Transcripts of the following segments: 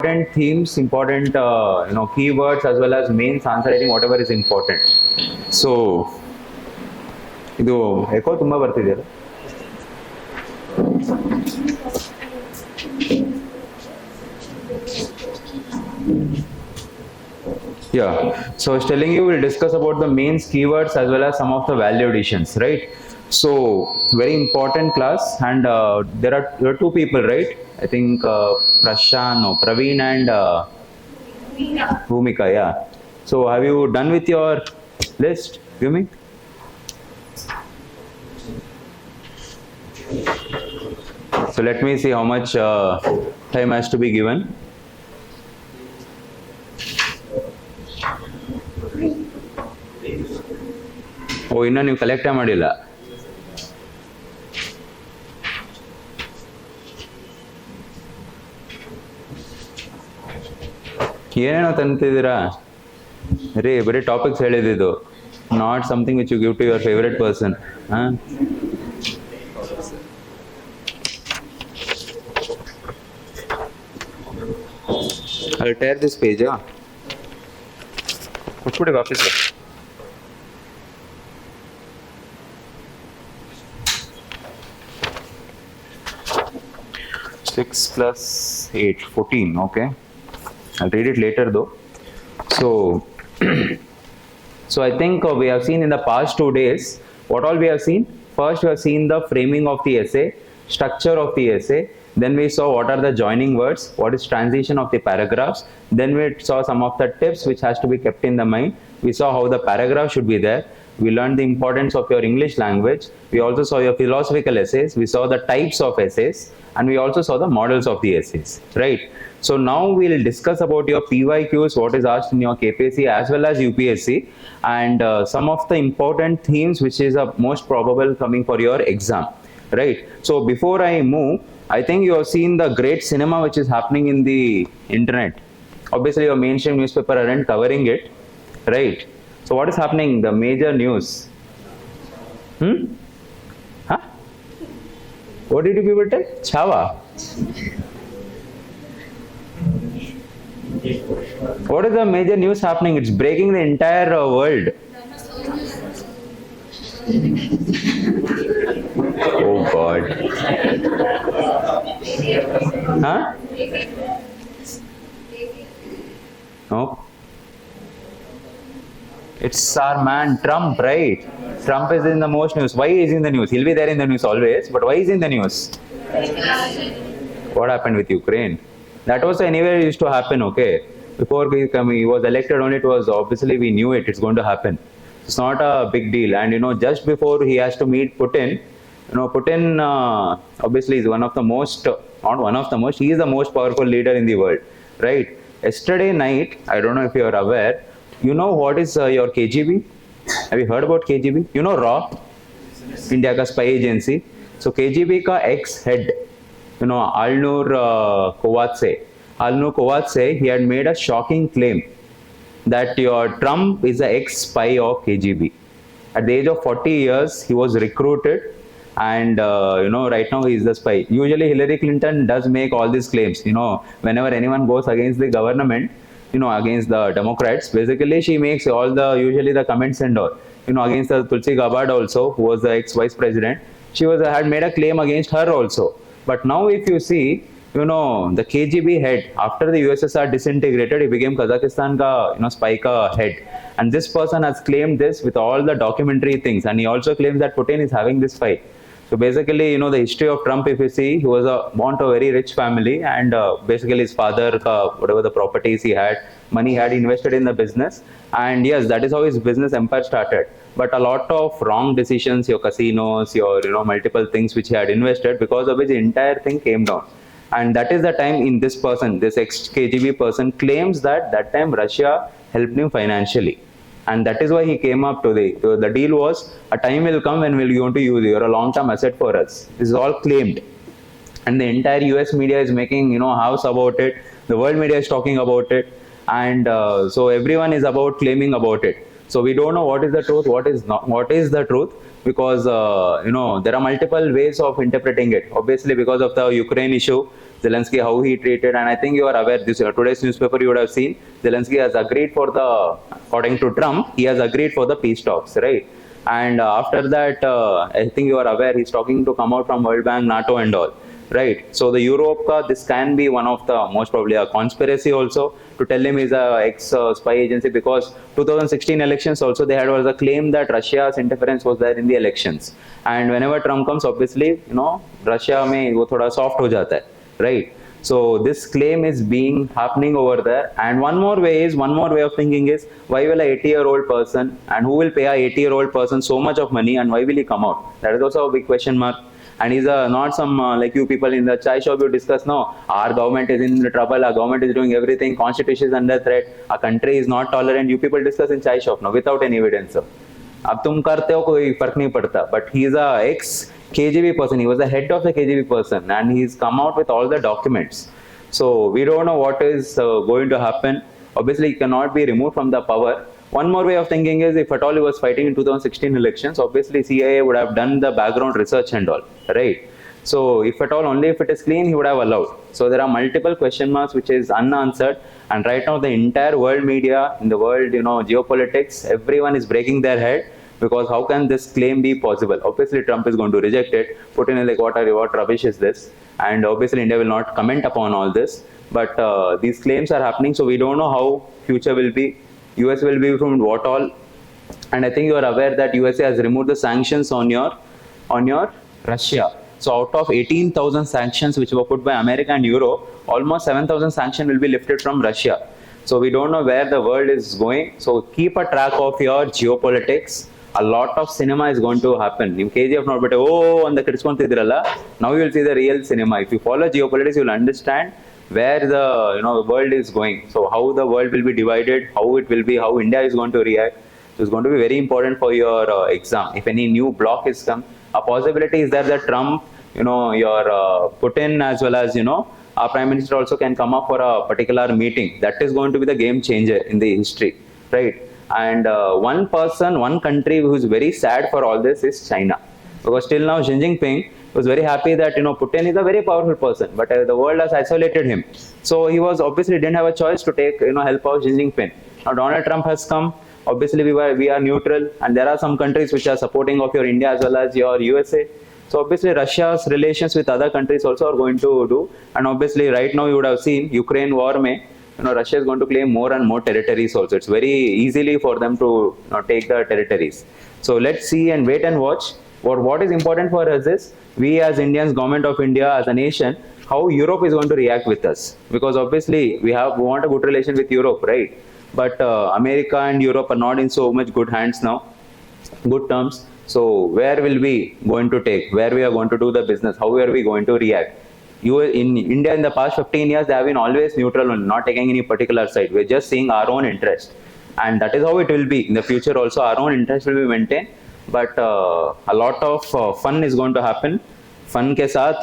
important themes, important keywords, as well as mains, answer writing, whatever is important. So ಇದು eco ತುಂಬಾ ಬರ್ತಿದೆಯಲ್ಲ. Yeah, so I was telling you we'll discuss about the mains, keywords, as well as some of the value additions, right? So very important class, and there are two people, right? I think Praveen and Bhumika, yeah. So have you done with your list, Bhumi? So let me see how much time has to be given. ಓ ಇನ್ನೂ ನೀವು ಕಲೆಕ್ಟೇ ಮಾಡಿಲ್ಲ. ಏನೇನೋ ತಂತಿದ್ದೀರಾ ರೀ? ಬರೀ topics ಹೇಳಿದ್ದು, not something which you give to your favourite person. ಹಾಂ, I'll tear this page. ಕೊಟ್ಬಿಡಿ ವಾಪಸ್. 6 plus 8, 14. Okay, I'll read it later though. So so I think we have seen in the past 2 days what all we have seen. First, we have seen the framing of the essay, structure of the essay. Then we saw what are the joining words, what is transition of the paragraphs. Then we saw some of the tips which has to be kept in the mind. We saw how the paragraph should be there. We learned the importance of your English language. We also saw your philosophical essays. We saw the types of essays, and we also saw the models of the essays, right? So now we'll discuss about your PYQs, what is asked in your KPSC as well as UPSC, and some of the important themes which is most probable coming for your exam, right? So before I move, I think you have seen the great cinema which is happening in the internet. Obviously your mainstream newspaper aren't covering it, right? So what is happening? The major news. Huh? What did you people tell? Chava. What is the major news happening? It's breaking the entire world. Oh God. Huh? No. It's our man Trump, right? Trump is in the most news. Why is he in the news? He'll be there in the news always, but why is he in the news? What happened with Ukraine? That was anywhere used to happen, okay? Before he was elected only, it was obviously we knew it's going to happen. It's not a big deal. And just before he has to meet Putin, Putin obviously is one of the most, not one of the most, he is the most powerful leader in the world, right? Yesterday night, I don't know if you are aware, you know what is your KGB? Have you heard about KGB? You know RAW, India ka spy agency. So KGB ka ex-head, Alnur Kovatse, he had made a shocking claim that your Trump is the ex-spy of KGB. At the age of 40 years, he was recruited, and right now he is the spy. Usually Hillary Clinton does make all these claims. Whenever anyone goes against the government, against the Democrats, basically she makes usually the comments and all. Against the Tulsi Gabbard also, who was the ex-vice president, she had made a claim against her also. But now if you see, the KGB head, after the USSR disintegrated, he became Kazakhstan ka, spy ka head. And this person has claimed this with all the documentary things. And he also claims that Putin is having this fight. So basically, the history of Trump, if you see, he was born to a very rich family, and basically his father, whatever the properties he had, money had invested in the business. And yes, that is how his business empire started. But a lot of wrong decisions, your casinos, your, multiple things which he had invested, because of which the entire thing came down. And that is the time in this person, this ex-KGB person claims that time Russia helped him financially. And that is why he came up to the deal was, a time will come when we're going to use you. You're a long-term asset for us. This is all claimed. And the entire US media is making, house about it. The world media is talking about it. And so everyone is about claiming about it. So we don't know what is the truth, what is not, what is the truth, because there are multiple ways of interpreting it. Obviously, because of the Ukraine issue, Zelensky, how he treated, and I think you are aware, this today's newspaper you would have seen, Zelensky has agreed for the, according to Trump, he has agreed for the peace talks, right? And after that, I think you are aware, he's talking to come out from World Bank, NATO and all, right? So the Europe, this can be one of the most probably a conspiracy also to tell him he's a ex-spy agency, because 2016 elections also they had was a claim that Russia's interference was there in the elections. And whenever Trump comes, obviously, Russia mein wo thoda soft ho jata hai, right? So this claim is being happening over there. And one more way of thinking is, why will a 80-year-old person, and who will pay a 80-year-old person so much of money, and why will he come out? That is also a big question mark. And he's not some like you people in the chai shop you discuss, no, our government is in trouble, our government is doing everything, constitution is under threat, our country is not tolerant. You people discuss in chai shop, no, without any evidence. अब तुम करते हो कोई फर्क नहीं पड़ता. But he is a ex KGB person, he was the head of the KGB person, and he's come out with all the documents. So we don't know what is going to happen. Obviously he cannot be removed from the power. One more way of thinking is, if at all he was fighting in 2016 elections, obviously CIA would have done the background research and all, right? So if at all, only if it is clean, he would have allowed. So there are multiple question marks which is unanswered, and right now the entire world media, in the world, geopolitics, everyone is breaking their head, because how can this claim be possible? Obviously Trump is going to reject it. Putin is like, what rubbish is this? And obviously India will not comment upon all this, but these claims are happening, so we don't know how future will be. US will be from what all, and I think you are aware that USA has removed the sanctions on your Russia. So out of 18,000 sanctions which were put by America and Europe, almost 7,000 sanctions will be lifted from Russia. So we don't know where the world is going. So keep a track of your geopolitics. A lot of cinema is going to happen. In KGF not but on the now you will see the real cinema. If you follow geopolitics, you will understand where the world is going. So how the world will be divided, how it will be, how India is going to react. So it's going to be very important for your exam. If any new block is come, a possibility is that Trump, your Putin, as well as our Prime Minister also can come up for a particular meeting. That is going to be the game changer in the history, right? And one country who is very sad for all this is China, because till now Xi Jinping was very happy that Putin is a very powerful person, but the world has isolated him. So he was obviously didn't have a choice to take help of Xi Jinping. Now Donald Trump has come. Obviously we are neutral, and there are some countries which are supporting of your India as well as your USA. So obviously Russia's relations with other countries also are going to do. And obviously right now you would have seen Ukraine war mein, Russia is going to claim more and more territories also. It's very easily for them to take the territories. So let's see and wait and watch. What is important for us is, we as Indians, government of India as a nation, how Europe is going to react with us. Because obviously we want a good relation with Europe, right? But America and Europe are not in so much good hands now, good terms. So where will we going to take? Where we are going to do the business? How are we going to react? In India in the past 15 years, they have been always neutral and not taking any particular side. We're just seeing our own interest. And that is how it will be. In the future also, our own interest will be maintained. But a lot of fun is going to happen. Fun ke saath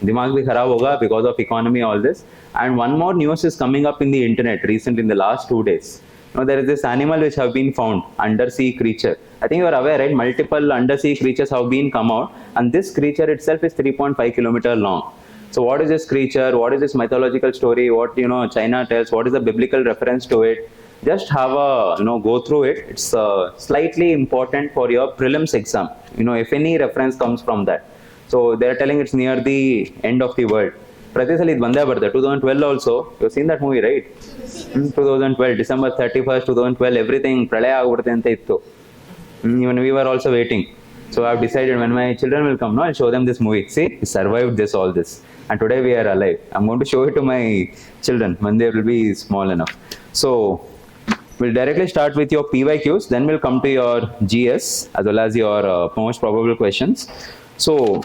dimag bhi kharab hoga because of economy, all this. And one more news is coming up in the internet recently in the last 2 days. There is this animal which have been found, undersea creature. I think you are aware, right? Multiple undersea creatures have been come out, and this creature itself is 3.5 kilometers long. So what is this creature? What is this mythological story? What China tells? What is the biblical reference to it? Just have a go through it. It's slightly important for your prelims exam. If any reference comes from that. So they are telling it's near the end of the world. Pratisali Bandha Barda, 2012 also. You've seen that movie, right? 2012, December 31st, 2012, everything pralaya agurte ittu. Even we were also waiting. So I've decided when my children will come, I'll show them this movie. See, we survived all this. And today we are alive. I'm going to show it to my children when they will be small enough. So we'll directly start with your PYQs. Then we'll come to your GS as well as your most probable questions. So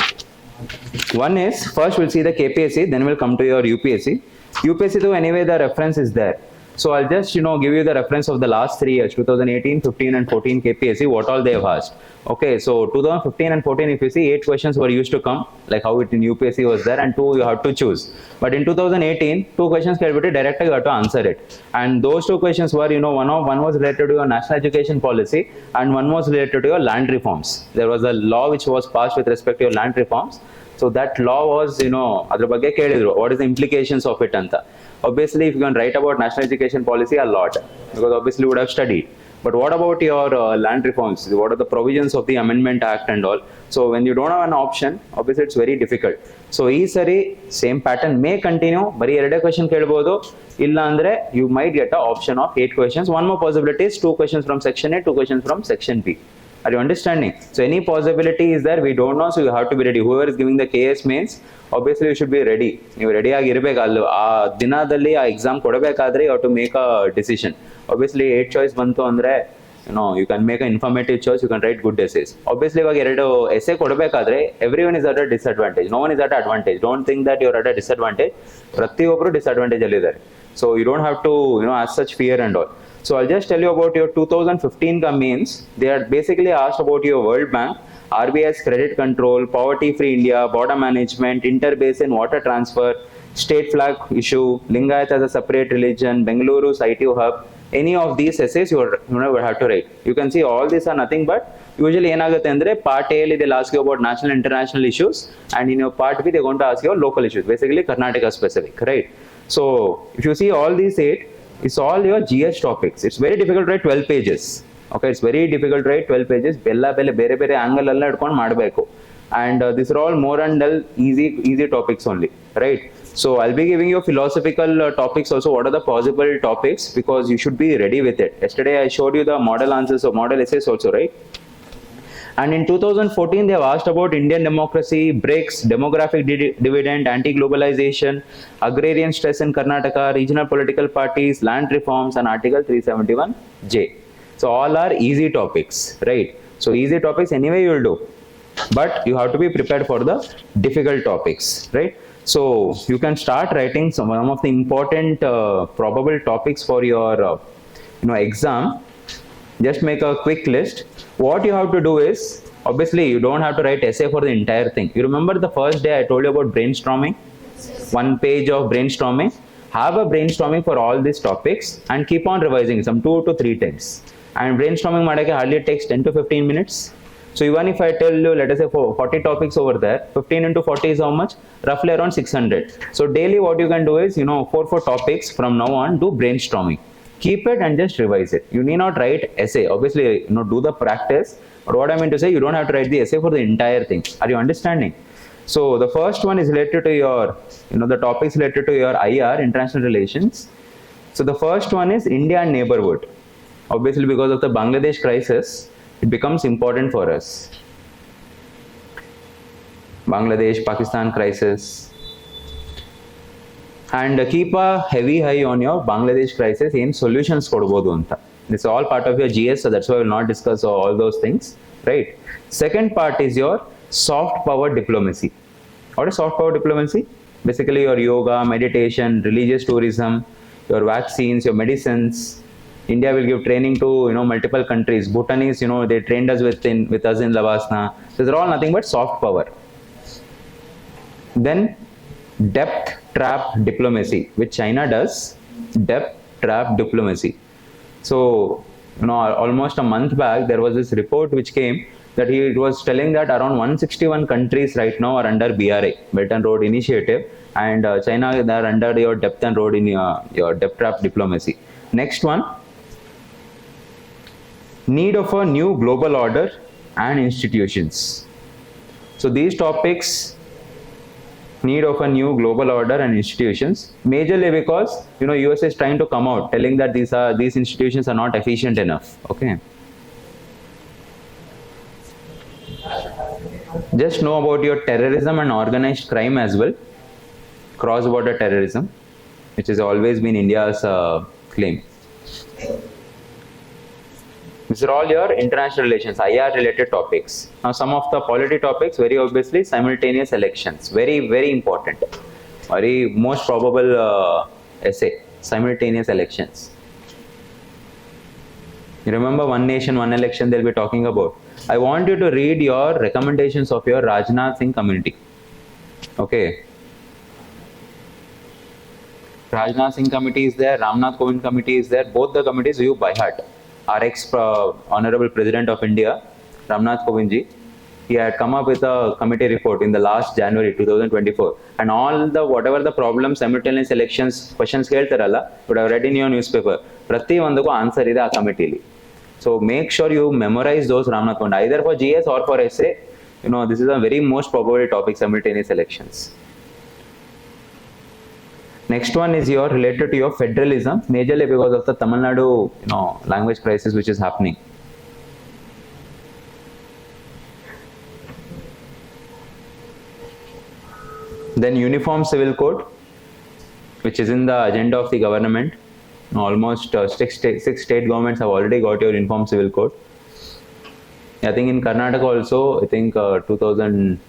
one is, first we'll see the KPSC, then we'll come to your UPSC. UPSC though anyway the reference is there. So I'll just, give you the reference of the last 3 years, 2018, 15 and 14 KPSC, what all they have asked. Okay, so 2015 and 14, if you see, 8 questions were used to come, like how it in UPSC was there, and 2 you have to choose. But in 2018, 2 questions can be directly, you have to answer it. And those 2 questions were, one was related to your national education policy, and one was related to your land reforms. There was a law which was passed with respect to your land reforms. So that law was, adra bagge kelidru, what is the implications of it anta. Obviously, if you can write about national education policy, a lot, because obviously you would have studied. But what about your land reforms? What are the provisions of the Amendment Act and all? So when you don't have an option, obviously it's very difficult. So ee sari same pattern may continue. Bari erade question kelbodu. Illa andre you might get an option of 8 questions. One more possibility is 2 questions from section A, 2 questions from section B. Are you understanding? So any possibility is there, we don't know, so you have to be ready. Whoever is giving the KS mains, obviously you should be ready. You ready agirbekallu. Aa dinadalli aa exam kodabekadre you have to make a decision. Obviously 8 choice bantu andre, you can make an informative choice, you can write good essays. Obviously ivaga eradu essay kodabekadre everyone is at a disadvantage. No one is at an advantage. Don't think that you are at a disadvantage. Prati obru disadvantage alli idare. So you don't have to, as such fear and all. So I'll just tell you about your 2015 mains. They are basically asked about your World Bank, RBI's credit control, poverty-free India, border management, inter-basin water transfer, state flag issue, Lingayat as a separate religion, Bengaluru's IT hub. Any of these essays you would have to write. You can see all these are nothing but usually ಏನಾಗುತ್ತೆ ಅಂದ್ರೆ part A they'll ask you about national international issues, and in your part B they're going to ask you local issues, basically Karnataka specific, right? So if you see all these 8, it's all your GS topics. It's very difficult to write 12 pages. Okay, it's very difficult to write 12 pages. Bella bere angle alla edkondu madbeku. And these are all more and easy topics only, right? So I'll be giving you philosophical topics also. What are the possible topics? Because you should be ready with it. Yesterday I showed you the model answers or model essays also, right? And in 2014, they have asked about Indian democracy, BRICS, demographic dividend, anti-globalization, agrarian stress in Karnataka, regional political parties, land reforms, and Article 371J. So all are easy topics, right? So easy topics anyway you will do, but you have to be prepared for the difficult topics, right? So you can start writing some of the important probable topics for your exam. Just make a quick list. What you have to do is, obviously you don't have to write essay for the entire thing. You remember the first day I told you about brainstorming? 1 page of brainstorming. Have a brainstorming for all these topics and keep on revising some 2 to 3 times. And brainstorming madake hardly takes 10 to 15 minutes. So even if I tell you, let us say 40 topics over there, 15 into 40 is how much? Roughly around 600. So daily what you can do is, 4 topics from now on, do brainstorming. Keep it and just revise it. You need not write essay. Obviously, do the practice. But what I mean to say, you don't have to write the essay for the entire thing. Are you understanding? So the first one is related to your, the topics related to your IR, international relations. So the first one is India and neighborhood. Obviously, because of the Bangladesh crisis, it becomes important for us. Bangladesh, Pakistan crisis. And keep a heavy eye on your Bangladesh crisis in solutions kodabodu anta. This is all part of your GS, so that's why we will not discuss all those things, right? Second part is your soft power diplomacy. What is soft power diplomacy? Basically your yoga, meditation, religious tourism, your vaccines, your medicines. India will give training to multiple countries. Bhutanese, they trained us with us in Lavasna. These are all nothing but soft power. Then depth trap diplomacy, which China does. Depth trap diplomacy. So almost a month back there was this report which came that he was telling that around 161 countries right now are under BRI, Belt and Road Initiative, and China they are under your depth and road in your depth trap diplomacy. Next one, need of a new global order and institutions. So these topics, need of a new global order and institutions, majorly because US is trying to come out telling that these institutions are not efficient enough. Okay, just know about your terrorism and organized crime as well, cross-border terrorism, which has always been India's claim. These are all your international relations, IR related topics. Now some of the polity topics, very obviously simultaneous elections, very important, very most probable essay, simultaneous elections. You remember one nation, one election they'll be talking about. I want you to read your recommendations of your Rajnath Singh community. Okay. Rajnath Singh committee is there, Ramnath Kovind committee is there, both the committees you by heart. Our ex-Honorable President of India, Ramnath Kovind ji, he had come up with a committee report in the last January 2024. And all the, whatever the problems, simultaneous elections, questions keltaralla, would have read in your newspaper. Prati vandaku answer ide a committee li. So make sure you memorize those Ramnath Kovind, either for GS or for essay. You know, this is a very most probable topic, simultaneous elections. Next one is your related to your federalism, majorly because of the Tamil Nadu, you know, language crisis which is happening. Then uniform civil code, which is in the agenda of the government. Almost six state governments have already got your uniform civil code. I think in Karnataka also, I think 2000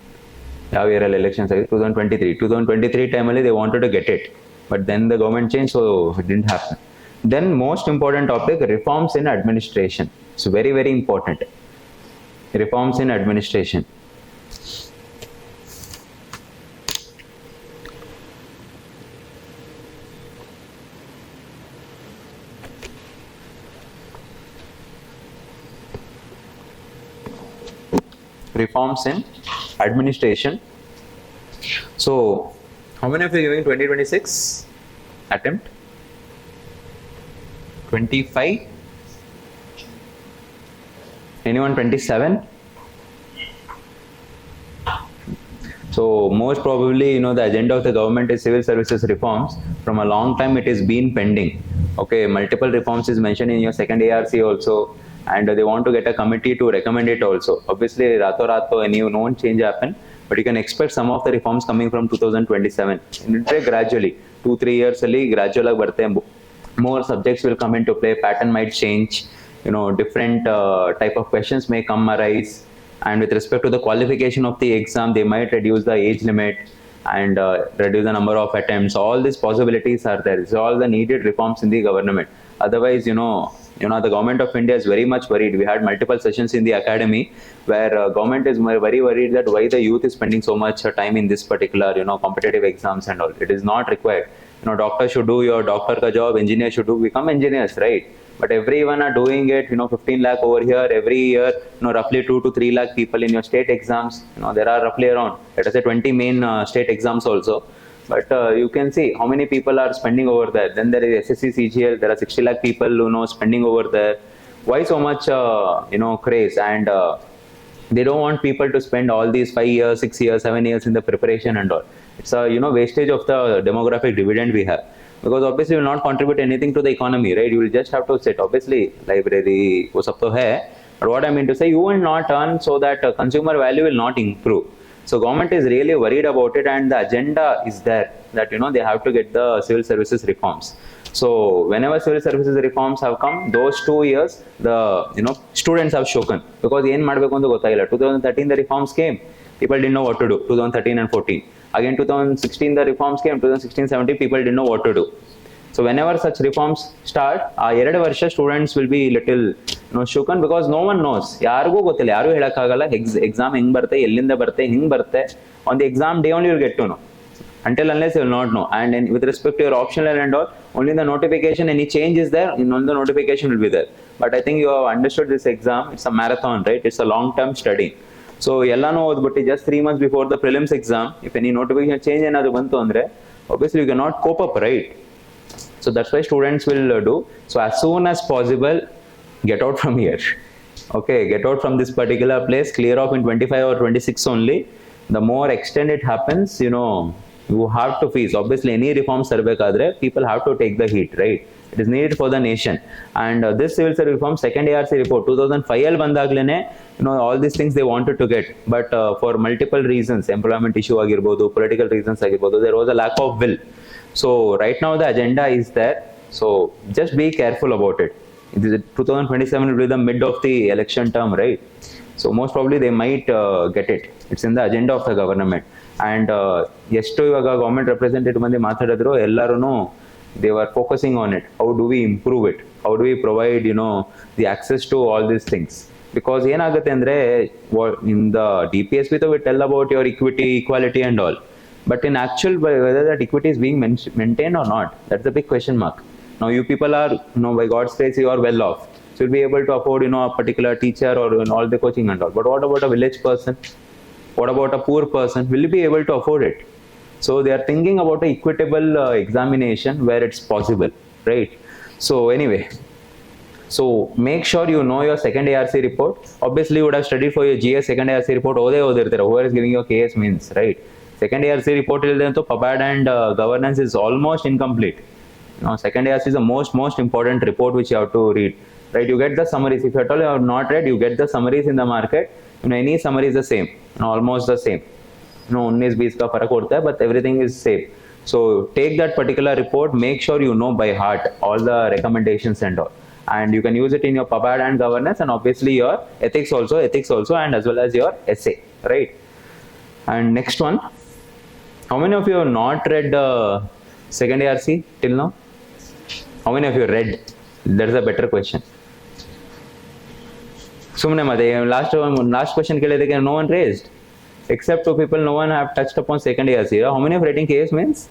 elections, 2023 time only they wanted to get it. But then the government changed, so it didn't happen. Then most important topic, reforms in administration. It's very, very important. Reforms in administration. Reforms in administration. So, how many of you are giving 2026 attempt? 25? Anyone 27? So most probably, you know, the agenda of the government is civil services reforms. From a long time it is been pending. Okay, multiple reforms is mentioned in your second ARC also, and they want to get a committee to recommend it also. Obviously, rato any no change happen, but you can expect some of the reforms coming from 2027. Gradually, 2-3 years gradually, more subjects will come into play, pattern might change, you know, different type of questions may come arise, and with respect to the qualification of the exam, they might reduce the age limit and reduce the number of attempts. All these possibilities are there. It's all the needed reforms in the government. Otherwise, you know, the government of India is very much worried. We had multiple sessions in the academy where government is very worried that why the youth is spending so much time in this particular, you know, competitive exams and all. It is not required. You know, doctor should do your doctor ka job, engineer should do become engineers, right? But everyone are doing it, you know, 15 lakh over here every year, you know, roughly 2 to 3 lakh people in your state exams. You know, there are roughly around, let us say 20 main state exams also. But you can see how many people are spending over there. Then there is SSC, CGL, there are 60 lakh people, you know, spending over there. Why so much, you know, craze? And they don't want people to spend all these 5 years, 6 years, 7 years in the preparation and all. It's a, you know, wastage of the demographic dividend we have. Because obviously you will not contribute anything to the economy, right? You will just have to sit. Obviously, library, wo sab to hai. But what I mean to say, you will not earn, so that consumer value will not improve. So government is really worried about it, and the agenda is there that, you know, they have to get the civil services reforms. So whenever civil services reforms have come, those 2 years, the, you know, students have shoken. Because yen madbeku anta gottagilla. 2013 the reforms came. People didn't know what to do. 2013 and 14. Again 2016 the reforms came. 2016-17 people didn't know what to do. So whenever such reforms start, students will be little, you know, shoken, because no one knows. Yarugu gottilla, yaru helakagalla exam heng barte, ellinda barte, heng barte. On the exam day only you will get to know. Until unless you will not know. And with respect to your optional and all, only the notification, any change is there, only the notification will be there. But I think you have understood this exam. It's a marathon, right? It's a long-term study. So yellano odbutti just 3 months before the prelims exam, if any notification change enadu bantu andre, obviously you cannot cope up, right? So that's why students will do. So as soon as possible, get out from here. Okay, get out from this particular place, clear off in 25 or 26 only. The more extent it happens, you know, you have to face. Obviously, any reform survey kadre, people have to take the heat, right? It is needed for the nation. And this civil service reform, second ARC report, 2005 bandaglene, you know, all these things they wanted to get. But for multiple reasons, employment issue agirbodu, political reasons agirbodu, there was a lack of will. So right now the agenda is there. So just be careful about it. 2027 will be the mid of the election term, right? So most probably they might get it. It's in the agenda of the government. And ಎಷ್ಟು ಇವಾಗ government representative ಮಂದಿ ಮಾತಾಡಿದ್ರು ಎಲ್ಲರೂ they were focusing on it. How do we improve it? How do we provide, the access to all these things? Because ಏನಾಗುತ್ತೆ ಅಂದ್ರೆ in the DPSP we tell about your equity, equality and all, but in actual whether that equity is being maintained or not, that's the big question mark. Now you people are, by God's grace you are well off, so you'll be able to afford, a particular teacher or all the coaching and all. But what about a village person? What about a poor person? Will you be able to afford it? So they are thinking about an equitable examination where it's possible, right? So anyway, so make sure you know your second ARC report. Obviously you would have studied for your GS second ARC report. Whoever is giving your KS means, right? Second ARC report to PABAD and governance is almost incomplete. Second ARC is the most important report which you have to read, right? You get the summaries. If at all you have not read, you get the summaries in the market. Any summary is the same, almost the same. 19-20 का फर्क होता है, but everything is same. So take that particular report, make sure you know by heart all the recommendations and all, and you can use it in your PABAD and governance, and obviously your ethics also, and as well as your essay, right? And next one, how many of you have not read second ARC till now? How many of you read? That is a better question. Sumne mate, last question ke liye no one raised. Except two people, no one have touched upon second ARC. How many of rating KS means?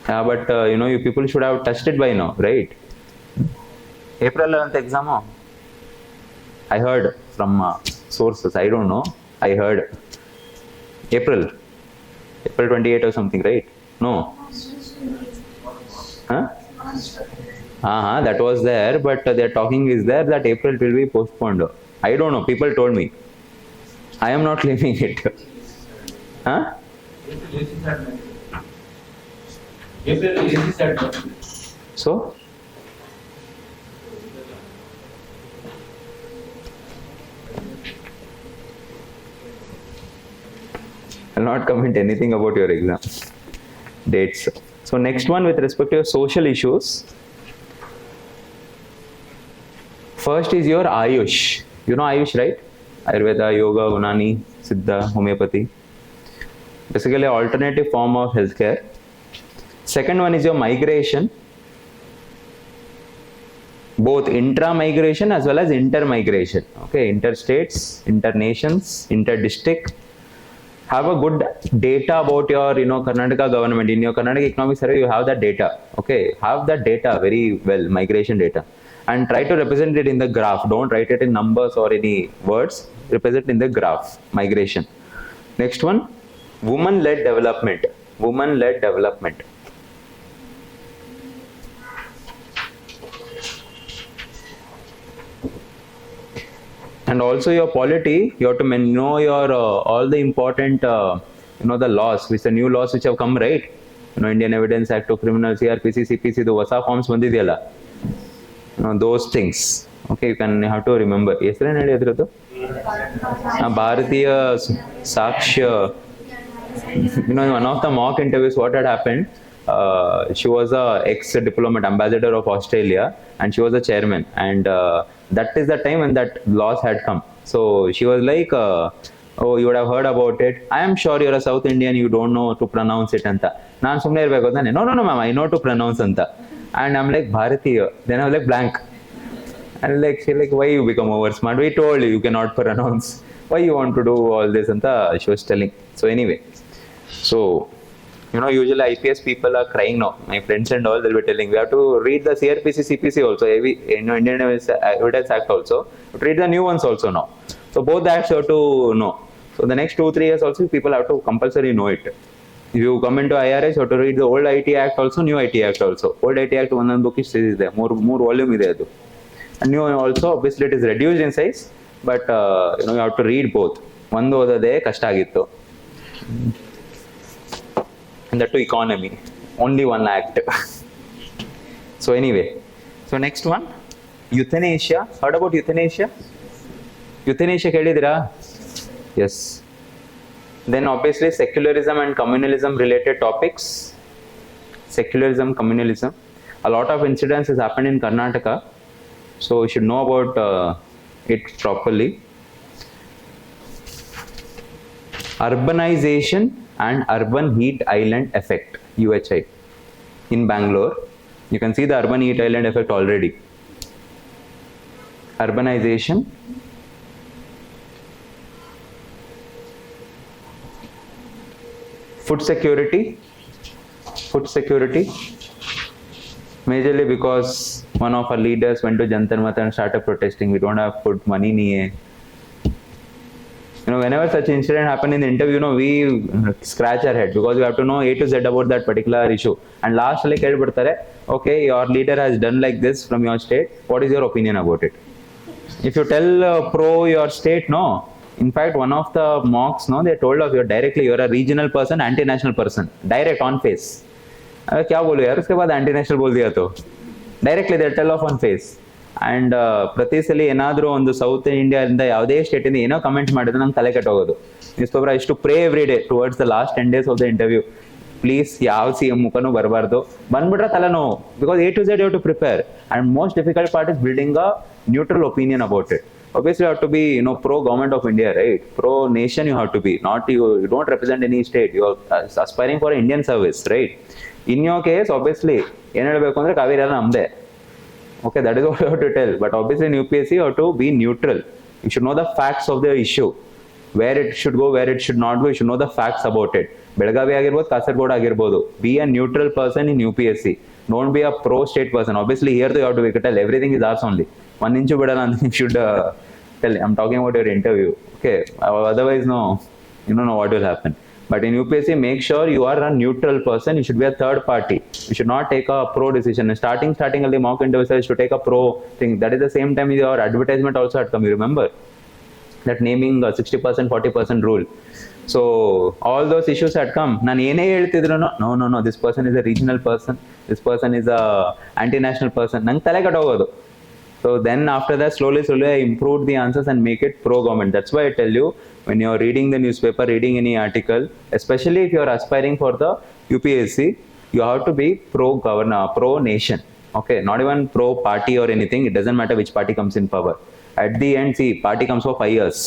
But you people should have touched it by now, right? April 11th exam. I heard from sources, I don't know. I heard April 28 or something, right? No. Huh? That was there, but they're talking is there that April will be postponed. I don't know, people told me. I am not claiming it. So? I'll not comment anything about your exam dates. So next one, with respect to your social issues. First is your Ayush. You know Ayush, right? Ayurveda, Yoga, Unani, Siddha, Homeopathy. Basically, alternative form of healthcare. Second one is your migration. Both intra-migration as well as inter-migration. Okay, interstates, inter-nations, inter-district. Have a good data about your, Karnataka government. In your Karnataka Economic Survey, you have that data. Okay, have that data very well, migration data. And try to represent it in the graph. Don't write it in numbers or any words. Represent in the graph, migration. Next one, woman-led development. Woman-led development. And also your polity, you have to know your all the important, the laws, the new laws which have come, right? Indian Evidence Act of Criminal, CRPC, CPC, the Vasa forms bandidiyalla. Those things. Okay, you have to remember. Bharatiya Sakshya. One of the mock interviews, what had happened, she was a ex-diplomat ambassador of Australia, and she was the chairman, and that is the time when that laws had come. So she was like, oh, you would have heard about it. I am sure you're a South Indian, you don't know to pronounce it anta. Naan sumne irbeku anta. No ma'am, I know to pronounce anta. And I'm like, Bharatiya. Then I was like, blank. And she's like, why you become over smart? We told you cannot pronounce. Why you want to do all this? And she was telling. So anyway, so usually IPS people are crying now. My friends and all, they'll be telling, we have to read the CRPC, CPC also, Indian Evidence Act also. Read the new ones also now. So both acts you have to know. So the next 2-3 years also, people have to compulsory know it. If you come into IRS, you have to read the old IT Act also, new IT Act also. Old IT Act, one book is there, more volume is there. And new also, obviously it is reduced in size, but you have to read both. One odade kashta agittu. And that to economy. Only one act. So anyway, so next one, euthanasia. Heard about euthanasia? Euthanasia kelidira? Yes. Then obviously secularism and communalism related topics. Secularism, communalism. A lot of incidents has happened in Karnataka, so you should know about it properly. urbanization and urban heat island effect, UHI, in Bangalore. You can see the urban heat island effect already. Urbanization, food security, majorly because one of our leaders went to Jantar Mantar and started protesting. We don't have food, money nahi hai. Whenever such incident happen in the interview, we scratch our head because we have to know A to Z about that particular issue. And last, okay, your leader has done like this from your state. What is your opinion about it? If you tell pro your state, no. In fact, one of the mocks, they told of you directly, you're a regional person, anti-national person. Direct, on face. क्या बोलो यार, उसके बाद anti-national बोल दिया तो. Directly, they'll tell off on face. And ಪ್ರತಿ ಸಲ ಏನಾದರೂ ಒಂದು ಸೌತ್ ಇಂಡಿಯಾದಿಂದ ಯಾವುದೇ ಸ್ಟೇಟಿಂದ ಏನೋ ಕಮೆಂಟ್ ಮಾಡಿದ್ರೆ ನಂಗೆ ತಲೆ ಕೆಟ್ಟೋಗೋದು. Newspaper I to pray every day towards the last 10 days of the interview. Please ಯಾವ CM ಮುಖನೂ ಬರಬಾರ್ದು. ಬಂದ್ಬಿಟ್ರೆ ತಲೆನೋವು. Because A to Z you have to prepare. And most difficult part is building a neutral opinion about it. Obviously you have to be pro government of India, right? Pro nation you have to be. Not you don't represent any state. You are aspiring for Indian service, right? In your case, obviously ಏನು ಹೇಳಬೇಕು ಅಂದ್ರೆ ಕಾವೇರಿ ಎಲ್ಲ ನಮ್ದೇ. Okay, that is what you have to tell. But obviously in UPSC you have to be neutral. You should know the facts of the issue. Where it should go, where it should not go. You should know the facts about it. Belagavi agirbodu, Kasaragod agirbodu. Be a neutral person in UPSC. Don't be a pro-state person. Obviously here you have to tell everything is ours only. 1 inch bidala, you should tell. I'm talking about your interview. Okay, otherwise no, you don't know what will happen. But in UPSC, make sure you are a neutral person. You should be a third party. You should not take a pro decision. Starting the mock interview is to take a pro thing. That is the same time your advertisement also had come. You remember that naming 60%, 40% rule. So all those issues had come. No. This person is a regional person. This person is a anti-national person. So then after that, slowly I improved the answers and make it pro-government. That's why I tell you, when you're reading the newspaper, reading any article, especially if you're aspiring for the UPSC, you have to be pro-governor, pro-nation. Okay, not even pro-party or anything. It doesn't matter which party comes in power. At the end, see, party comes for 5 years.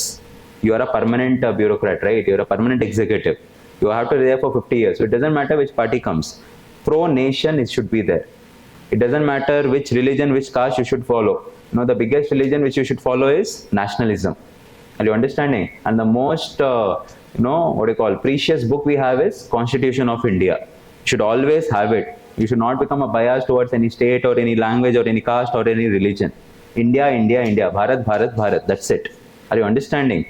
You are a permanent bureaucrat, right? You're a permanent executive. You have to be there for 50 years. So it doesn't matter which party comes. Pro-nation, it should be there. It doesn't matter which religion, which caste you should follow. The biggest religion which you should follow is nationalism. Are you understanding? And the most, precious book we have is Constitution of India. You should always have it. You should not become a bias towards any state or any language or any caste or any religion. India, India, India. Bharat, Bharat, Bharat. That's it. Are you understanding?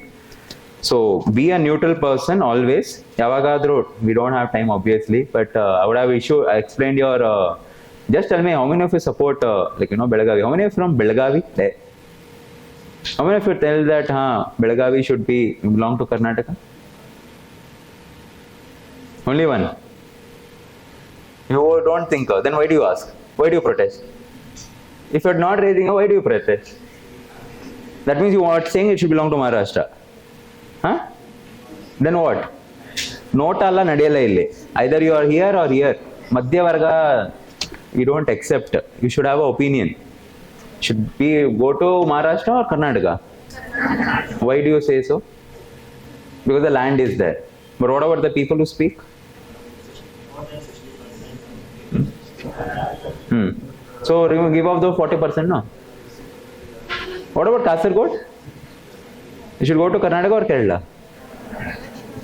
So be a neutral person always. Yavagadru, we don't have time obviously, but I would have explained your... just tell me how many of you support Belagavi? How many of you from Belagavi? How many of you tell that Belagavi should belong to Karnataka? Only one. You don't think. Then why do you ask? Why do you protest? If you're not raising, why do you protest? That means you are saying it should belong to Maharashtra. Huh? Then what? Note alla nadiyalla illi. Either you are here or here. Madhya Varga, you don't accept. You should have an opinion. Should we go to Maharashtra or Karnataka? Why do you say so? Because the land is there. But what about the people who speak? So give off the 40%, no? What about Kasaragod? You should go to Karnataka or Kerala?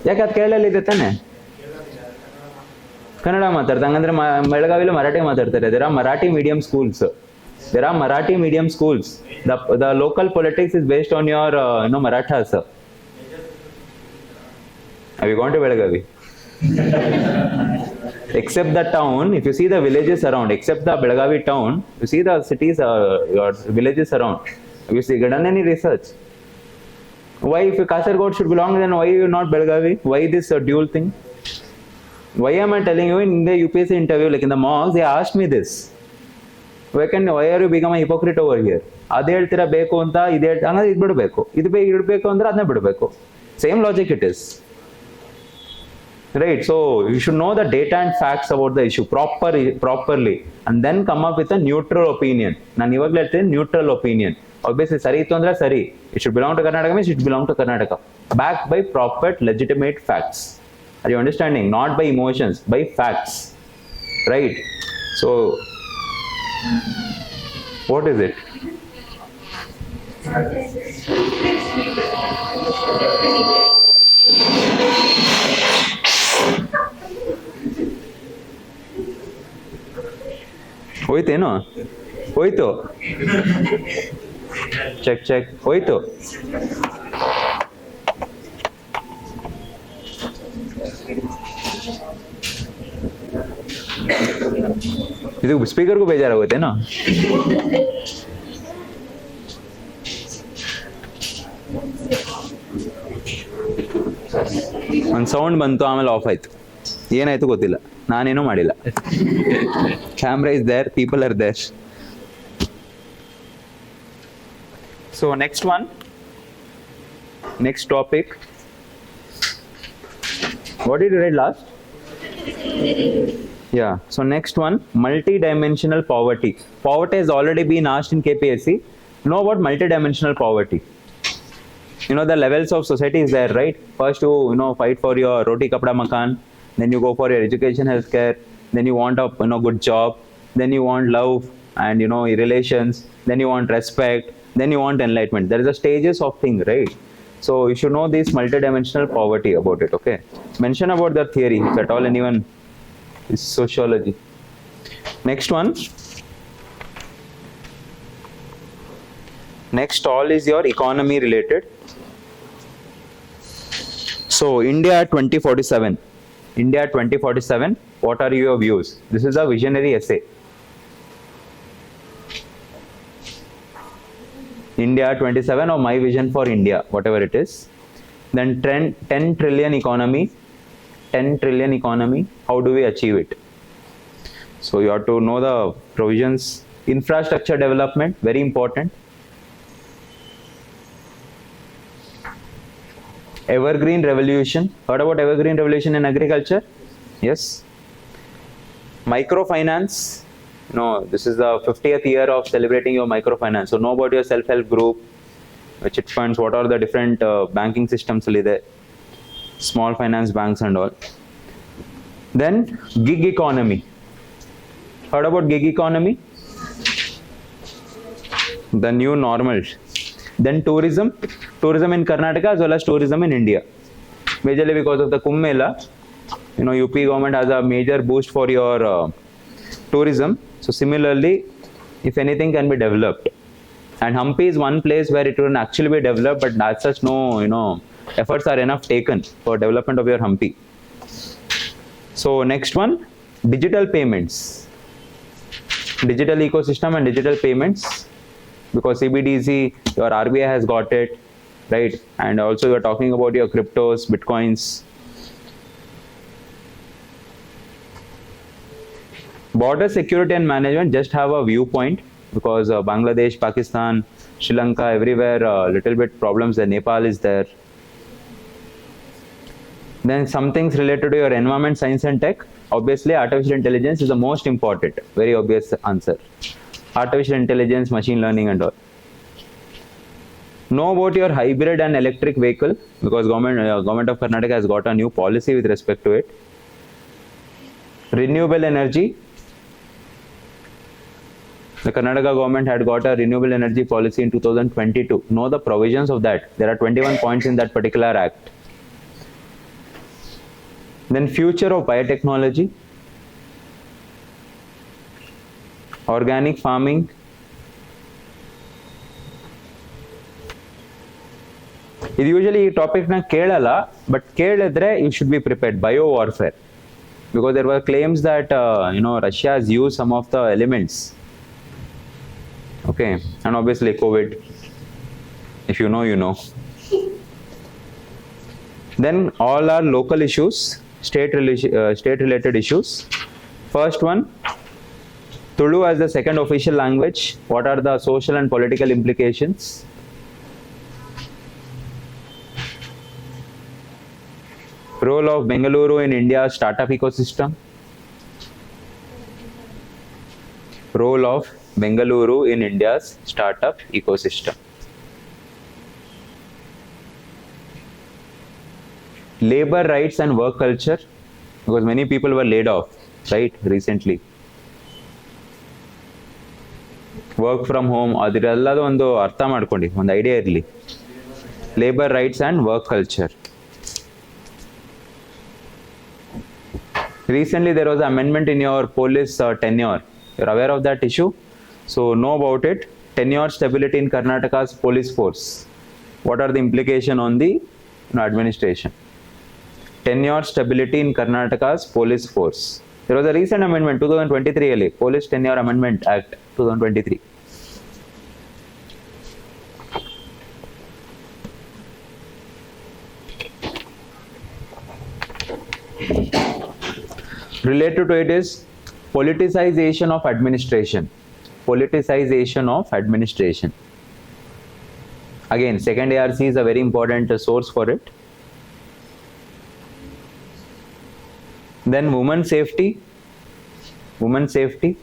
ಯಾಕೆ ಅದು ಕೇರಳಲ್ಲಿ ಇದೆ ತಾನೆ? ಕನ್ನಡ ಮಾತಾಡ್ತಾರೆ. ಹಂಗಂದ್ರೆ ಬೆಳಗಾವಿಲಿ ಮರಾಠಿ ಮಾತಾಡ್ತಾರೆ. There are Marathi medium schools. There are Marathi medium schools. The local politics is based on your Marathas. Have you gone to Belagavi? Except the town, if you see the villages around, except the Belagavi town, you see the cities, your villages around. Have you done any research? Why, if Kasaragod should belong, then why not Belagavi? Why this dual thing? Why am I telling you in the UPSC interview, like in the mocks, they asked me this. Why are you become a hypocrite over here? Adu heltira beku anta ide hanga idu bidbeku. Idu idbeku andre adna bidbeku. Same logic it is. Right, so you should know the data and facts about the issue properly and then come up with a neutral opinion. Nan ivaglu ಹೇಳ್ತೀನಿ neutral opinion. Obviously, Sari ittu andre Sari. It should belong to Karnataka means it should belong to Karnataka. Backed by proper, legitimate facts. Are you understanding? Not by emotions, by facts. Right? So, what is it? ಹೋಯ್ತೇನೋ ಹೋಯ್ತು check ಹೋಯ್ತು ಇದು ಸ್ಪೀಕರ್ಗೂ ಬೇಜಾರಾಗುತ್ತೇನೋ ಒಂದು sound ಬಂತು ಆಮೇಲೆ of ಆಯ್ತು ಏನಾಯ್ತು ಗೊತ್ತಿಲ್ಲ ನಾನೇನೂ ಮಾಡಿಲ್ಲ camera is there people are there so next topic what did you read last yeah so next one multi-dimensional poverty has already been asked in KPSC know about multi-dimensional poverty you know the levels of society is there right first you fight for your roti kapda makan then you go for your education healthcare then you want a good job then you want love and relations then you want respect then you want enlightenment there is a stages of thing right so you should know this multidimensional poverty about it okay mention about the theory if at all anyone is sociology next all is your economy related so India 2047 what are your views this is a visionary essay India 27 or my vision for India whatever it is then 10 trillion economy how do we achieve it so you have to know the provisions infrastructure development very important evergreen revolution heard about evergreen revolution in agriculture yes microfinance this is the 50th year of celebrating your microfinance so know about your self-help group chit funds what are the different banking systems there small finance banks and all then gig economy heard about gig economy the new normal then tourism in Karnataka as well as tourism in India majorly because of the Kumbh Mela UP government has a major boost for your tourism so similarly if anything can be developed and Hampi is one place where it will actually be developed but as such no efforts are enough taken for development of your Hampi so next one digital payments digital ecosystem and digital payments because CBDC your RBI has got it right and also you are talking about your cryptos bitcoins border security and management just have a viewpoint because Bangladesh Pakistan Sri Lanka everywhere little bit problems there Nepal is there then some things related to your environment science and tech obviously artificial intelligence is the most important very obvious answer artificial intelligence machine learning and all know about your hybrid and electric vehicle because government of Karnataka has got a new policy with respect to it renewable energy the Karnataka government had got a renewable energy policy in 2022 know the provisions of that there are 21 points in that particular act then future of biotechnology organic farming ಇದು usually ಈ ಟಾಪಿಕ್ನ ಕೇಳಲ್ಲ but ಕೇಳಿದ್ರೆ you should be prepared bio warfare because there were claims that Russia has used some of the elements okay and obviously COVID if you know then all are local issues state related issues first one Tulu as the second official language what are the social and political implications role of Bengaluru in India's startup ecosystem role of Bengaluru in India's startup ecosystem. Labor rights and work culture, because many people were laid off, right, recently. Work from home, ಅದರೆಲ್ಲದು ಒಂದು ಅರ್ಥ ಮಾಡ್ಕೊಂಡು ಒಂದು idea ಇರಲಿ. Labor rights and work culture. Recently there was an amendment in your police tenure. You're aware of that issue? So know about it. Tenure stability in Karnataka's police force. What are the implications on the administration? Tenure stability in Karnataka's police force. There was a recent amendment, 2023 Police Tenure Amendment Act 2023. Related to it is politicization of administration. Politicization of administration. Again, second ARC is a very important source for it. Then women safety. Women safety.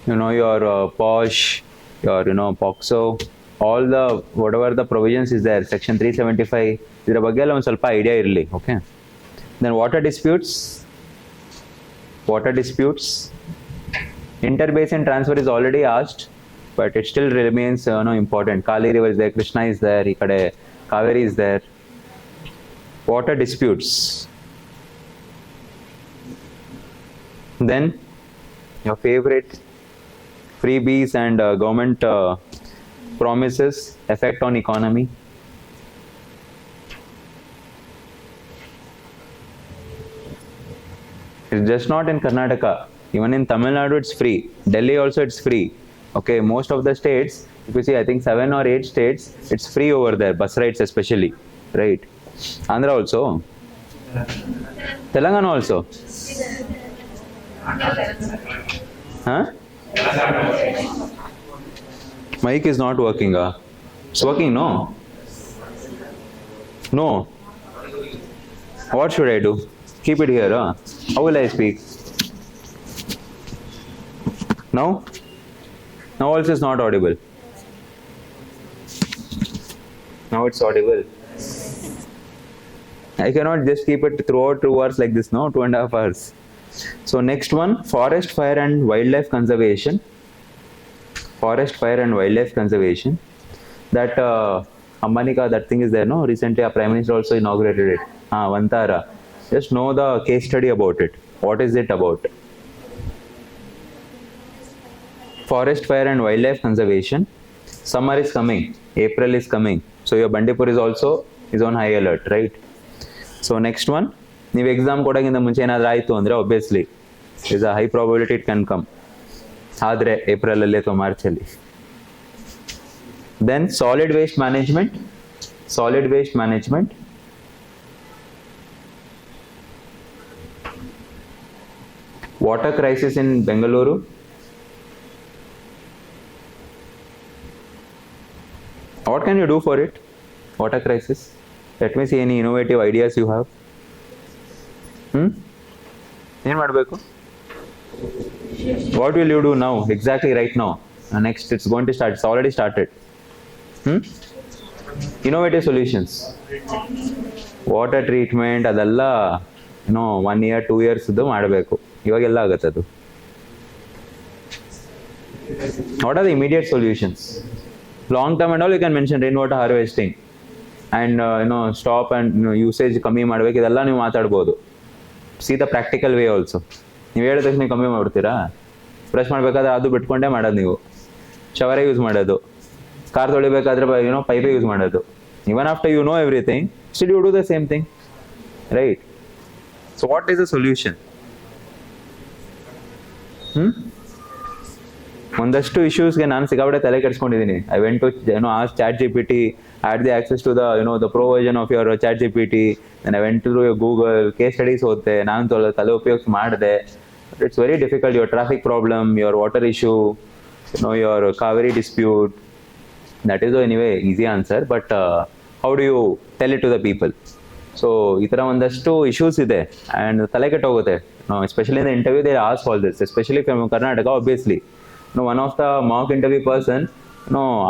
You know, your POSH, your POXO, all the whatever the provisions is there, section 375, ಇದರ ಬಗ್ಗೆ ಎಲ್ಲ ಒಂದು ಸ್ವಲ್ಪ idea ಇರಲಿ. Okay. Then water disputes. Water disputes. Inter-basin transfer is already asked, but it still remains important. Kali River is there, Krishna is there, ಈ ಕಡೆ Kaveri is there. Water disputes. Then your favorite, freebies and government promises, effect on economy. It's just not in Karnataka. Even in Tamil Nadu, it's free. Delhi also, it's free. Okay, most of the states, if you see, I think 7 or 8 states, it's free over there, bus rides especially, right? Andhra also. Telangana also. Huh? Mic is not working. It's working, no? No. What should I do? Keep it here. How will I speak? Now? Now also it's not audible. Now it's audible. I cannot just keep it throughout 2 hours like this, no? 2.5 hours. So next one, forest fire and wildlife conservation. Forest fire and wildlife conservation. That Ambanika, that thing is there, no? Recently our Prime Minister also inaugurated it. Vantara. Just know the case study about it. What is it about? Forest fire and wildlife conservation. Summer is coming. April is coming. So your Bandipur is also on high alert, right? So next one. ನೀವು exam ಕೊಡೋಕ್ಕಿಂತ ಮುಂಚೆ ಏನಾದರೂ ಆಯಿತು ಅಂದರೆ obviously is a high probability it can come. ಆದರೆ ಏಪ್ರಿಲಲ್ಲಿ ಅಥವಾ ಮಾರ್ಚಲ್ಲಿ. Then solid waste management. Solid waste management. Water crisis in Bengaluru. What can you do for it? Water crisis. Let me see any innovative ideas you have. ಏನು ಮಾಡಬೇಕು? What will you do now? Exactly right now. Next it's going to start. It's already started. Innovative solutions. Water treatment ಅದೆಲ್ಲ 1 year 2 years ಮಾಡಬೇಕು. ಇವಾಗೆಲ್ಲ ಆಗುತ್ತೆ ಅದು. What are the immediate solutions? Long term and all you can mention rainwater harvesting and stop and usage ಕಮ್ಮಿ ಮಾಡಬೇಕು. ಇದೆಲ್ಲ ನೀವು ಮಾತಾಡ್ಬೋದು. C the practical way also. ನೀವು ಹೇಳಿದ ತಕ್ಷಣ ನೀವು ಕಮ್ಮಿ ಮಾಡ್ತೀರಾ? ಬ್ರಷ್ ಮಾಡಬೇಕಾದ್ರೆ ಅದು ಬಿಟ್ಕೊಂಡೇ ಮಾಡೋದು ನೀವು. ಶವರೇ ಯೂಸ್ ಮಾಡೋದು. ಕಾರ್ ತೊಳಿಬೇಕಾದ್ರೆ ಪೈಪೇ ಯೂಸ್ ಮಾಡೋದು. Even after you know everything still you do the same thing, right? So what is the solution? ಒಂದಷ್ಟು ಇಶ್ಯೂಸ್ಗೆ ನಾನು ಸಿಕ್ಕಾಪಟ್ಟೆ ತಲೆ ಕೆಡಿಸ್ಕೊಂಡಿದ್ದೀನಿ. I went to ask chat GPT, had the access to the the pro version of your chat GPT, then I went to your Google case studies ಹೋದೆ. ನಾನು ತಲೆ ಉಪಯೋಗಿಸಿ ಮಾಡಿದೆ. It's very difficult. Your traffic problem, your water issue, your Kaveri dispute. That is anyway easy answer, but how do you tell it to the people? So ಈ ಥರ ಒಂದಷ್ಟು issues ಇದೆ and ತಲೆ ಕೆಟ್ಟೋಗುತ್ತೆ. Especially in the interview they ask all this, especially from Karnataka obviously. One of the mock interview person,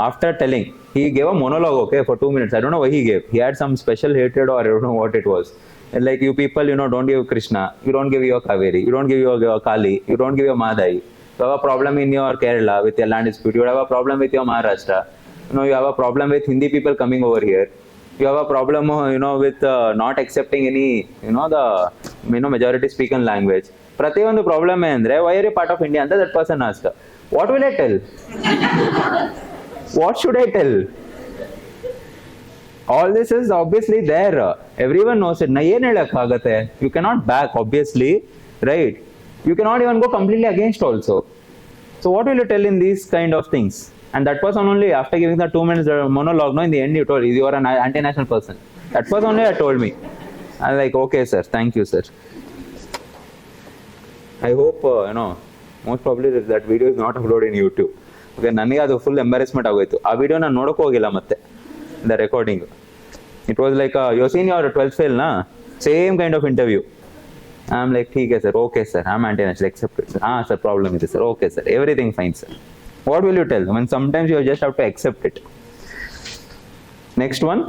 after telling, he gave a monologue, okay, for 2 minutes. I don't know why he gave. He had some special hatred or I don't know what it was. And like, you people, don't give Krishna, you don't give your Kaveri, you don't give your Kali, you don't give your Mahadevi. You have a problem in your Kerala with your land dispute. You have a problem with your Maharashtra. You have a problem with Hindi people coming over here. You have a problem, with not accepting any, the majority speaking language. Pratiyondu problem andre, why are you part of India? And that person asked, what will I tell? What should I tell? All this is obviously there. Everyone knows it. Na yen helakagate. You cannot back, obviously, right? You cannot even go completely against also. So what will you tell in these kind of things? And that person only, after giving the 2 minutes monologue, in the end you told, you are an anti-national person. That person only told me. I'm like, okay sir, thank you sir. I hope, most probably that video is not uploaded in YouTube. Okay, ನನಗೆ ಅದು full ಎಂಬಾರೆಸ್ಮೆಂಟ್ ಆಗೋಯ್ತು. ಆ video ನಾನು ನೋಡೋಕೆ ಹೋಗಿಲ್ಲ ಮತ್ತೆ, the recording. It was like you seen your 12th fail ನಾ, same kind of interview. I am like, ठीक है sir, okay sir, I am anti-national, accepted sir. हाँ सर, प्रॉब्लम ಇದೆ sir, okay sir, everything fine sir. What will you tell? I mean, sometimes you just have to accept it. Next one.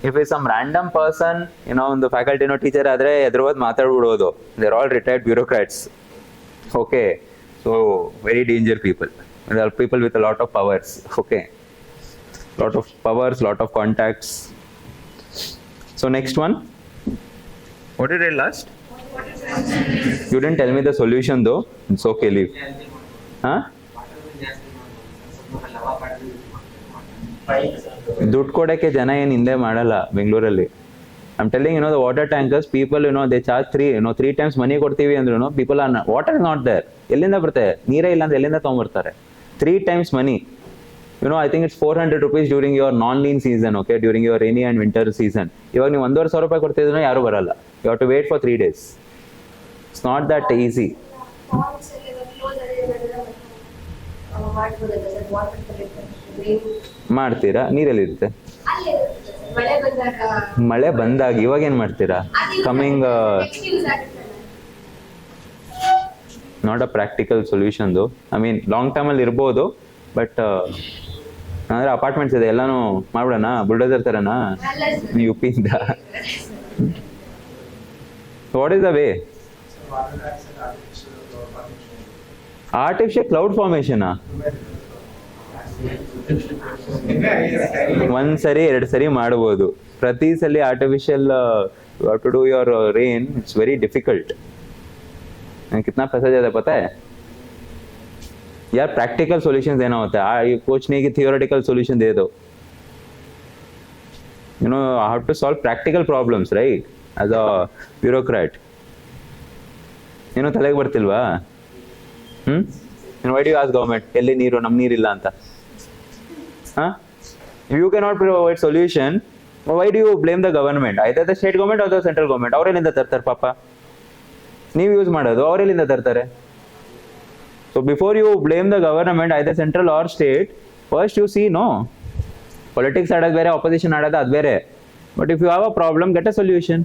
If it's some random person, the faculty teacher ಆದ್ರೆ ಎದುರುವಾದ ಮಾತಾಡ್ಬಿಡೋದು. They're all retired bureaucrats. Okay. So very danger people. There are people with a lot of powers. Okay. Lot of powers, lot of contacts. So next one. What did I last? You didn't tell me the solution though. It's okay, leave. Huh? ದುಡ್ಡು ಕೊಡಕ್ಕೆ ಜನ ಏನು ಹಿಂದೆ ಮಾಡಲ್ಲ ಬೆಂಗಳೂರಲ್ಲಿ. I'm telling the water tankers, people, they charge 3 times money ಕೊಡ್ತೀವಿ ಅಂದ್ರೂ people are not, water is not there. ಎಲ್ಲಿಂದ ಬರುತ್ತೆ? ನೀರೇ ಇಲ್ಲ ಅಂದ್ರೆ ಎಲ್ಲಿಂದ ತಗೊಂಡ್ಬರ್ತಾರೆ? 3 times money. I think it's 400 rupees during your non-lean season, okay, during your rainy and winter season. ಇವಾಗ ನೀವು 1,500 ರೂಪಾಯಿ ಕೊಡ್ತಿದ್ರು ಯಾರು ಬರಲ್ಲ. You have to wait for 3 days. It's not that easy. ಮಾಡ್ತೀರಾ? ನೀರೆಲ್ಲಿರುತ್ತೆ? ಮಳೆ ಬಂದಾಗ. ಇವಾಗ ಏನ್ ಮಾಡ್ತೀರಾ? Coming not a practical solution. I mean long term ಅಲ್ಲಿ ಇರ್ಬೋದು, ಬಟ್ ಅಂದ್ರೆ ಅಪಾರ್ಟ್ಮೆಂಟ್ಸ್ ಇದೆ, ಎಲ್ಲಾನು ಮಾಡ್ಬಿಡೋಣ ಬುಲ್ಡೋಸರ್ ತರನಾ UP ಇಂದ? What is the way? Artificial cloud formation ಒಂದ್ ಸರಿ 2 ಸರಿ ಮಾಡಬಹುದು. ಪ್ರತಿ ಸಲ artificial to do your rain, it's very difficult. कितना पैसा ज्यादा पता है यार? प्रैक्टिकल सॉल्यूशंस देना होता है. कुछ नहीं कि थियोरेटिकल सॉल्यूशन दे दो. how to solve practical problems, right? As a bureaucrat, ತಲೆಗೆ ಬರ್ತಿಲ್ವಾ? why do you ask government ಎಲ್ಲಿ ನೀರು, ನಮ್ ನೀರಿಲ್ಲ ಅಂತ? If you cannot provide solution, why do you blame the government? Either the state government or the central government. ಅವರೆಲ್ಲಿಂದ ತರ್ತಾರೆ ಪಾಪ? ನೀವು use ಮಾಡೋದು, ಅವರೆಲ್ಲಿಂದ ತರ್ತಾರೆ? So before you blame the government, either central or state, first you see, politics ಆಡೋದು ಬೇರೆ, opposition ಆಡೋದು ಅದು ಬೇರೆ. But if you have a problem, get a solution.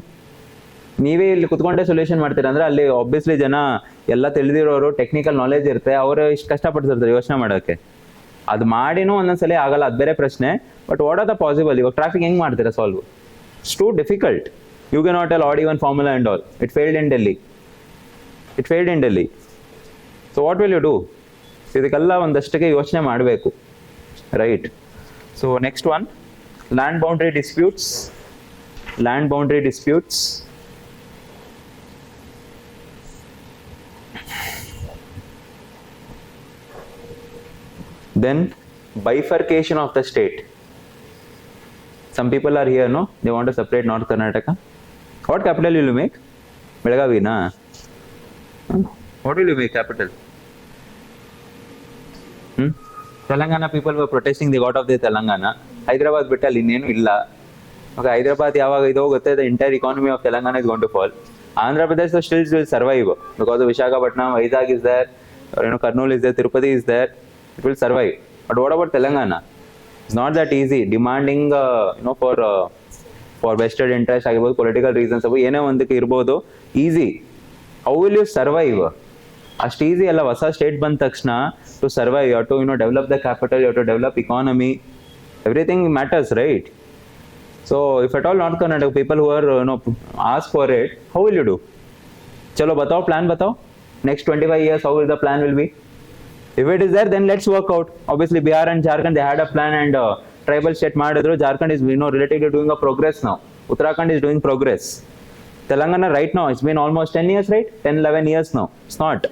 ನೀವೇ ಇಲ್ಲಿ ಕುತ್ಕೊಂಡೆ ಸೊಲ್ಯೂಷನ್ ಮಾಡ್ತೀರಾ ಅಂದ್ರೆ ಅಲ್ಲಿ ಆಬ್ವಿಯಸ್ಲಿ ಜನ ಎಲ್ಲ ತಿಳಿದಿರೋರು, ಟೆಕ್ನಿಕಲ್ ನಾಲೆಜ್ ಇರುತ್ತೆ, ಅವರು ಇಷ್ಟು ಕಷ್ಟಪಡ್ತಿರ್ತಾರೆ ಯೋಚನೆ ಮಾಡೋಕ್ಕೆ. ಅದು ಮಾಡಿನೂ ಒಂದೊಂದ್ಸಲಿ ಆಗಲ್ಲ, ಅದು ಬೇರೆ ಪ್ರಶ್ನೆ. But what are the possible? ಇವಾಗ ಟ್ರಾಫಿಕ್ ಹೆಂಗ್ ಮಾಡ್ತೀರಾ solve? It's too difficult. You can not tell odd even formula and all. It failed in Delhi. So what will you do? ಇದಕ್ಕೆಲ್ಲ ಒಂದಷ್ಟಕ್ಕೆ ಯೋಚನೆ ಮಾಡಬೇಕು, right? So next one, land boundary disputes. Then bifurcation of the state. Some people are here, they want to separate North Karnataka. What capital will you make? Belagavi na? What will you make capital? Telangana people were protesting, they got off their Telangana. Hyderabad bittal innenu illa. Okay, Hyderabad yavaga idu hogutte, the entire economy of Telangana is going to fall. Andhra Pradesh still will survive because of Visakhapatnam, Vizag is there, or Kurnool is there, Tirupati is there. It will survive. But what about Telangana? It's not that easy. Demanding, for vested interest ಆಗಿರ್ಬೋದು, political reasons ಅವು ಏನೇ ಒಂದಕ್ಕೆ ಇರ್ಬೋದು. Easy. How will you survive? ಅಷ್ಟು easy ಅಲ್ಲ. ಹೊಸ state ಬಂದ ತಕ್ಷಣ to survive, you have to develop the capital, you have to develop economy, everything matters, right? So if at all North Karnataka people who are ask for it, how will you do? Chalo batao, plan batao. Next 25 years, how will the plan will be? If it is there, then let's work out. Obviously Bihar and Jharkhand, they had a plan, and tribal state madidru. Jharkhand is relatively doing a progress now. Uttarakhand is doing progress. Telangana right now, it's been almost 10 years, right? 10-11 years now. It's not.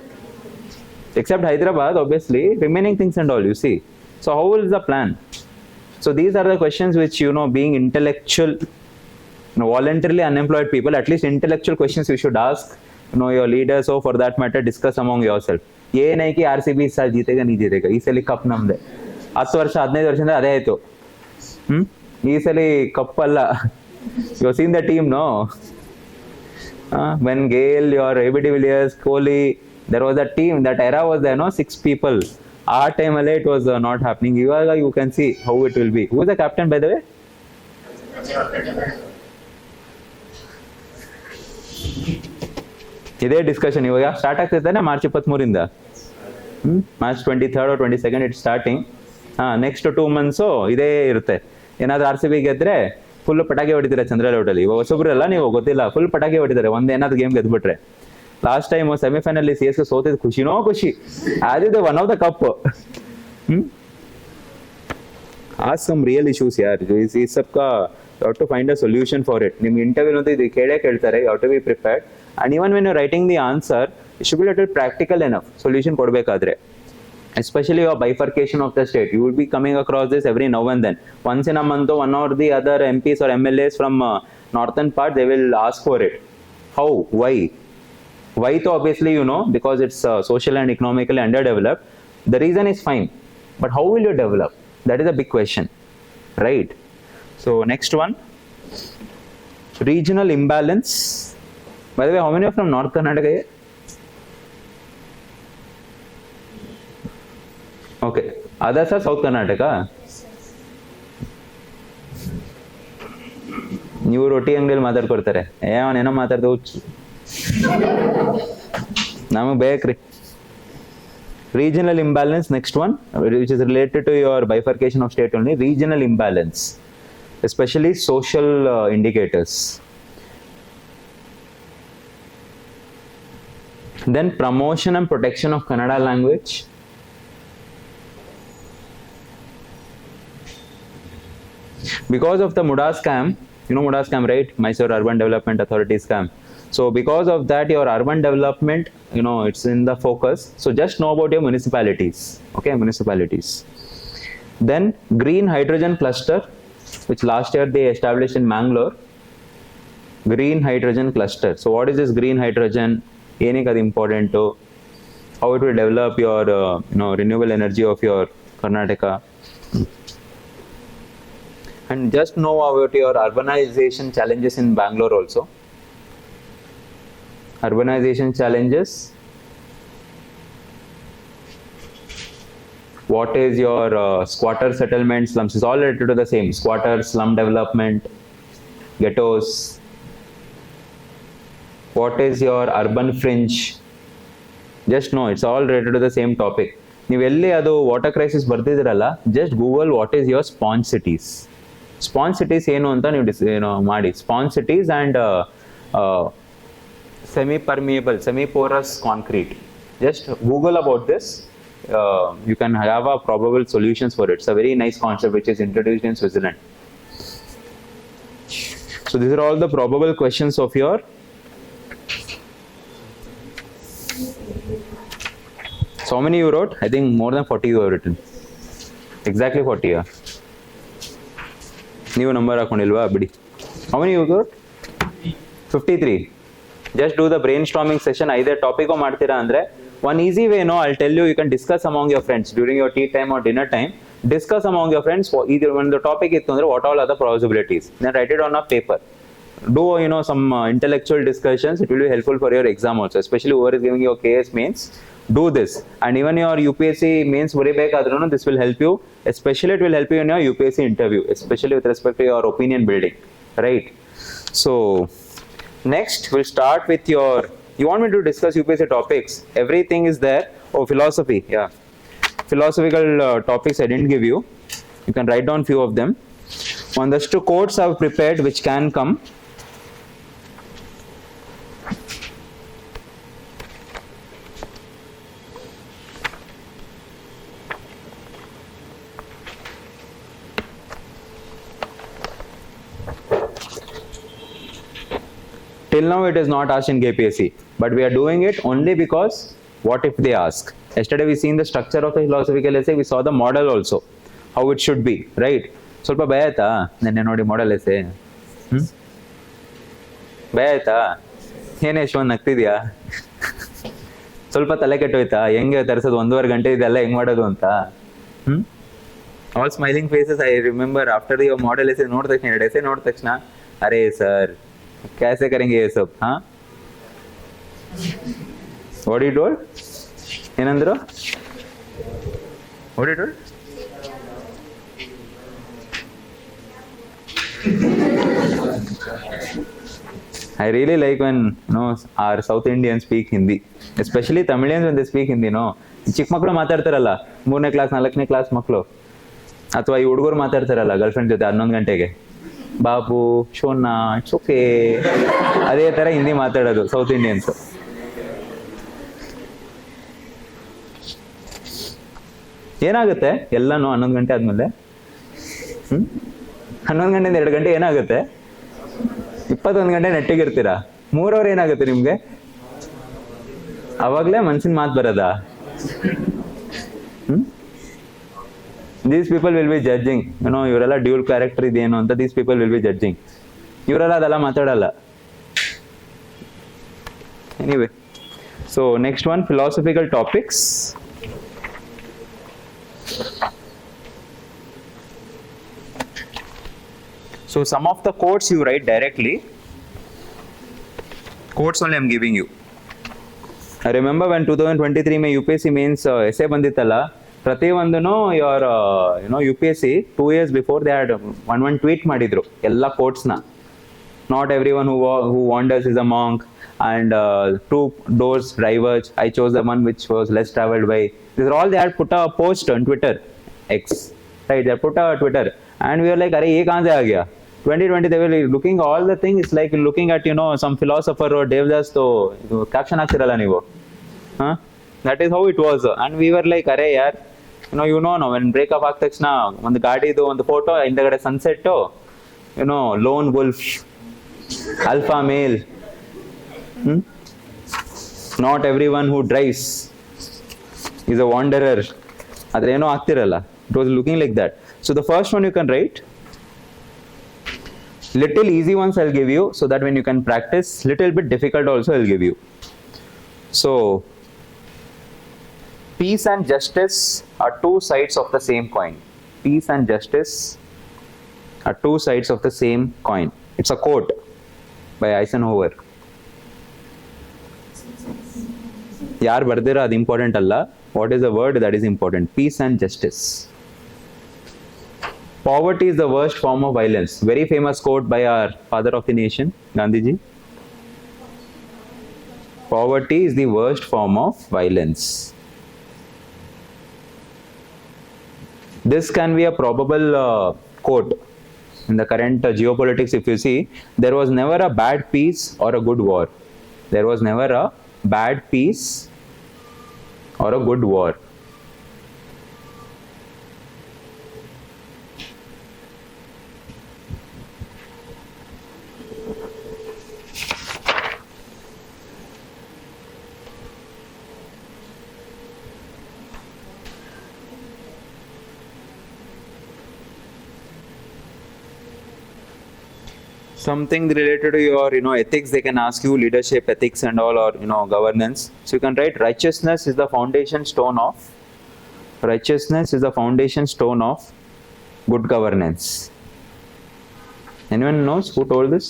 Except Hyderabad, obviously, remaining things and all, you see. So how is the plan? So these are the questions which, being intellectual, voluntarily unemployed people, at least intellectual questions you should ask, your leaders, or for that matter, discuss among yourself. ये नहीं कि RCB इस साल जीतेगा नहीं जीतेगा, ಈ ಸಲ ಕಪ್ ನಮ್ದೆ. 10 ವರ್ಷ 15 ವರ್ಷದಿಂದ ಅದೇ ಆಯ್ತು. ಈ ಸಲ ಕಪ್ ಅಲ್ಲ. You have seen the team, no? When Gale, your AB de Villiers, Kohli, there was a team, that era was there, 6 people. ಆ ಟೈಮಲ್ಲೇ ಇಟ್ ವಾಸ್ ನಾಟ್ ಹ್ಯಾಪನಿಂಗ್. ಇವಾಗ you can see how it will be. Who is the captain by the way? ಇದೇ discussion ಇವಾಗ start ಆಗ್ತಿದ್ದಾನೆ March 23ರಿಂದ. March 23rd or 22nd it starting. Next 2 months ಇದೇ ಇರುತ್ತೆ. ಏನಾದ್ರು RCB ಗೆದ್ರೆ ಫುಲ್ ಪಟಾಕಿ ಹೊಡಿತಾರೆ ಚಂದ್ರ ಲೇಔಟಲ್ಲಿ. ಇವಾಗ ಹೊಸಬ್ರಲ್ಲ, ನೀವು ಗೊತ್ತಿಲ್ಲ, ಫುಲ್ ಪಟಾಕಿ ಹೊಡಿತಾರೆ ಏನಾದ್ರು ಗೇಮ್ ಗೆದ್ಬಿಟ್ರೆ. ಲಾಸ್ಟ್ ಟೈಮ್ ಸೆಮಿಫೈನಲ್ CSK ಸೋತಿದ್ ಖುಷಿನೋ ಖುಷಿ. ಆದಿದೆ one of the cup. As some real issues ಯಾರ್. ಈ ಸಬ್ಕಾ you have to find a solution for it. ನಿಮ್ಗೆ ಇಂಟರ್ವ್ಯೂ ಅಂತ ಇದು ಕೇಳ್ತಾರೆ, you have to be prepared. And even when you writing the answer, it should be little practical enough solution ಕೊಡಬೇಕಾದ್ರೆ. Especially your bifurcation of the state, you will be coming across this every now and then. Once in a month, one or the other MPs or MLAs from northern part, they will ask for it. How? Why? Why? So obviously, because it's social and economically underdeveloped. The reason is fine, but how will you develop? That is a big question, right? So next one, regional imbalance. By the way, how many are from North Karnataka? Okay, others are South Karnataka. ನೀವು ರೊಟ್ಟಿ ಅಂಗಡಿಯಲ್ಲಿ ಮಾತಾಡ್ಕೊಡ್ತಾರೆ, ಅವನೇನೋ ಮಾತಾಡ್ದ ಹುಚ್ಚು, ನಮಗೆ ಬೇಕ್ರಿ. Regional imbalance, next one, which is related to your bifurcation of state only. Regional imbalance, especially social indicators. Then promotion and protection of Kannada language. Because of the Muda scam, Muda scam, right? Mysuru Urban Development Authority scam. So because of that, your urban development, it's in the focus. So just know about your municipalities. Okay, municipalities. Then green hydrogen cluster, which last year they established in Bangalore. Green hydrogen cluster. So what is this green hydrogen? Enik adu important to how it will develop your renewable energy of your Karnataka. And just know about your urbanization challenges in Bangalore also. Urbanization challenges. What is your squatter settlement, slums? It's all related to the same. Squatter, slum development, ghettos. What is your urban fringe? Just know it's all related to the same topic. ನೀವು ಎಲ್ಲಿ ಅದು water crisis ಬರ್ತಿದ್ದೀರಲ್ಲ, just Google what is your sponge cities. Sponge cities ಏನು ಅಂತ ನೀವು ಮಾಡಿ. Sponge cities and semi-permeable, semi-porous concrete. Just Google about this. You can have a probable solutions for it. It's a very nice concept which is introduced in Switzerland. So these are all the probable questions of your so how many you wrote? I think more than 40 you have written. Exactly 40. Yeah. ನೀವು number ಹಾಕೊಂಡಿಲ್ವಾ ಬಿಡಿ. How many you got? 53. Just do the brainstorming session. Either topic or ಮಾಡ್ತೀರಾ ಅಂದ್ರೆ one easy way, I'll tell you, you can discuss among your friends during your tea time or dinner time. Discuss among your friends either when the topic is what all are the possibilities. Then write it on a paper. Do some intellectual discussions. It will be helpful for your exam also, especially whoever is giving your KS mains. Do this, and even your UPSC mains ಬರಿಬೇಕಾದ್ರೂ this will help you. Especially it will help you in your UPSC interview, especially with respect to your opinion building, right? So next we'll start with your, you want me to discuss UPSC topics? Everything is there. Oh, philosophy, yeah. Philosophical topics I didn't give you. You can write down few of them. Ondashtu quotes I've prepared which can come. Till now it is not asked in KPSC, but we are doing it only because what if they ask? Yesterday we seen the structure of the philosophical essay, we saw the model also, how it should be, right? ಸ್ವಲ್ಪ ಭಯ ಆಯ್ತಾ ನೆನ್ನೆ ನೋಡಿ model ಎಸೆ? ಭಯ ಆಯ್ತಾ? ಏನೇ ಯಶವಂತ್ ನಗ್ತಿದ್ಯಾ? ಸ್ವಲ್ಪ ತಲೆ ಕೆಟ್ಟೋಯ್ತಾ? ಹೆಂಗೆ ತರಿಸೋದು 1.5 ಗಂಟೆ ಇದೆಲ್ಲ ಹೆಂಗ್ ಮಾಡೋದು ಅಂತ? All smiling faces. I remember after your model essay ನೋಡಿದ ತಕ್ಷಣ, 2 ಎಸೆ ನೋಡಿದ ತಕ್ಷಣ, ಅರೇ ಸರ್ कैसे करेंगे ये सब? हाँ, what you told? ಏನಂದ್ರು? What you told? I really like when our South Indians speak Hindi, especially Tamilians when they speak Hindi. ಚಿಕ್ಕ ಮಕ್ಕಳು ಮಾತಾಡ್ತಾರಲ್ಲ, 3ನೇ ಕ್ಲಾಸ್ 4ನೇ ಕ್ಲಾಸ್ ಮಕ್ಕಳು, ಅಥವಾ ಈ ಹುಡುಗರು ಮಾತಾಡ್ತಾರಲ್ಲ ಗರ್ಲ್ಫ್ರೆಂಡ್ ಜೊತೆ 11 ಗಂಟೆಗೆ, ಬಾಬು ಶೋನಾ ಇಟ್ಸ್ ಓಕೆ, ಅದೇ ತರ ಹಿಂದಿ ಮಾತಾಡೋದು ಸೌತ್ ಇಂಡಿಯನ್ಸ್. ಏನಾಗುತ್ತೆ ಎಲ್ಲಾನು 11 ಗಂಟೆ ಆದ್ಮೇಲೆ? 11 ಗಂಟೆಯಿಂದ 2 ಗಂಟೆ ಏನಾಗುತ್ತೆ? 21 ಗಂಟೆ ನೆಟ್ಟಿಗಿರ್ತೀರಾ. 3 ಅವರ್ ಏನಾಗುತ್ತೆ ನಿಮ್ಗೆ? ಅವಾಗ್ಲೇ ಮನ್ಸಿನ ಮಾತು ಬರೋದಾ? These people will be judging, ಇವರೆಲ್ಲ ಡ್ಯೂಲ್ ಕ್ಯಾರೆಕ್ಟರ್ ಇದೇನು ಅಂತ. These people will be judging. ಇವರೆಲ್ಲ ಅದೆಲ್ಲ ಮಾತಾಡಲ್ಲ. Anyway, so next one, philosophical topics. So some of the quotes you write directly. Quotes only I'm giving you. I remember when 2023 में UPSC means essay ಬಂದಿತ್ತಲ್ಲ, ಪ್ರತಿ ಒಂದೂ your UPSC 2 years before they had one tweet ಮಾಡಿದ್ರು ಎಲ್ಲ ಕೋಟ್ಸ್ನ. Not everyone who wanders is a monk, and 2 doors diverge, I chose the one which was less traveled by. These are all they had put a post on Twitter, X, right? They put a Twitter, and we were like, अरे ये कहाँ से आ गया? 2020 they were looking all the thing. It's like looking at some philosopher or devdas, तो caption ಹಾಕ್ತಿರಲ್ಲ ನೀವು, that is how it was. And we were like, ಅರೆ ಯಾರ್, when breakup ಆದ ತಕ್ಷಣ ಒಂದು ಗಾಡಿದು ಒಂದು ಫೋಟೋ, ಹಿಂದಗಡೆ sunset, lone wolf, alpha male, not every one who drives is a wanderer, ಆದ್ರೆ ಏನೋ ಆಗ್ತಿರಲ್ಲ. It was looking like that. So the first one you can write. Little easy ones I'll give you, so that when you can practice, little bit difficult also I'll give you. So peace and justice are 2 sides of the same coin. Peace and justice are 2 sides of the same coin. It's a quote by Eisenhower. ಯಾರು ಬರ್ದಿರೋ ಅದು important ಅಲ್ಲ, what is the word that is important? Peace and justice. Poverty is the worst form of violence. Very famous quote by our father of the nation, Gandhiji. Poverty is the worst form of violence. This can be a probable quote in the current geopolitics. If you see, there was never a bad peace or a good war. There was never a bad peace or a good war. Something related to your ethics, they can ask you leadership ethics and all, or governance. So you can write, righteousness is the foundation stone of good governance. Anyone knows who told this?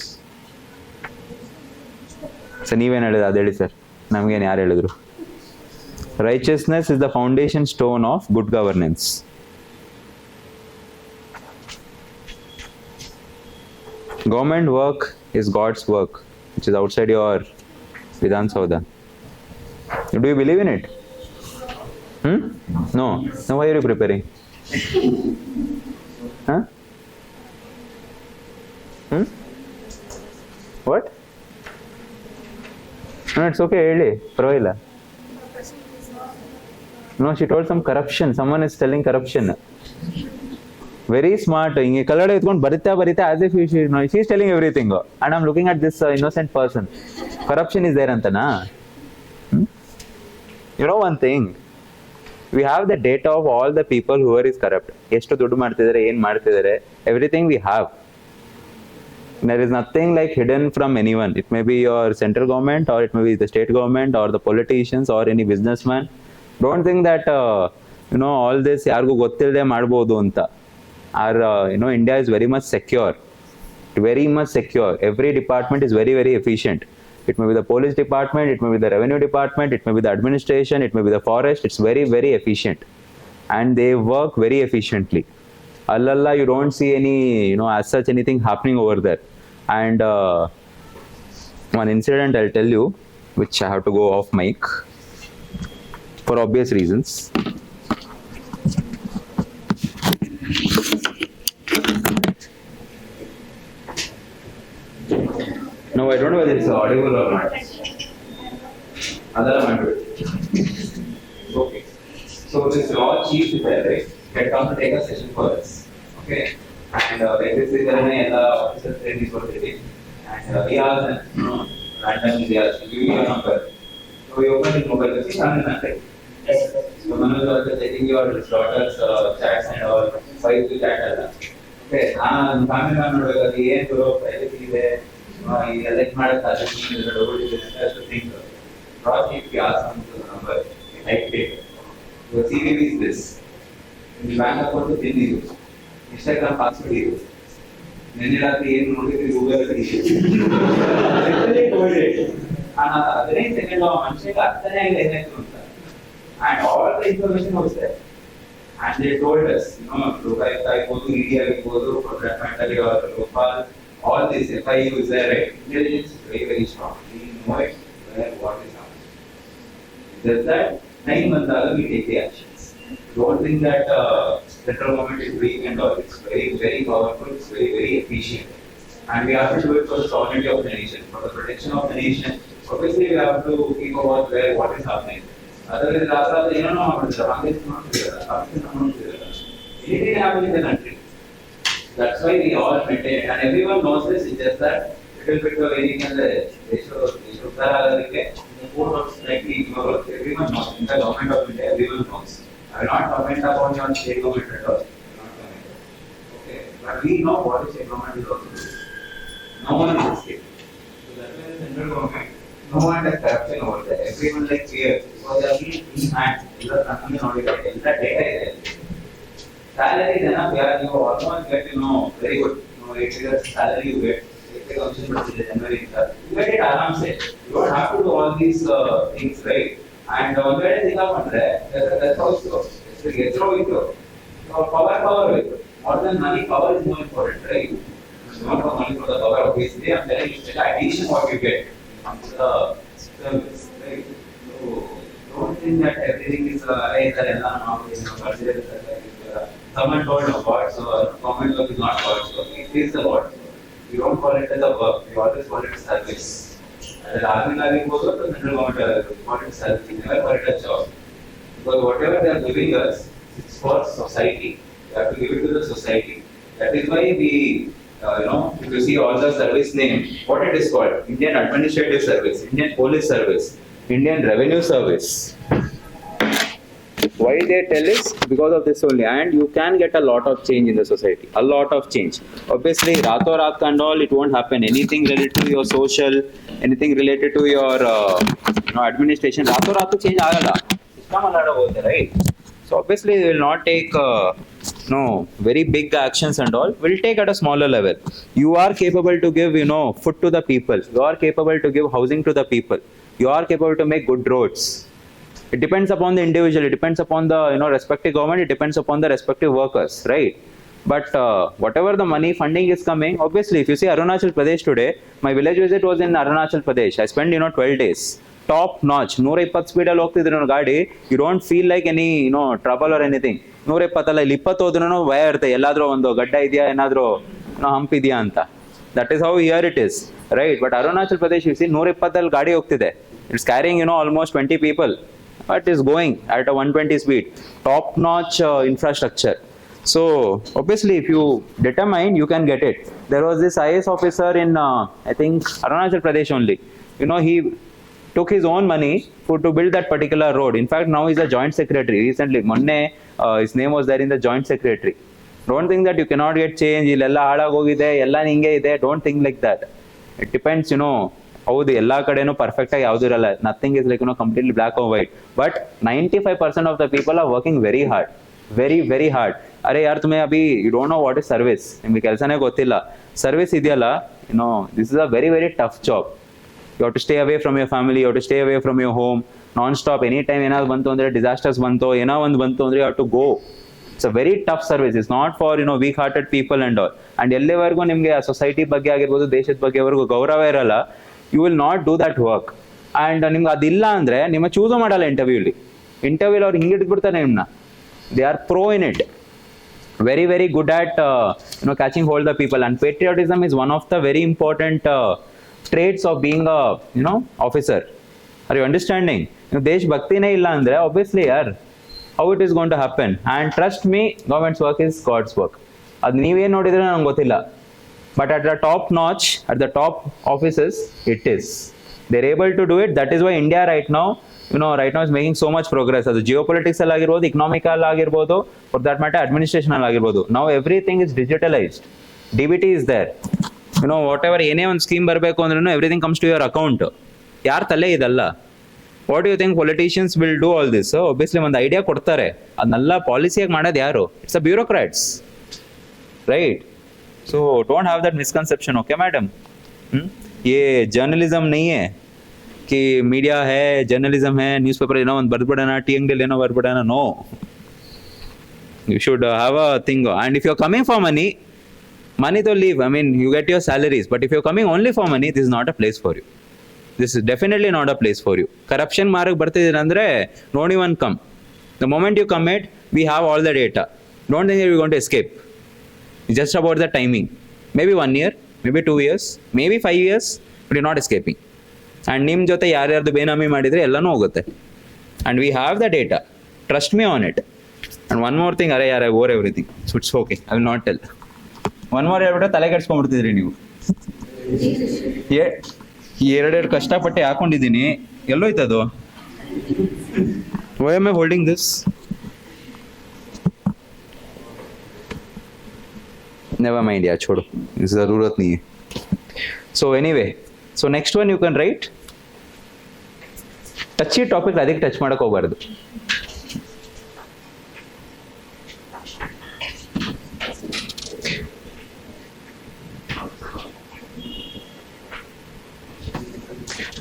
So ನೀವೇನು ಹೇಳಿದ ಅದು ಹೇಳಿ sir, ನಮಗೇನು ಯಾರು ಹೇಳಿದ್ರು? Righteousness is the foundation stone of good governance. Government work is God's work, which is outside your Vidhan Saudha. Do you believe in it? No. Now why are you preparing? Huh? What? No, it's okay. Really, Pravila. No, she told some corruption. Someone is telling corruption. Very smart. As if she's telling everything. And I'm looking at this innocent person. Corruption is there, Antana. You know one thing? We have the data of all the people who is corrupt. Everything we have. There is nothing like hidden from anyone. It may be your central government, or it may be the state government, or the politicians, or any businessman. Don't think that all this yargu gottilde madbodu anta. Our India is very much secure. Very much secure. Every department is very, very efficient. It may be the police department, it may be the revenue department, it may be the administration, it may be the forest. It's very, very efficient. And they work very efficiently. Allah, you don't see any, as such anything happening over there. And one incident I'll tell you, which I have to go off mic for obvious reasons. No, I don't know whether it's audible or not. Okay. So this law chief is there, right? Get come to take a session for us. Okay. And basically there are officers training for sitting. And he asked them, randomly they asked, give me your number. So we opened his mobile, you see, nothing. So Manoj was checking your daughter's chats and all, why to chat. Okay. Family man privacy there. Elect ಮಾಡಕ್ಕಾಗಲ್ಲ cross if you ask them the number type it. Your CVV is this. In bank account to pin use. Instagram password use. Nene raatri ಏನು ನೋಡಿದ್ರಿ Google ಅಲ್ಲಿ literally told it. And 15 second ಮನುಷ್ಯನಿಗೆ ಅರ್ಥನೇ ಆಗಿಲ್ಲ ಏನಾಯ್ತು ಅಂತ. And all the information was there. And they told us, Kavitha ಆಗಿರ್ಬೋದು, ED ಆಗಿರ್ಬೋದು, developmental or local. All this FIU is there, right? Intelligence is very, very strong. We know it, where what is happening. Just that, 9 months we take the actions. Don't think that central government is weak and all. It's very, very powerful. It's very, very efficient. And we have to do it for the sovereignty of the nation, for the protection of the nation. Obviously, we have to keep about where what is happening. Otherwise, anything happens in the country. That's why we all maintain it, and everyone knows this. It's just that little bit of anything in the everyone knows. In the government of India, everyone knows. I will not comment upon your state government at all. Okay, but we know what the state government is also doing. No one is escaping. So that's why the central government, no one has corruption over there. Everyone like fear because they are in hand. The data is there. Salary is enough, you almost get, very good, 8 figures salary you get, 8 figures January, you get it aram se. You don't have to do all these things, right? And one way to think of that's how it goes. It's throw it. Power with it. More than money, power is more important, right? You don't have money for the power, obviously, I'm telling you, it's the addition what you get from the service, right? So, don't think that everything is someone told of God, so government work is not God's work. It is the God's work. You don't call it as a work, you always call it a service. And army goes up to central government, call it service, you never call it a job. Because whatever they are giving us, it's for society. You have to give it to the society. That is why we, if you see all the service name, what it is called? Indian Administrative Service, Indian Police Service, Indian Revenue Service. Why they tell is because of this only, and you can get a lot of change in the society, a lot of change. Obviously, rato raat and all, it won't happen. Anything related to your social, anything related to your administration, rato raat change agala. System alada hote, right? So obviously, we will not take very big actions and all. We'll take at a smaller level. You are capable to give food to the people. You are capable to give housing to the people. You are capable to make good roads. It depends upon the individual, it depends upon the respective government, it depends upon the respective workers, right? But whatever the money funding is coming, obviously, if you see Arunachal Pradesh today, my village visit was in Arunachal Pradesh. I spent 12 days. Top notch. 120 speed ಅಲ್ಲಿ ಹೋಗ್ತಿದ್ರು ಗಾಡಿ. You don't feel like any trouble or anything. 120 ಅಲ್ಲ, ಇಲ್ಲಿ 20 ಹೋದ್ರೂ ಭಯ ಇರುತ್ತೆ, ಎಲ್ಲಾದ್ರೂ ಒಂದು ಗಡ್ಡ ಇದೆಯಾ, ಏನಾದ್ರೂ ಹಂಪ್ ಇದೆಯಾ ಅಂತ. That is how here it is, right? But Arunachal Pradesh, you see, 120 ಅಲ್ಲಿ ಗಾಡಿ ಹೋಗ್ತಿದೆ. It's carrying almost 20 people. But it's going at a 120 speed. Top notch infrastructure. So obviously, if you determine, you can get it. There was this IAS officer in I think Arunachal Pradesh only. He took his own money to build that particular road. In fact, now he's a joint secretary. Recently, Monne, his name was there in the joint secretary. Don't think that you cannot get change. Illella halag hogide, ella ninge ide. Don't think like that. It depends, ಹೌದು ಎಲ್ಲಾ ಕಡೆನೂ perfect ಆಗಿ ಯಾವ್ದು ಇರಲ್ಲ. Nothing is like completely black or white. But 95% of the people are working very hard, very very hard. ಅರೆ ಯಾರ್ ತುಮೆ ಅಭಿ you don't know what is service, ನಿಮ್ಗೆ ಕೆಲಸನೇ ಗೊತ್ತಿಲ್ಲ. ಸರ್ವಿಸ್ ಇದೆಯಲ್ಲ, this is a very very tough job. You have to stay away from your family, you have to stay away from your home, non stop. Any time ಏನಾದ್ರು ಬಂತು ಅಂದ್ರೆ, disasters ಬಂತು, ಏನೋ ಒಂದು ಬಂತು ಅಂದ್ರೆ, you have to go. It's a very tough service. It's not for weak hearted people and all. And ಎಲ್ಲಿವರೆಗೂ ನಿಮ್ಗೆ ಆ ಸೊಸೈಟಿ ಬಗ್ಗೆ ಆಗಿರ್ಬೋದು, ದೇಶದ ಬಗ್ಗೆವರೆಗೂ ಗೌರವ ಇರಲ್ಲ, you will not do that work. And ನಿಮ್ಗೆ ಅದಿಲ್ಲ ಅಂದ್ರೆ ನಿಮ್ಮ ಚೂಸು ಮಾಡಲ್ಲ ಇಂಟರ್ವ್ಯೂಲಿ. ಇಂಟರ್ವ್ಯೂಲಿ ಅವ್ರು ಹಿಂಗೆ ಇಟ್ಬಿಡ್ತಾರೆ ನಿಮ್ಮನ್ನ. They are pro in it, very very good at catching hold the people. And patriotism is one of the very important traits of being a officer. Are you understanding? ದೇಶ ಭಕ್ತಿನೇ ಇಲ್ಲ ಅಂದ್ರೆ ಆಬ್ವಿಯಸ್ಲಿ ಯಾರ್, how it is gonna happen? And trust me, government's work is God's work. ಅದು ನೀವೇನು ನೋಡಿದ್ರೆ ನಂಗೆ ಗೊತ್ತಿಲ್ಲ. But at the top notch, at the top offices, it is. They're able to do it. That is why India right now is making so much progress. As geopolitics agirbodu, economic agirbodu, for that matter, administration agirbodu. Now everything is digitalized. DBT is there. Whatever any one scheme barbeku andrenu, everything comes to your account. Yaar tale idalla. What do you think politicians will do all this? Obviously ಒಂದು idea ಕೊಡ್ತಾರೆ, ಅದನ್ನೆಲ್ಲ ಪಾಲಿಸಿಯಾಗಿ ಮಾಡೋದು ಯಾರು? It's the bureaucrats, right? So don't have that misconception, okay madam? ये journalism नहीं है कि media है, जर्नलिज्म है, न्यूज़पेपर ಒಂದು ಬರ್ಬಿಡೋಣ, ಟಿಎಂಡಿ ಏನೋ ಬರ್ಬಿಡೋಣ. No, you should have a thing. And if you're coming for money to leave. I mean, you get your salaries, but if you're coming only for money, this is not a place for you. This is definitely not a place for you. Corruption mark ಬರ್ತಿದ್ದೀರ ಅಂದ್ರೆ don't even come. The moment you commit, we have all the data. Don't think that you're going to escape. It's just about the timing. Maybe 1 year, maybe 2 years, maybe 5 years, but you're not escaping. And ನಿಮ್ಮ ಜೊತೆ ಯಾರ್ಯಾರ್ದು ಬೇನಾಮಿ ಮಾಡಿದ್ರೆ ಎಲ್ಲನೂ ಹೋಗುತ್ತೆ. And we have the data. Trust me on it. And one more thing, ಅರೆ ಯಾರ over everything. So it's okay. I will not tell. One more ಹೇಳ್ಬಿಟ್ಟು ತಲೆ ಕೆಡ್ಸ್ಕೊಂಡ್ಬಿಡ್ತಿದ್ರಿ ನೀವು. ಎರಡೆರಡು ಕಷ್ಟಪಟ್ಟು ಹಾಕೊಂಡಿದ್ದೀನಿ, ಎಲ್ಲೋಯ್ತದು? Why am I holding this? Never mind, yeah, छोड़ो, इसकी ज़रूरत नहीं है. So anyway, so next one you can write. Touchy topic अधिक touch ಮಾಡಕ್ಕೆ ಹೋಗಬಾರ್ದು.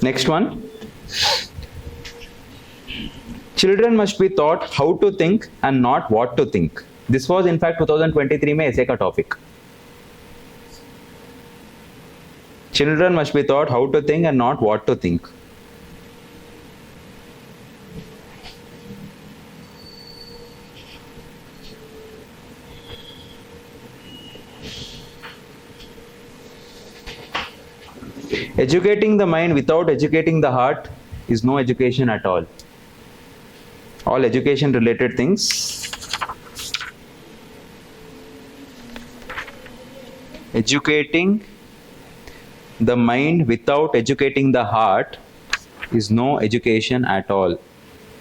Next one. Children must be taught how to think and not what to think. This was in fact 2023 में ऐसे का topic. Children must be taught how to think and not what to think. Educating the mind without educating the heart is no education at all. All education related things. Educating the mind without educating the heart is no education at all.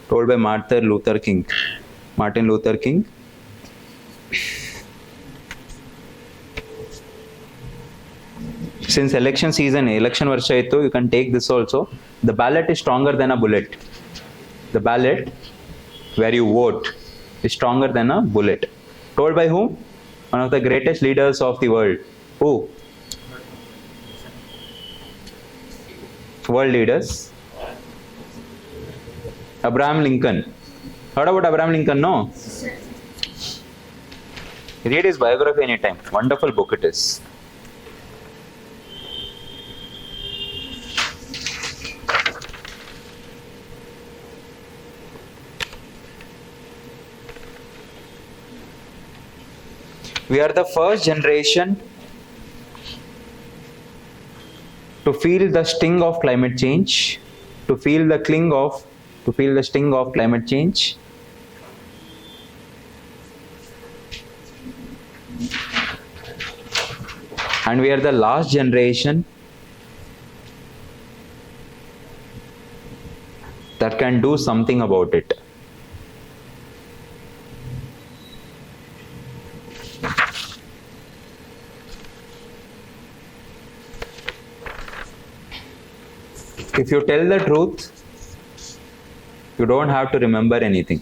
Told by Martin Luther King. Since election season, election varsha ittu, you can take this also. The ballot is stronger than a bullet. The ballot where you vote is stronger than a bullet. Told by whom? One of the greatest leaders of the world. Who? World leaders. Abraham Lincoln. Heard about Abraham Lincoln? No? Read his biography anytime. Wonderful book it is. We are the first generation to feel the sting of climate change, to feel the sting of climate change. And we are the last generation that can do something about it. If you tell the truth, you don't have to remember anything.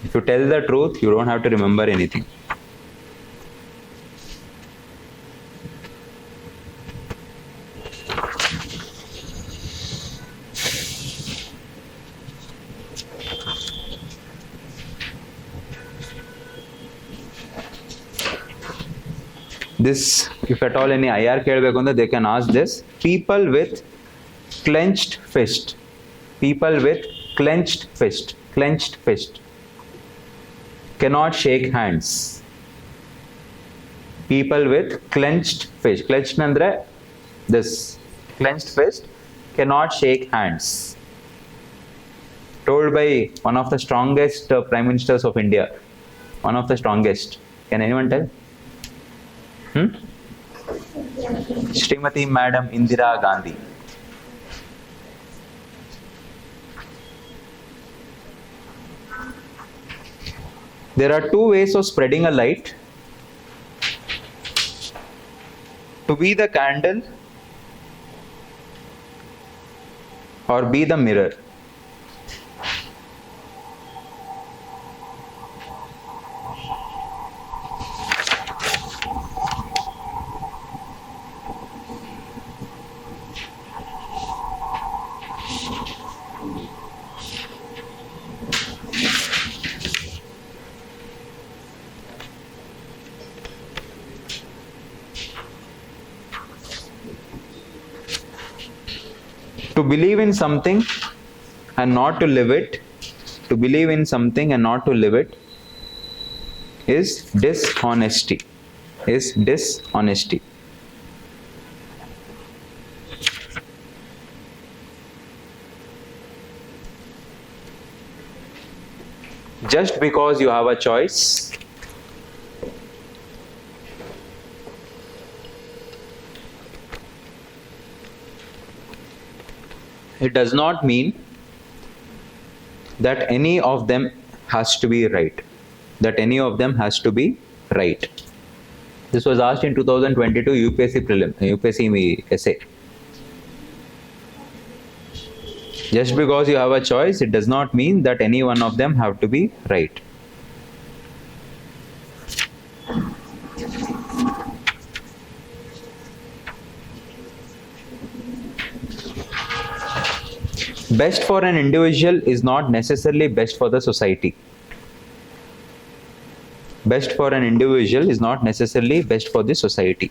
If you tell the truth, you don't have to remember anything. This, if at all any IR kelbeku andre, they can ask this. People with clenched fist. People with clenched fist cannot shake hands. People with clenched fist. Clenched andre this. Clenched fist cannot shake hands. Told by one of the strongest prime ministers of India. One of the strongest. Can anyone tell? Srimati Madam Indira Gandhi. There are two ways of spreading a light. To be the candle or be the mirror. To believe in something and not to live it, to believe in something and not to live it is dishonesty. Is dishonesty. Just because you have a choice, it does not mean that any of them has to be right. That any of them has to be right. This was asked in 2022 UPSC essay. Just because you have a choice, it does not mean that any one of them have to be right. Best for an individual is not necessarily best for the society. Best for an individual is not necessarily best for the society.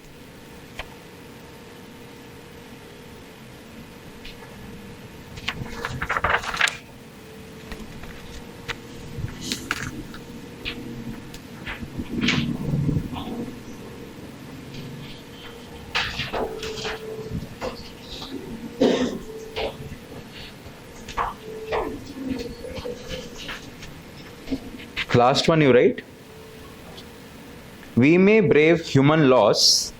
Last one you write. We may brave human laws,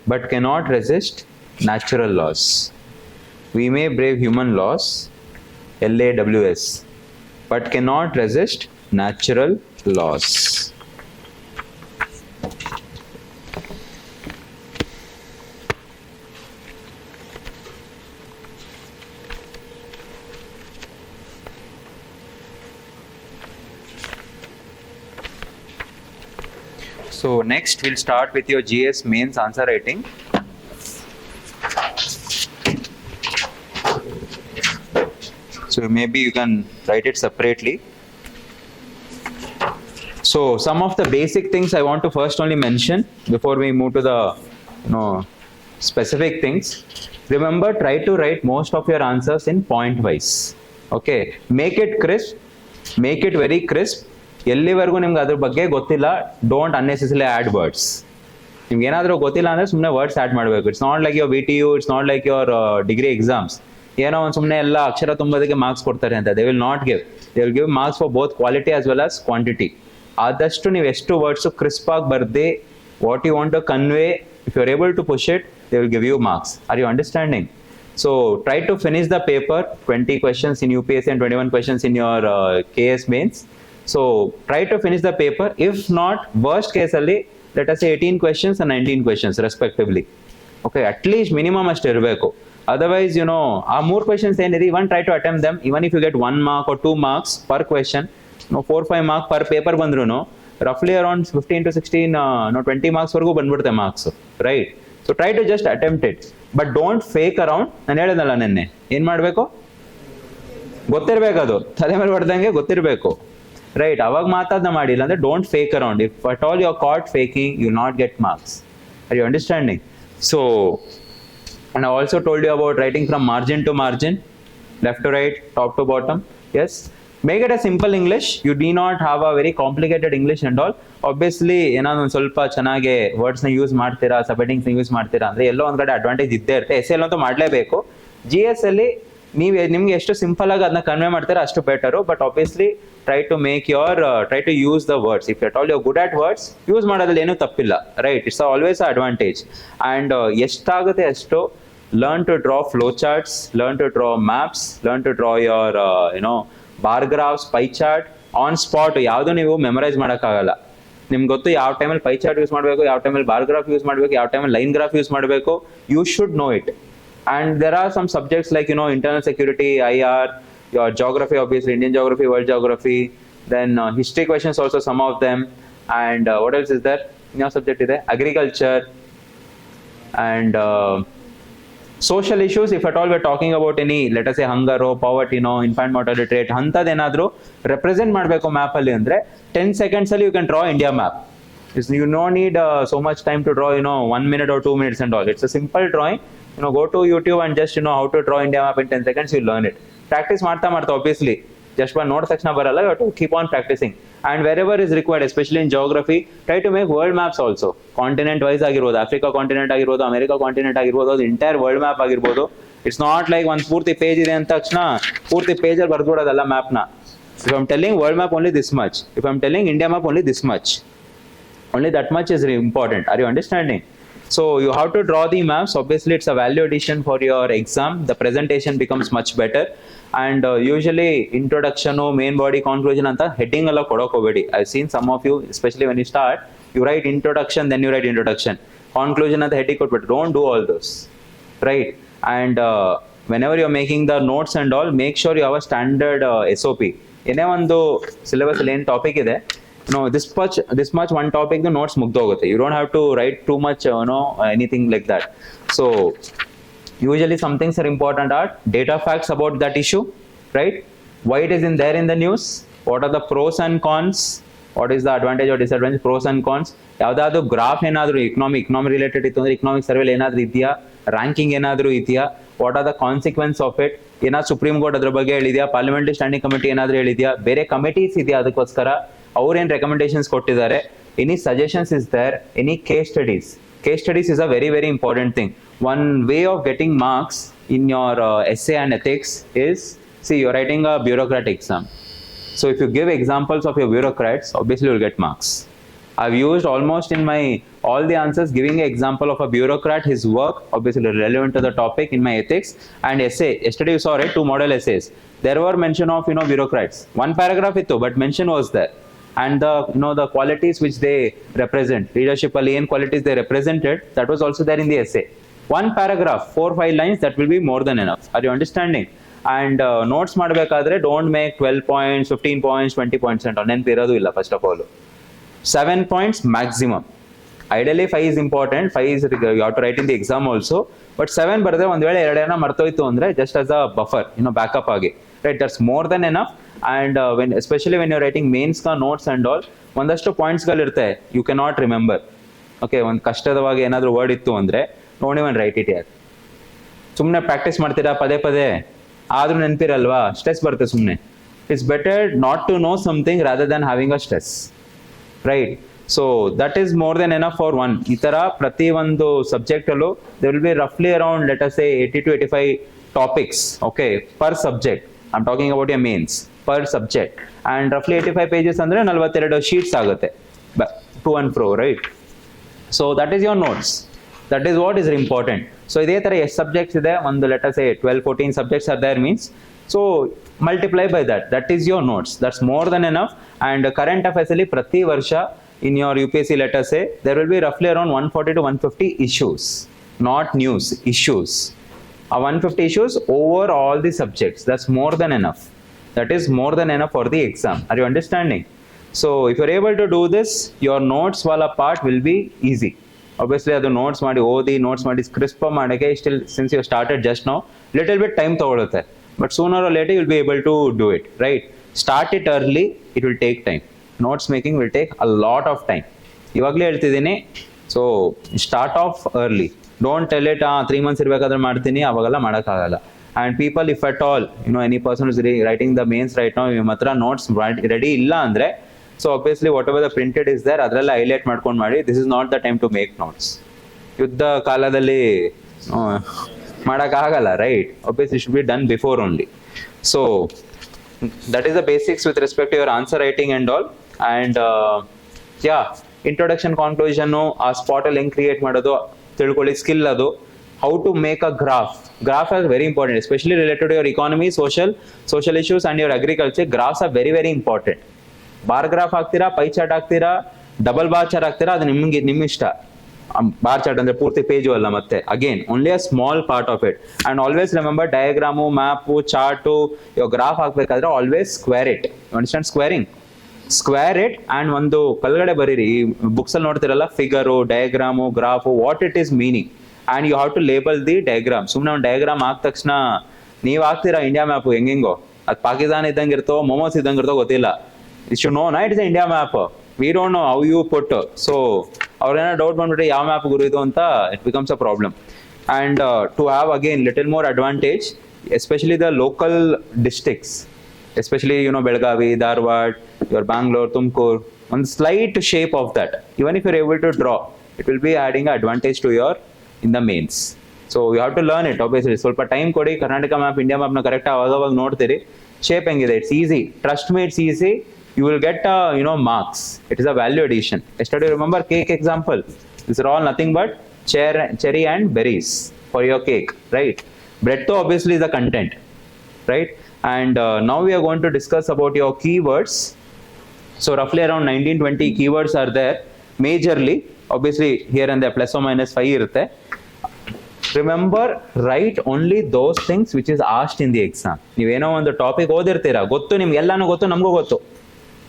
but cannot resist natural laws. We may brave human laws, LAWS, but cannot resist natural laws. So next we'll start with your GS mains answer writing. So So maybe you can write it separately. So some of the basic things I want to first only mention before we move to the specific things. Remember, try to write most of your answers in point wise. Okay, make it crisp, make it very crisp. ಎಲ್ಲಿವರೆಗೂ ನಿಮ್ಗೆ ಅದ್ರ ಬಗ್ಗೆ ಗೊತ್ತಿಲ್ಲ, don't unnecessarily add words. ನಿಮ್ಗೆ ಏನಾದರೂ ಗೊತ್ತಿಲ್ಲ ಅಂದರೆ ಸುಮ್ಮನೆ ವರ್ಡ್ಸ್ ಆ್ಯಡ್ ಮಾಡಬೇಕು. It's not like your VTU, it's not like your degree exams. ಏನೋ ಒಂದು ಸುಮ್ಮನೆ ಎಲ್ಲ ಅಕ್ಷರ ತುಂಬೋದಕ್ಕೆ ಮಾರ್ಕ್ಸ್ ಕೊಡ್ತಾರೆ ಅಂತ. They will not give, they will give marks for both quality as well as quantity. ಆದಷ್ಟು ನೀವು ಎಷ್ಟು ವರ್ಡ್ಸು ಕ್ರಿಸ್ಪ್ ಆಗಿ ಬರ್ದೆ, what you want to convey, if you are able to push it, they will give you marks. Are you understanding? So try to finish the paper, 20 questions in UPSC and 21 questions in your KS mains. So try to finish the paper. If not, worst case alli, let us say 18 questions and 19 questions respectively. Okay, at least minimum ಅಷ್ಟು ಇರಬೇಕು. Otherwise, ಆ 3 questions ಏನಿದೆ, even try to attempt them. Even if you get 1 mark or 2 marks per question, 4-5 marks per paper ಬಂದ್ರು roughly around 15 to 16, 20 marks ವರೆಗೂ ಬಂದ್ಬಿಡುತ್ತೆ marks, right? So try to just attempt it, but don't fake around. ನಾನು ಹೇಳಿದ್ನಲ್ಲ ನೆನ್ನೆ, ಏನು ಮಾಡಬೇಕು, ಗೊತ್ತಿರಬೇಕು, ಅದು ತಲೆ ಮೇಲೆ ಹೊಡೆದಂಗೆ ಗೊತ್ತಿರಬೇಕು, ರೈಟ್? ಅವಾಗ ಮಾತಾಡ್ನ ಮಾಡಿಲ್ಲ ಅಂದರೆ don't fake around. If at all you are caught faking, you not get marks. Are you understanding? So and I also told you about writing from margin to margin, left to right, top to bottom. Yes, make it a simple English. You do not have a very complicated English and all. Obviously ಏನಾದ್ರು ಒಂದು ಸ್ವಲ್ಪ ಚೆನ್ನಾಗಿ ವರ್ಡ್ಸ್ನ use ಮಾಡ್ತೀರಾ, ಸಬ್ಹೆಡಿಂಗ್ಸ್ನ use ಮಾಡ್ತೀರಾ ಅಂದರೆ ಎಲ್ಲೋ ಒಂದು ಕಡೆ advantage ಇದ್ದೇ ಇರುತ್ತೆ. ಎಸ್ ಎಲ್ ಅಂತೂ ಮಾಡಲೇಬೇಕು. GS ಅಲ್ಲಿ ನಿಮ್ಗೆ ಎಷ್ಟು ಸಿಂಪಲ್ ಆಗಿ ಅದನ್ನ ಕನ್ವೆ ಮಾಡ್ತೀರಾ ಅಷ್ಟು better. But obviously try to use the words. If at all you good at words, use ಮಾಡೋದ್ರಲ್ಲಿ ಏನೂ ತಪ್ಪಿಲ್ಲ, right? It's always advantage. And ಎಷ್ಟಾಗುತ್ತೆ ಅಷ್ಟು learn to draw flowcharts, learn to draw maps, learn to draw your bar graphs, pie chart on spot. ಯಾವುದು ನೀವು memorise ಮಾಡೋಕ್ಕಾಗಲ್ಲ. ನಿಮ್ಗೆ ಗೊತ್ತು ಯಾವ ಟೈಮಲ್ಲಿ ಪೈ ಚಾರ್ಟ್ ಯೂಸ್ ಮಾಡಬೇಕು, ಯಾವ ಟೈಮಲ್ಲಿ ಬಾರ್ ಗ್ರಾಫ್ ಯೂಸ್ ಮಾಡಬೇಕು, ಯಾವ ಟೈಮಲ್ಲಿ ಲೈನ್ ಗ್ರಾಫ್ ಯೂಸ್ ಮಾಡಬೇಕು. You should know it. And there are some subjects like internal security, IR, your geography, obviously Indian geography, world geography, then history questions also, some of them. And what else is there? New subject is there, agriculture, and social issues. If at all we're talking about any, let us say hunger or poverty, infant mortality rate, ಅಂತದ್ ಏನಾದ್ರು represent ಮಾಡಬೇಕು map ಅಲ್ಲಿ ಅಂದ್ರೆ 10 seconds ಅಲ್ಲಿ you can draw India map. You don't need so much time to draw 1 minute or 2 minutes and all. It's a simple drawing. Go to YouTube and just how to draw India map in 10 seconds, you learn it. Practice ಮಾಡ್ತಾ obviously. Just by ನೋಡಿದ ತಕ್ಷಣ ಬರಲ್ಲ, you have to keep on practicing. And wherever is required, especially in geography, try to make world maps also. Continent wise ಆಗಿರ್ಬೋದು, Africa continent ಆಗಿರ್ಬೋದು, America continent ಆಗಿರ್ಬೋದು, ಅದು entire world map ಆಗಿರ್ಬೋದು. It's not like ಒಂದು ಪೂರ್ತಿ page ಇದೆ ಅಂತ ತಕ್ಷಣ ಪೂರ್ತಿ ಪೇಜಲ್ಲಿ ಬರ್ದ್ಬಿಡೋದಲ್ಲ ಮ್ಯಾಪ್ನ. If I'm telling world map only this much, if I'm telling India map only this much, only that much is important. Are you understanding? So you have to draw the maps. Obviously it's a value addition for your exam. The presentation becomes much better. And usually introduction, main body, conclusion anta heading alla kodok hobedi. I've seen some of you, especially when you start, you write introduction, then you write introduction, conclusion anta heading kodbiಟ್ಟು. Don't do all those, right? And whenever you're making the notes and all, make sure you have a standard SOP. ಏನೇ ಒಂದು syllabus ಅಲ್ಲಿ ಏನು topic ಇದೆ, this much one topic, the notes mugdhoಗುತ್ತೆ. You don't have to write too much, anything like that. So usually some things are important are data facts about that issue, right? Why it is in there in the news, what are the pros and cons, what is the advantage or disadvantage, pros and cons. ಯಾವ್ದಾದ್ರು graph ಏನಾದ್ರು economy related ಇತ್ತು ಅಂದ್ರೆ economic survey ಏನಾದ್ರು ಇದೆಯಾ, ranking ಏನಾದ್ರು ಇದೆಯಾ, what are the consequence of it, ಏನಾದ್ರು supreme court ಅದ್ರ ಬಗ್ಗೆ ಹೇಳಿದ್ಯಾ, ಪಾರ್ಲಿಮೆಂಟರಿ ಸ್ಟ್ಯಾಂಡಿಂಗ್ ಕಮಿಟಿ ಏನಾದ್ರು ಹೇಳಿದ್ಯಾ, ಬೇರೆ ಕಮಿಟೀಸ್ ಇದೆಯಾ ಅದಕ್ಕೋಸ್ಕರ, ಅವ್ರೇನು ರೆಕಮೆಂಡೇಶನ್ಸ್ ಕೊಟ್ಟಿದ್ದಾರೆ, any suggestions is there, any case studies. Case studies is a very, very important thing. One way of getting marks in your essay and ethics is, see, you're writing a bureaucrat exam. So if you give examples of your bureaucrats, obviously you'll get marks. I've used almost in my all the answers giving an example of a bureaucrat, his work, obviously relevant to the topic in my ethics and essay. Yesterday you saw, right, 2 model essays. There were mention of bureaucrats. One paragraph itto, but mention was there. And the the qualities which they represent, leadership alien qualities they represented, that was also there in the essay. One paragraph, 4-5 lines, that will be more than enough. Are you understanding? And notes ಮಾಡಬೇಕಾದ್ರೆ don't make 12 points, 15 points, 20 points and all. ನೆನಪಿರೋದು ಇಲ್ಲ. First of all 7 points maximum. Ideally 5 is important, 5 is you have to write in the exam also, but 7 ಬರೆದ್ರೆ ಒಂದು ವೇಳೆ 2 ಮರ್ತೋಯ್ತು ಅಂದ್ರೆ just as a buffer, backup ಆಗಿ. right? That's more than enough. And especially when you're writing mains ka notes and all, ಒಂದಷ್ಟು points ಗಳಿರುತ್ತೆ you cannot remember. Okay, ಒಂದು ಕಷ್ಟದವಾಗ ಏನಾದರೂ ವರ್ಡ್ ಇತ್ತು ಅಂದರೆ ನೋಡಿ ಒಂದು ರೈಟ್ ಇಟ್ ಯಾರು. ಸುಮ್ಮನೆ ಪ್ರಾಕ್ಟೀಸ್ ಮಾಡ್ತೀರಾ ಪದೇ ಪದೇ ಆದ್ರೂ ನೆನಪಿರಲ್ವಾ, ಸ್ಟ್ರೆಸ್ ಬರುತ್ತೆ ಸುಮ್ಮನೆ. It's better not to know something rather than having a stress, right? So that is more than enough for one. ಈ ಥರ ಪ್ರತಿ ಒಂದು ಸಬ್ಜೆಕ್ಟಲ್ಲೂ there will be roughly around, let us say, 80 to 85 topics, okay, per subject. I'm talking about your mains, per subject. And roughly 85 pages ಅಂದ್ರೆ 42 sheets ಆಗುತ್ತೆ to and fro, right? So that is your notes. That is what is important. So ಇದೇ ಥರ ಎಷ್ಟು subjects ಇದೆ, ಒಂದು let us say 12-14 subjects are there means, so multiply by that. That is your notes. That's more than enough. And current affairs ಅಲ್ಲಿ ಪ್ರತಿ ವರ್ಷ in your UPSC, let us say, there will be roughly around 140 to 150 issues, not news, issues. 150 issues over all the subjects. That's more than enough. That is more than enough for the exam. Are you understanding? So if you're able to do this, your notes wala part will be easy. Obviously adu notes ಮಾಡಿ ಓದಿ notes ಮಾಡಿ crisp ಮಾಡಕ್ಕೆ still, since you started just now, little bit time ತಗೊಳುತ್ತೆ, but sooner or later you'll be able to do it, right? Start it early, it will take time. Notes making will take a lot of time. ಇವಾಗಲೇ ಹೇಳ್ತಿದ್ದೀನಿ, so start off early. Don't tell it 3 months ಇರಬೇಕಾದ್ರೆ ಮಾಡ್ತೀನಿ, ಅವಾಗೆಲ್ಲ ಮಾಡೋಕ್ಕಾಗಲ್ಲ. And people, if at all any person is writing the mains right now, ನಿಮ್ಮ ಹತ್ರ notes ready ಇಲ್ಲ ಅಂದರೆ, so obviously whatever the printed is there ಅದರೆಲ್ಲ highlight ಮಾಡ್ಕೊಂಡು ಮಾಡಿ. This is not the time to make notes. ಯುದ್ಧ ಕಾಲದಲ್ಲಿ ಮಾಡೋಕ್ಕಾಗಲ್ಲ, right? Obviously should be done before only. So that is the basics with respect to your answer writing and all. And introduction, conclusion, ಆ spot ಅಲ್ಲಿ ಹೆಂಗ್ create ಮಾಡೋದು ತಿಳ್ಕೊಳ್ಳಿ, skill ಅದು. How to make a graph. Graph are very important, especially related to your economy, social issues and your agriculture. Graphs are very very important. Bar graph ಹಾಕ್ತೀರಾ, pie chart ಹಾಕ್ತೀರಾ, double bar chart ಹಾಕ್ತೀರಾ, ಅದು ನಿಮ್ಮ ಇಷ್ಟ. Bar chart ಅಂದ್ರೆ ಪೂರ್ತಿ page ಅಲ್ಲ, ಮತ್ತೆ again only a small part of it. And always remember, diagram, map, chart, ಇವಾಗ ಗ್ರಾಫ್ ಹಾಕ್ಬೇಕಾದ್ರೆ always square it. Understand? Square it and ಒಂದು ಕಲ್ಗಡೆ ಬರೀರಿ. ಈ ಬುಕ್ಸ್ ಅಲ್ಲಿ ನೋಡ್ತಿರಲ್ಲ, figure, diagram, graph, what it is meaning, and you have to label the diagram. ಸುಮ್ಮನೆ ಒಂದು ಡಯಾಗ್ರಾಮ್ ಹಾಕಿದ ತಕ್ಷಣ ನೀವು ಹಾಕ್ತೀರಾ ಇಂಡಿಯಾ ಮ್ಯಾಪು ಹೆಂಗೆಂಗೋ, ಅದು ಪಾಕಿಸ್ತಾನ ಇದ್ದಂಗೆ ಇರ್ತೋ, ಮೊಮೋಸ್ ಇದ್ದಂಗೆ ಇರ್ತೋ ಗೊತ್ತಿಲ್ಲ. ಇಟ್ ಶುಡ್ ನೋ ನಾ it is India map. We don't know how you put. So ಅವ್ರೇನೋ ಡೌಟ್ ಬಂದ್ಬಿಟ್ರೆ ಯಾವ ಮ್ಯಾಪ್ ಗುರು ಇದು ಅಂತ, it becomes a problem. And to have again little more advantage, especially the local districts, especially Belagavi, Dharwad, your Bangalore, Tumkur, one slight shape of that. Even if you're able to draw, it will be adding an advantage to your in the mains. So you have to learn it. Obviously, ಸ್ವಲ್ಪ time ಕೊಡಿ. Karnataka map, India ಮ್ಯಾಪ್ನ correct ಆವಾಗ ನೋಡ್ತೀರಿ, shape ಹೆಂಗಿದೆ. It's easy, trust me, it's easy. You will get marks. It is a value addition. Yesterday, remember cake example. These are all nothing but cherry and berries for your cake, right? Bread to obviously is the content, right? And now we are going to discuss about your keywords. So roughly around 19-20 keywords are there, majorly. Obviously here and there plus or minus 5 irutte. Remember, write only those things which is asked in the exam. ನೀವೇನೋ ಒಂದು topic ಓದಿರ್ತೀರಾ, ಗೊತ್ತು ನಿಮ್ಗೆ, ಎಲ್ಲಾನು ಗೊತ್ತು, ನಮಗೂ ಗೊತ್ತು,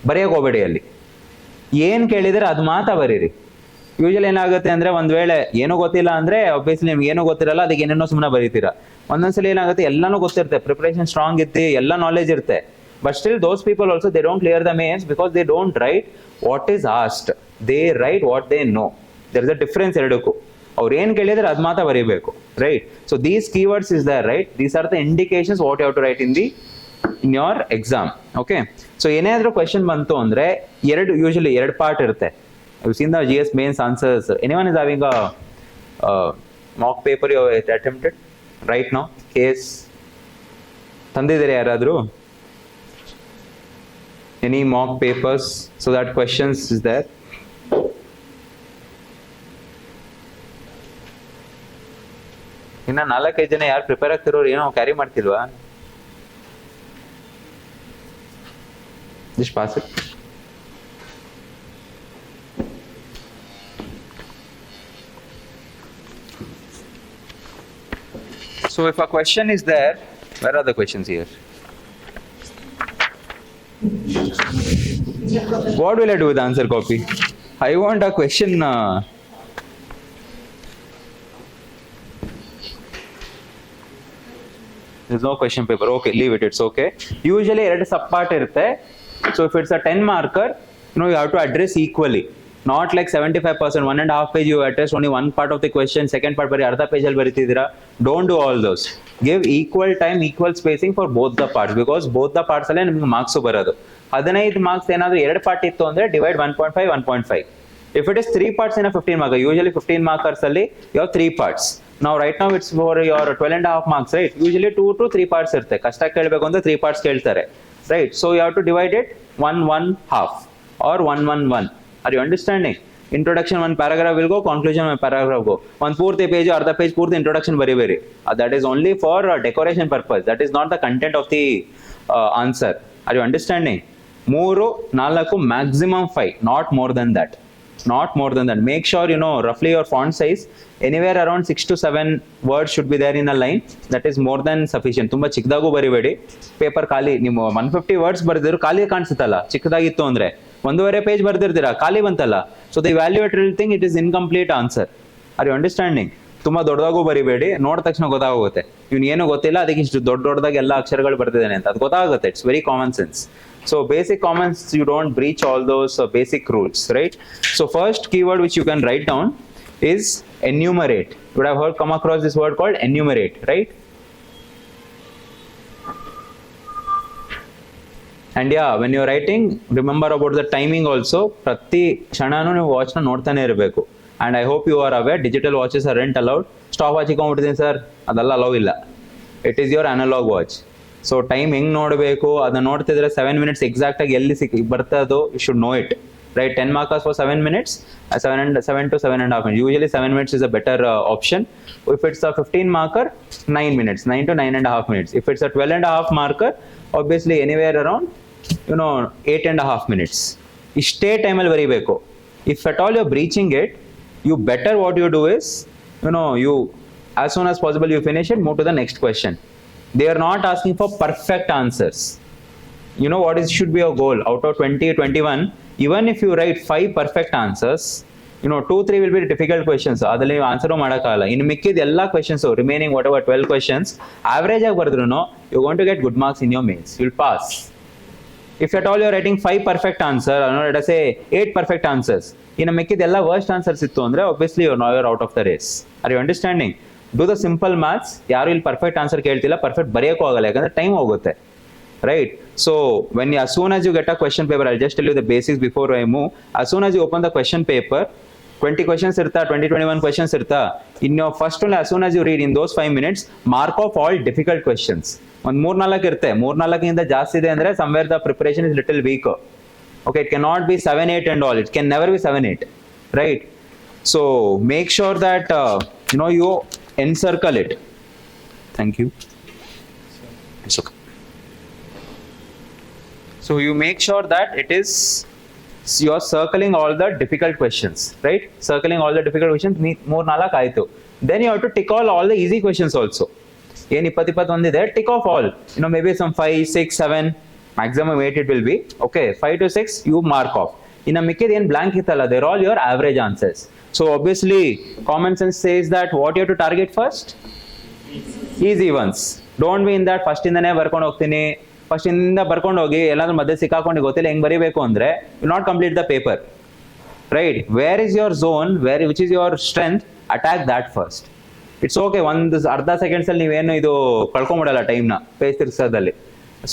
ಬರೆಯೋಕೆ ಹೋಗಬೇಡಿ. ಅಲ್ಲಿ ಏನು ಕೇಳಿದರೆ ಅದು ಮಾತ್ರ ಬರೀರಿ. ಯೂಶಲಿ ಏನಾಗುತ್ತೆ ಅಂದರೆ, ಒಂದು ವೇಳೆ ಏನೂ ಗೊತ್ತಿಲ್ಲ ಅಂದರೆ ಆಬ್ವಿಯಸ್ಲಿ ನಿಮ್ಗೆ ಏನೂ ಗೊತ್ತಿರಲ್ಲ, ಅದಕ್ಕೆ ಏನೇನೋ ಸುಮ್ಮನೆ ಬರೀತೀರಾ. ಒಂದೊಂದ್ಸಲಿ ಏನಾಗುತ್ತೆ, ಎಲ್ಲಾನು ಗೊತ್ತಿರುತ್ತೆ, ಪ್ರಿಪ್ರೇಷನ್ ಸ್ಟ್ರಾಂಗ್ ಇರುತ್ತೆ, ಎಲ್ಲ ನಾಲೆಜ್ ಇರುತ್ತೆ, but still those people also, they don't clear the mains because they don't write what is asked. They write what they know. There is a difference ಎರಡಕ್ಕೂ. ಅವ್ರು ಏನು ಕೇಳಿದ್ರೆ ಅದು ಮಾತ್ರ ಬರೀಬೇಕು, right? So these keywords is there, right? These are the indications what you have to write in your exam. Okay, so ಏನಾದರೂ question ಬಂತು ಅಂದರೆ ಯೂಶಲಿ ಎರಡು ಪಾರ್ಟ್ ಇರುತ್ತೆ. You seen the GS mains answers. Anyone is having a mock paper you attempted right now? Case ತಂದಿದ್ದೀರಾ ಯಾರಾದರೂ? Any mock papers so that questions is there? ಇನ್ನ 4-5 ಜನ ಯಾರು ಪ್ರಿಪೇರ್ ಆಗ್ತಿರೋರು ಏನೋ carry ಮಾಡ್ತಿಲ್ವಾ? Just pass it. So if a question is there, where are the questions here? What will I do with the answer copy? I want a question. There's no question paper. Okay, leave it. It's okay. Usually, ಎರಡು sub part ಇರುತ್ತೆ. So if it's a 10 marker, you have to address equally. Not like 75%, 1.5 page you address only one part of the question, second part bari arda page alli baritidira. Don't do all those. Give equal time, equal spacing for both the parts, because both the parts alle ನಿಮಗೆ marks ಬರೋದು. 15 marks ಏನಾದರೂ ಎರಡು part ಇತ್ತು ಅಂದ್ರೆ divide 1.5, 1.5. If it is 3 parts in a 15 marker, usually 15 markers alli you have 3 parts. Now right now it's for your 12.5 marks, right? Usually 2 to 3 parts ಇರುತ್ತೆ. ಕಷ್ಟ ಕೇಳಬೇಕು ಅಂದ್ರೆ 3 parts ಕೇಳ್ತಾರೆ, right? So you have to divide it 1.5 or 1.1.1. Are you understanding? Introduction one paragraph will go, conclusion one paragraph go. One purti page or the page purti introduction very. That is only for decoration purpose. That is not the content of the answer. Are you understanding? 3, 4, maximum 5, not more than that. Not more than that. Make sure you know roughly your font size. Anywhere around 6 to 7 words should be there in a line. That is more than sufficient. ತುಂಬಾ ಚಿಕ್ಕದಾಗೂ ಬರಿಬೇಡಿ. Paper ಖಾಲಿ ನೀವು 150 words ಬರೆದಿದ್ರು ಖಾಲಿ ಕಾಣಿಸುತ್ತಲ್ಲ ಚಿಕ್ಕದಾಗಿತ್ತು ಅಂದ್ರೆ 1.5 page ಬರೆದಿರ್ತೀರಾ ಖಾಲಿ ಬಂತಲ್ಲ. So the evaluated thing it is incomplete answer. Are you understanding? ತುಂಬಾ ದೊಡ್ಡದಾಗೂ ಬರಿಬೇಡಿ, ನೋಡಿದ ತಕ್ಷಣ ಗೊತ್ತಾಗುತ್ತೆ ಇವ್ನು ಏನು ಗೊತ್ತಿಲ್ಲ ಅದಕ್ಕೆ ಇಷ್ಟು ದೊಡ್ಡದಾಗಿ ಎಲ್ಲ ಅಕ್ಷರಗಳು ಬರ್ತಿದ್ದಾನೆ ಅಂತ. ಅದು ಗೊತ್ತಾಗುತ್ತೆ. It's very common sense. So basic comments, you don't breach all those basic rules, right? So first keyword which you can write down is enumerate. You would have heard come across this word called enumerate, right? And yeah, when you're writing, remember about the timing also. Prati kshananu ನೀವು watch na ನೋಡ್ತಾನೆ ಇರಬೇಕು. And I hope you are aware digital watches aren't allowed. Stop watch ಇಟ್ಕೊಂಡ್ಬಿಡ್ತೀನಿ sir, ಅದೆಲ್ಲ allow ಇಲ್ಲ. It is your analog watch. So time ಹೆಂಗ್ ನೋಡಬೇಕು ಅದನ್ನ ನೋಡ್ತಿದ್ರೆ 7 minutes ಎಕ್ಸಾಕ್ಟ್ ಆಗಿ ಎಲ್ಲಿ ಬರ್ತದೋ you should know it, right? 10 markers for 7 minutes, 7 to 7.5 minutes. Usually 7 minutes is a better option. If it's a 15 marker, 9 minutes, 9 to 9.5 minutes. If it's a 12.5 marker, obviously anywhere around 8.5 minutes. ಇಷ್ಟೇ ಟೈಮಲ್ಲಿ ಬರೀಬೇಕು. If at all you're breaching it, you better what you do is, you as soon as possible you finish it, move to the next question. They are not asking for perfect answers. You know what should be your goal? Out of 20, 21, even if you write 5 perfect answers, 2, 3 will be difficult questions. Adalli answer madakala. In mikkid ella questions, so remaining whatever 12 questions, average agi bardruno, you're going to get good marks in your mains. You'll pass. If at all you're writing 5 perfect answers, let us say 8 perfect answers, in mikkid ella worst answers ittu andre, obviously you're out of the race. Are you understanding? Do the simple maths. ಯಾರು ಇಲ್ಲಿ perfect answer ಕೇಳ್ತಿಲ್ಲ, perfect ಬರೆಯೋಕ್ಕೂ ಆಗಲ್ಲ, ಯಾಕಂದ್ರೆ time ಹೋಗುತ್ತೆ, right? So when as soon as you get a question paper, I'll just tell you the basics before I move. As soon as you open the question paper, 20 questions ಇರ್ತಾ, 21 questions ಇರ್ತಾ. In your first one, as soon as you read in those 5 minutes, mark off all difficult questions. ಒಂದು 3-4 ಇರುತ್ತೆ, 3-4 ಜಾಸ್ತಿ ಇದೆ ಅಂದ್ರೆ somewhere the preparation is little weaker. Okay, it cannot be 7-8 and all. It can never be 7-8, right? So make sure that you encircle it. Thank you. It's okay. So you make sure that it is, you are circling all the difficult questions, right? Circling all the difficult questions. 3-4 ಆಯ್ತು. Then you have to tick all the easy questions also. ಏನು 20 ಒಂದಿದೆ, tick off all. Maybe some 5, 6, 7, maximum 8 it will be. Okay, 5 to 6 you mark off. ಇನ್ನು ಮಿಕ್ಕಿದ ಏನು blank ಇತ್ತಲ್ಲ, they're all your average answers. So obviously common sense says that what you have to target first? Easy ones. Don't be in that first ಇಂದನೇ ಬರ್ಕೊಂಡು ಹೋಗ್ತೀನಿ, first ಇಂದ ಬರ್ಕೊಂಡು ಹೋಗಿ ಎಲ್ಲಾದ್ರೂ ಮಧ್ಯೆ ಸಿಕ್ಕಾಕೊಂಡು ಗೊತ್ತಿಲ್ಲ ಹೆಂಗ್ ಬರೀಬೇಕು ಅಂದ್ರೆ will not complete the paper, right? Where is your zone, which is your strength? Attack that first. It's okay, ಒಂದು ಅರ್ಧ ಸೆಕೆಂಡ್ಸ್ ಅಲ್ಲಿ ನೀವೇನು ಇದು ಕಳ್ಕೊಂಬಿಡಲ್ಲ ಟೈಮ್ನ ಪೇಜ್ ತಿರ್ಸೋದಲ್ಲಿ.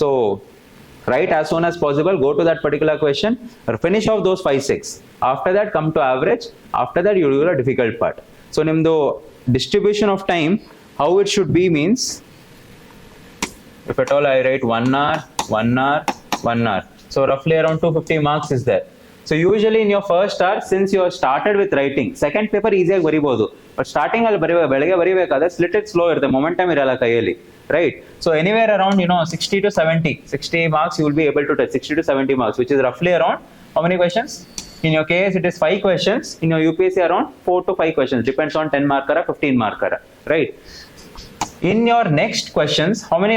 So write as soon as possible, go to that particular question, finish off those 5, 6. After that come to average. After that you do the difficult part. So nimdu distribution of time, how it should be means, if at all I write 1 hour, 1 hour, 1 hour, so roughly around 250 marks is there. So usually in your first hour, since you have started with writing, second paper easy ಆಗಿ ಬರಿಬಹುದು, but starting ಅಲ್ಲಿ ಬೆಳಗ್ಗೆ ಬರಿಬೇಕಾದ್ರೆ little slow ಇರುತ್ತೆ, momentum ಇರಲ್ಲ ಕೈಯಲ್ಲಿ, right? So anywhere around 60 to 60 marks you will be able to touch, 60 to 70 marks, which is roughly around how many questions? In your case it is 5 questions, in your UPSC around 4 to 5 questions, depends on 10 marker or 15 marker, right? In your next questions, how many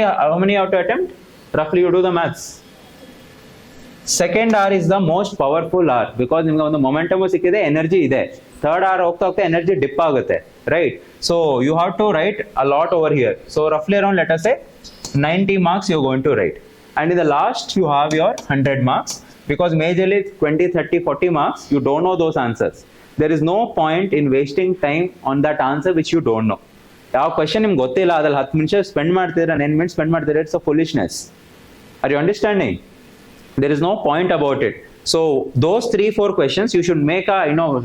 you have to attempt? Roughly you do the maths. Second hour is the most powerful hour because ನಿಮಗೆ ಒಂದು momentum ಸಿಕ್ಕಿದೆ, energy ಇದೆ. Third hour ಹೋಗ್ತಾ ಹೋಗ್ತಾ energy dip ಆಗುತ್ತೆ, right? So you have to write a lot over here. So ರಫ್ಲಿ around let us say 90 marks you're going to write. And in the last, you have your 100 marks, because majorly 20, 30, 40 marks, you don't know those answers. There is no point in wasting time on that answer which you don't know. ಯಾವ question ನಿಮ್ಗೆ ಗೊತ್ತಿಲ್ಲ, ಅದ್ರಲ್ಲಿ 10 ನಿಮಿಷ spend ಮಾಡ್ತಿದ್ರೆ 9 minutes spend ಮಾಡ್ತಿದ್ರೆ, it's a foolishness. Are you understanding? There is no point about it. So those 3-4 questions you should make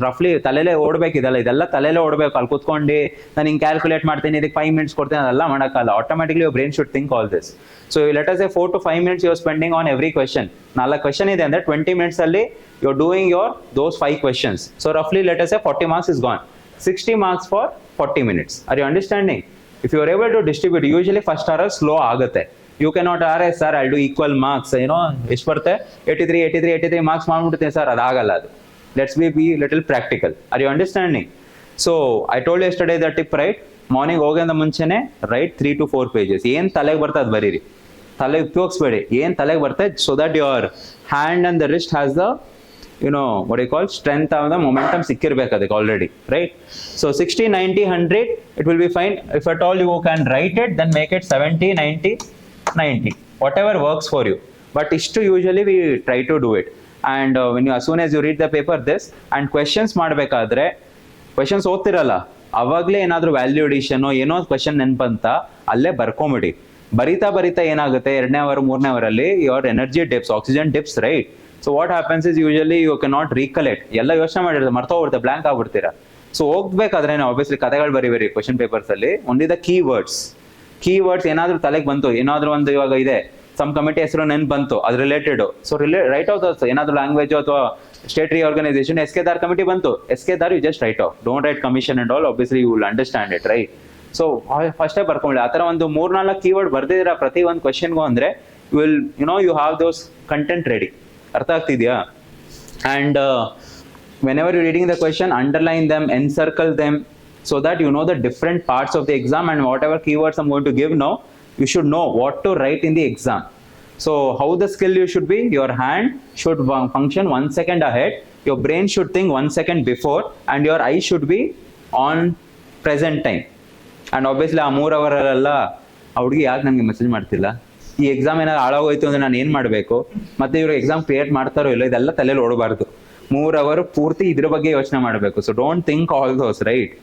ರಫ್ಲಿ ತಲೆಲೆ ಓಡಬೇಕಿದಲ್ಲ, ಇದೆಲ್ಲ ತಲೆಲೆ ಓಡಬೇಕು. ಅಲ್ಲಿ ಕೂತ್ಕೊಂಡು ನಾನು ಹಿಂಗೆ ಕ್ಯಾಲ್ಕುಲೇಟ್ ಮಾಡ್ತೀನಿ, ಇದಕ್ಕೆ 5 ಮಿನಿಟ್ಸ್ ಕೊಡ್ತೀನಿ, ಅದೆಲ್ಲ ಮಾಡೋಕ್ಕಲ್ಲ. Automatically your brain should think all this. So let us a 4 to 5 minutes you are spending on every question. 4 question ಇದೆ ಅಂದರೆ 20 minutes ಅಲ್ಲಿ you are doing those 5 questions. So roughly let us say 40 marks is gone. 60 marks for 40 minutes. Are you understanding? If you are able to distribute, usually first hour slow ಆಗುತ್ತೆ. You cannot, sir, I'll do equal marks, ಎಷ್ಟು ಬರುತ್ತೆ, 83 marks ಮಾಡ್ಬಿಡ್ತೀನಿ sir, ಅದಾಗಲ್ಲ ಅದು. Let's be little practical. Are you understanding? So I told you yesterday the tip, right? Morning ಹೋಗೋದ ಮುಂಚೆನೆ write 3 to 4 pages. ಏನ್ ತಲೆಗೆ ಬರ್ತದೆ ಅದು ಬರೀರಿ, ತಲೆ ಉಪಯೋಗಿಸ್ಬೇಡಿ. ಏನ್ ತಲೆಗೆ ಬರ್ತದೆ, so that your hand and the wrist has the what you call strength of the momentum ಸಿಕ್ಕಿರ್ಬೇಕು ಅದಕ್ಕೆ already, right? So 60, 90, 100 it will be fine. If at all you can write it, then make it 70, 90, 90, whatever works for you. But istu usually we try to do it. And when you, as soon as you read the paper this and questions ಮಾಡಬೇಕಾದ್ರೆ, questions ಓದ್ತಿರಲ್ಲ ಅವಾಗಲೇ ಏನಾದರೂ value addition ಏನೋ question ನೆನಪಂತ ಅಲ್ಲೇ ಬರ್ಕೊಂಬಿಡಿ. ಬರಿತಾ ಏನಾಗುತ್ತೆ, 2ನೇ hour 3ನೇ ಅವರಲ್ಲಿ your energy dips, oxygen dips, right? So what happens is usually you cannot recollect. ಎಲ್ಲ ಯೋಚನೆ ಮಾಡಿರ್ತಾರೆ, ಮರ್ತೋಗ್ಬಿಡುತ್ತೆ, ಬ್ಲಾಂಕ್ ಆಗ್ಬಿಡ್ತೀರಾ. ಸೊ ಹೋಗ್ಬೇಕಾದ್ರೆ ಆಬ್ವಿಯಸ್ಲಿ ಕಥೆಗಳು ಬರೀ ಕ್ವೆಶನ್ ಪೇಪರ್ಸ್ ಅಲ್ಲಿ. ಓನ್ಲಿ ದ ಕೀವರ್ಡ್ಸ್ ಏನಾದ್ರೂ ತಲೆಗೆ ಬಂತು, ಏನಾದ್ರೂ ಒಂದು ಇವಾಗ ಇದೆ ಸಮ್ ಕಮಿಟಿ ಹೆಸರು ನೆನ್ಪು ಬಂತು, ಅದು related, so write out also. ಏನಾದ್ರು ಲ್ಯಾಂಗ್ವೇಜ್ ಅಥವಾ ಸ್ಟೇಟ್ ರಿಆರ್ಗನೈಸೇಷನ್, SK ಕಮಿಟಿ ಬಂತು, SK you just write off, don't write commission and all. Obviously you will understand it, right? So ಫಸ್ಟೇ ಬರ್ಕೊಂಬಿಡಿ. ಆ ಥರ ಒಂದು 3-4 ಕೀವರ್ಡ್ ಬರ್ದಿದ್ದೀರಾ ಪ್ರತಿ ಒಂದು ಕ್ವೆಶನ್ಗೂ ಅಂದರೆ you will you have those content ready. ಅರ್ಥ ಆಗ್ತಿದ್ಯಾ? And whenever you're reading the question, underline them, encircle them, so that you know the different parts of the exam, and whatever keywords I'm going to give now, you should know what to write in the exam. So how the skill you should be, your hand should function 1 second ahead, your brain should think 1 second before, and your eye should be on present time. And obviously ಆ 3 ಅವರಲ್ಲ ಆ ಹುಡುಗಿ ಯಾಕೆ ನನಗೆ message ಮಾಡ್ತಿಲ್ಲ, ಈ exam ಏನಾದ್ರು ಹಾಳಾಗೋಯ್ತು ಅಂದ್ರೆ ನಾನು ಏನು ಮಾಡಬೇಕು, ಮತ್ತೆ ಇವರು ಎಕ್ಸಾಮ್ ಕ್ರಿಯೇಟ್ ಮಾಡ್ತಾರೋ ಇಲ್ಲ, ಇದೆಲ್ಲ ತಲೆಯಲ್ಲಿ ಓಡಬಾರ್ದು. 3 ಅವರ್ ಪೂರ್ತಿ ಇದ್ರ ಬಗ್ಗೆ ಯೋಚನೆ ಮಾಡಬೇಕು. So don't think all those, right?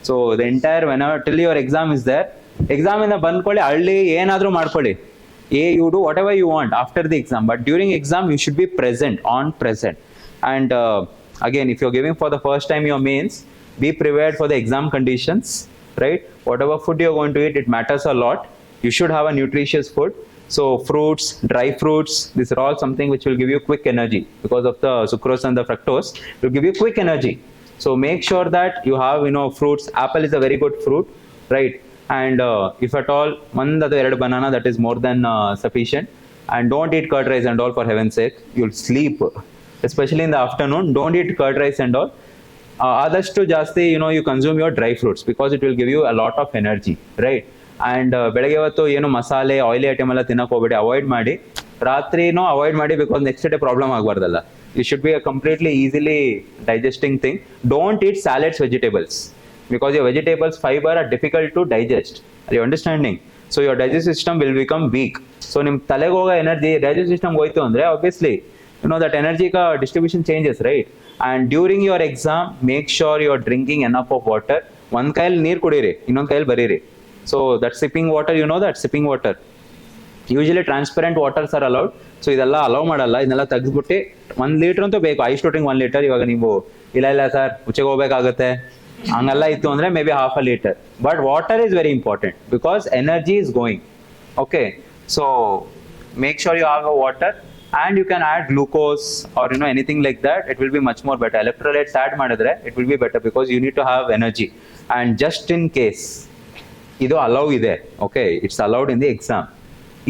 So the entire when till your exam is there, exam ಇಂದ ಬಂದ್ಕೊಳ್ಳಿ, ಹಳ್ಳಿ ಏನಾದ್ರೂ ಮಾಡ್ಕೊಳ್ಳಿ, you do whatever you want after the exam, but during exam you should be present. And again, if you're giving for the first time your mains, be prepared for the exam conditions, right? Whatever food you're going to eat, it matters a lot. You should have a nutritious food. So fruits, dry fruits, these are all something which will give you quick energy because of the sucrose and the fructose. It will give you quick energy. So make sure that you have fruits. Apple is a very good fruit, right? And if at all 1 or 2 banana, that is more than sufficient. And don't eat curd rice and all, for heaven's sake. You'll sleep, especially in the afternoon. Don't eat curd rice and all. Adashtu jasti you consume your dry fruits, because it will give you a lot of energy, right? And ಬೆಳಗ್ಗೆ ಹೊತ್ತು ಏನು ಮಸಾಲೆ oily item ಎಲ್ಲ ತಿನ್ನಕ್ಕೆ ಹೋಗ್ಬೇಡಿ, avoid ಮಾಡಿ. ರಾತ್ರಿನೂ avoid ಮಾಡಿ, ಬಿಕಾಸ್ ನೆಕ್ಸ್ಟ್ ಡೇ ಪ್ರಾಬ್ಲಮ್ ಆಗಬಾರ್ದಲ್ಲ. It should be a completely easily digesting thing. Don't eat salads, vegetables, because your vegetables fiber are difficult to digest. Are you understanding? So your digestive system will become weak. So nim talega hoga energy digestive system hoytu andre, obviously that energy ka distribution changes, right? And during your exam, make sure you are drinking enough of water. One kail neer kudiri, innond kail bariri. So that sipping water, that sipping water, usually transparent waters are allowed. So ಇದೆಲ್ಲ allow ಮಾಡಲ್ಲ. ಇದನ್ನೆಲ್ಲ ತೆಗೆದ್ಬಿಟ್ಟು 1 litre ಅಂತೂ ಬೇಕು. ಐಸ್ ಟೋಟಿಂಗ್ 1 litre. ಇವಾಗ ನೀವು ಇಲ್ಲ ಸರ್ ಉಚ್ಚೆಗೆ ಹೋಗ್ಬೇಕಾಗತ್ತೆ ಹಂಗೆಲ್ಲ ಇತ್ತು ಅಂದ್ರೆ may be half a liter. But water is very important because energy is going. Okay, so make sure you have a water, and you can add glucose or anything like that. It will be much more better. Electrolytes add ಮಾಡಿದ್ರೆ it will be better, because you need to have energy. And just in case ಇದು allow ಇದೆ, okay, it's allowed in the exam.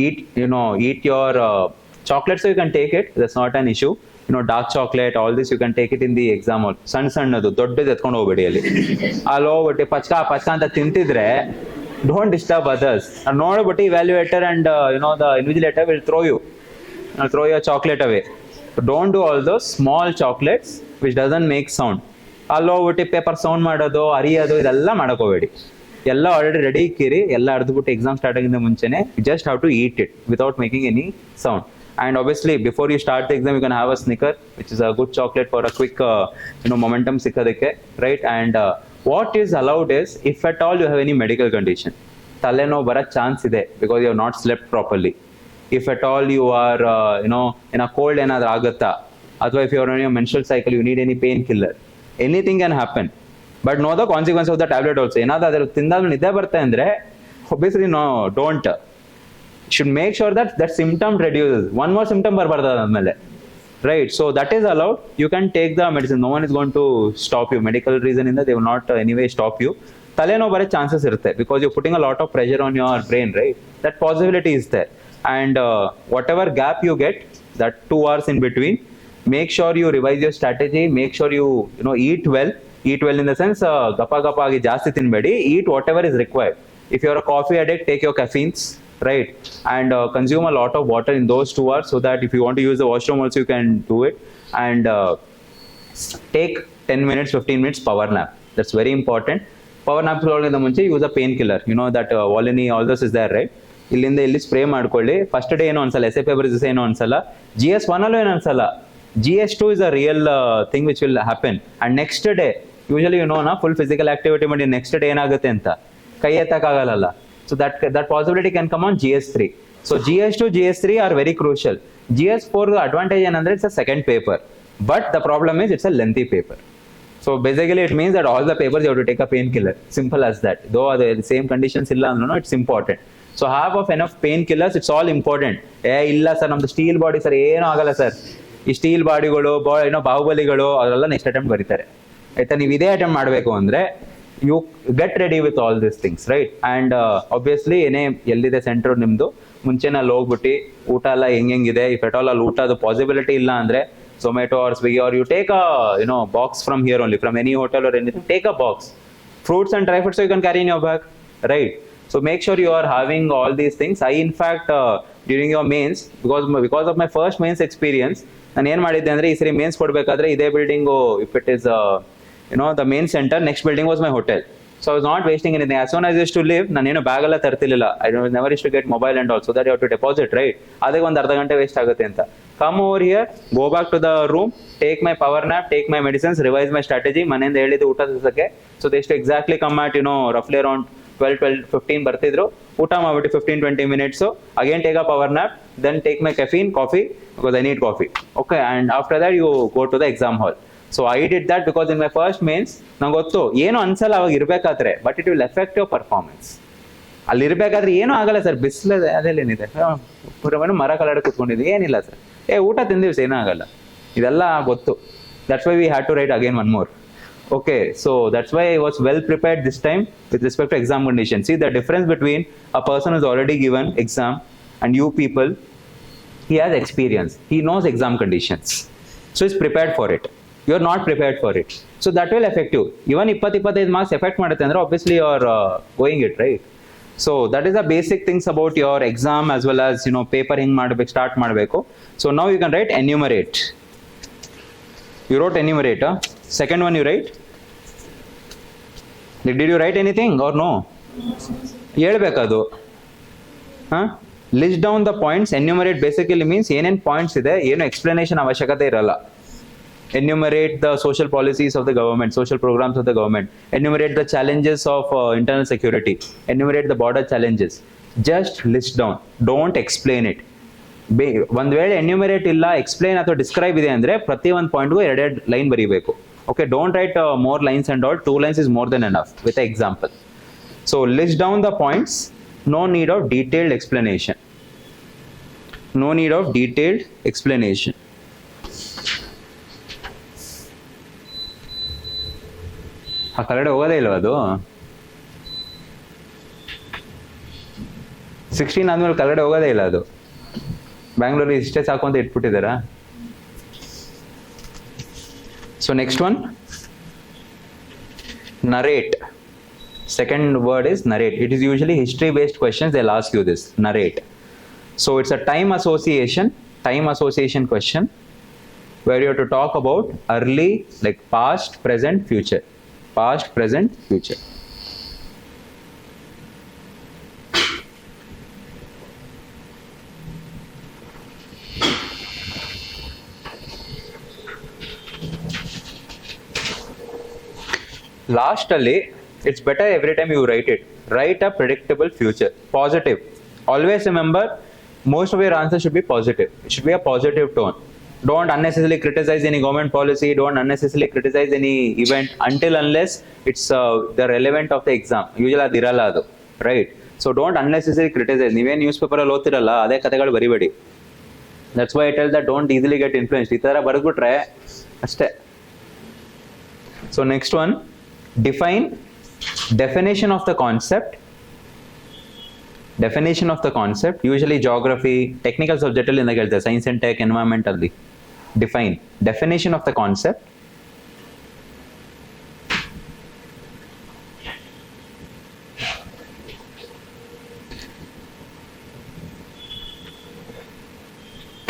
Eat your chocolate, so you can take it. That's not an issue. Dark chocolate, all this you can take it in the exam. ಸಣ್ಣದು ದೊಡ್ಡದು ಎತ್ಕೊಂಡು ಹೋಗ್ಬೇಡಿ. ಅಲ್ಲಿ ಹೋಗ್ಬಿಟ್ಟು ಪಚ್ಕ ಅಂತ ತಿಂತಿದ್ರೆ don't disturb others. ನೋಡ್ಬಿಟ್ಟು evaluator and the invigilator will throw your chocolate away. So don't do all those small chocolates which doesn't make sound. ಅಲ್ಲಿ ಹೋಗ್ಬಿಟ್ಟು ಪೇಪರ್ ಸೌಂಡ್ ಮಾಡೋದು, ಅರಿಯೋದು, ಇದೆಲ್ಲ ಮಾಡಕೋಬೇಡಿ. ಎಲ್ಲ ಆಲ್ರೆಡಿ ರೆಡಿ ಇಕ್ಕಿರಿ, ಎಲ್ಲ ಅರ್ದ್ಬಿಟ್ಟು ಎಕ್ಸಾಮ್ ಸ್ಟಾರ್ಟ್ ಆಗಿಂದ ಮುಂಚೆನೆ just have to eat it without making any sound. And obviously, before you start the exam, you can have a snicker, which is a good chocolate for a quick, momentum sikkadike, right? And what is allowed is, if at all you have any medical condition, taleno bara chance ide because you have not slept properly. If at all you are, in a cold enadru agutta, athwa if you are on your menstrual cycle, you need any painkiller, anything can happen. But know the consequence of the tablet also. Enadru tindadru nidde barta andre, obviously no, don't. Should make sure that that symptom reduces. One more symptom barbada admele, right? So that is allowed. You can take the medicine. No one is going to stop you. Medical reason in that they will not anyway stop you. Taleno bare chances irutte because you're putting a lot of pressure on your brain, right? That possibility is there. And whatever gap you get, that 2 hours in between, make sure you revise your strategy. Make sure you eat well. Eat well in the sense gappa gappa agi jaasti tinbedi. Eat whatever is required. If you're a coffee addict, take your caffeines, right? And consume a lot of water in those 2 hours so that if you want to use the washroom also you can do it. And take 10 minutes, 15 minutes power nap. That's very important. Power nap in the munche use a painkiller. You know that Volini, all this is there, right? Illinda illi spray ಮಾಡ್ಕೊಳ್ಳಿ. First day ಏನೋ ಅನ್ಸಲ್ಲ, essay paper is ಏನೋ ಅನ್ಸಲ್ಲ, GS1 ಅಲ್ಲೂ ಏನು ಅನ್ಸಲ್ಲ, GS2 is a real thing which will happen. And next day usually full physical activity ಮಾಡಿ next day ಏನಾಗುತ್ತೆ ಅಂತ ಕೈ ಎತ್ತಕ್ಕಾಗಲ್ಲ. So that possibility can come on GS3. So GS2, GS3 are very crucial. GS4 the advantage ಏನಂದ್ರೆ it's a second paper, but the problem is it's a lengthy paper. So basically it means that all the papers you have to take a painkiller. Simple as that. Though the same conditions illa andru it's important. So have of enough painkillers, it's all important. Illa sir namdu steel body sir ಏನು ಆಗಲ್ಲ sir. ಈ steel ಬಾಡಿಗಳು ಬಾಹುಬಲಿಗಳು ಅವರೆಲ್ಲ next attempt ಬರೀತಾರೆ ಆಯ್ತಾ. ನೀವು ಇದೇ attempt ಮಾಡಬೇಕು ಅಂದ್ರೆ you get ready with all these things, right? And obviously ಎಲ್ಲಿದೆ ಸೆಂಟರ್ ನಿಮ್ದು ಮುಂಚೆನ ಅಲ್ಲಿ ಹೋಗ್ಬಿಟ್ಟು ಊಟ ಎಲ್ಲ ಹೆಂಗಿದೆ, ಇಫ್ ಎಟ್ ಆಲ್ ಅಲ್ಲಿ ಊಟದ ಪಾಸಿಬಿಲಿಟಿ ಇಲ್ಲ ಅಂದ್ರೆ Zomato or Swiggy, or you take a box from here only, from any hotel or anything, take a box, fruits and dry fruits so you can carry in your bag, right? So make sure you are having all these things. I in fact during your mains, because of my first mains experience, ನಾನು ಏನು ಮಾಡಿದ್ದೆ ಅಂದ್ರೆ ಈ ಸರಿ mains ಕೊಡ್ಬೇಕಾದ್ರೆ ಇದೇ building, if it is the main center, next building was my hotel. So I was not wasting anything. As soon as I used to leave, ನಾನು bag ಎಲ್ಲ ತರ್ತಿರ್ಲಿಲ್ಲ. I never used to get mobile and all, so that you have to deposit, right? ಅದಕ್ಕೆ ಒಂದು ಅರ್ಧ ಗಂಟೆ waste ಆಗುತ್ತೆ ಅಂತ. Come over here, go back to the room, take my power nap, take my medicines, revise my strategy. ಮನೆಯಿಂದ ಹೇಳಿದ್ದು ಊಟ ತಿನ್ಸಕ್ಕೆ. So they used to exactly come at roughly around 12-15 ಬರ್ತಿದ್ರು. ಊಟ ಮಾಡ್ಬಿಟ್ಟು 15-20 minutes. So again take a power nap, then take my caffeine, coffee, because I need coffee. Okay, and after that you go to the exam hall. So I did that because in my first mains ನಂಗೆ ಗೊತ್ತು ಏನು ಅನ್ಸಲ್ಲ ಅವಾಗ ಇರ್ಬೇಕಾದ್ರೆ, but it will effect your performance. ಅಲ್ಲಿ ಇರ್ಬೇಕಾದ್ರೆ ಏನೂ ಆಗಲ್ಲ ಸರ್, ಬಿಸಿಲು ಅದೆಲ್ಲೇನಿದೆ, ಮರ ಕಲಡ ಕೂತ್ಕೊಂಡಿದ್ವಿ, ಏನಿಲ್ಲ ಸರ್, ಊಟ ತಿಂದಿವಿ ಏನೂ ಆಗಲ್ಲ, ಇದೆಲ್ಲ ಗೊತ್ತು. That's why we had to write again one more. Okay, so that's why I was well prepared this time with respect to exam conditions. See the difference between a person who's already given exam and you people, he has experience, he knows exam conditions, so he's prepared for it. You are not prepared for it, so that will affect you. Even 20-25 marks affect ಮಾಡುತ್ತೆ ಅಂದ್ರೆ obviously you are going it, right? So that is the basic things about your exam as well as paper ಹಿಂಗ್ ಮಾಡಬೇಕು, start ಮಾಡಬೇಕು. So now you can write enumerate. You wrote enumerate, second one you write. Did you write anything or no? ಹೇಳ್ಬೇಕದು. List down the points. Enumerate basically means ಏನೇನ್ points ಇದೆ, ಏನು explanation ಅವಶ್ಯಕತೆ ಇರಲ್ಲ. Enumerate the social policies of the government, social programs of the government. Enumerate the challenges of internal security. Enumerate the border challenges. Just list down. Don't explain it. ಒಂದು ವೇಳೆ enumerate ಇಲ್ಲ, explain ಅಥವಾ describe ಇದೆ ಅಂದ್ರೆ ಪ್ರತಿ ಒಂದು ಪಾಯಿಂಟ್ಗೂ 2 line ಬರೀಬೇಕು. Okay, don't write more lines and all. 2 lines is more than enough with an example. So list down the points. No need of detailed explanation. No need of detailed explanation. ಆ ಕನ್ನಡ ಹೋಗೋದೇ ಇಲ್ವ ಅದು? 16 ಆದ್ಮೇಲೆ ಕನ್ನಡ ಹೋಗೋದೇ ಇಲ್ಲ ಅದು. ಬ್ಯಾಂಗ್ಳೂರಿಗೆ ಇಷ್ಟೇ ಸಾಕು ಅಂತ ಇಟ್ಬಿಟ್ಟಿದ್ದಾರಾ? So next one, narrate. Second word is narrate. It is usually history based questions, they'll ask you this, narrate. So it's a time association question where you have to talk about early, like past, present, future. Past, present, future. Last ಅಲ್ಲಿ it's better every time you write it. Write a predictable future. Positive. Always remember, most of your answers should be positive. It should be a positive tone. Don't unnecessarily criticize any government policy. Don't unnecessarily criticize any event until unless it's the relevant of the exam. Usually ಅದಿರಲ್ಲ ಅದು, right? So don't unnecessarily criticize. ನೀವೇ news paper ಅಲ್ಲಿ ಓದ್ತಿರಲ್ಲ ಅದೇ ಕಥೆಗಳು ಬರಿಬೇಡಿ. That's why I tell that don't easily get influenced. ಈ ತರ ಬರೆದ್ಬಿಟ್ರೆ ಅಷ್ಟೇ. So next one, define definition of the concept. Definition of the concept, usually geography, technical subject ಅಲ್ಲಿ ಇಂದ ಕೇಳ್ತಾರೆ, science and tech, environment ಅಲ್ಲಿ. Define definition of the concept.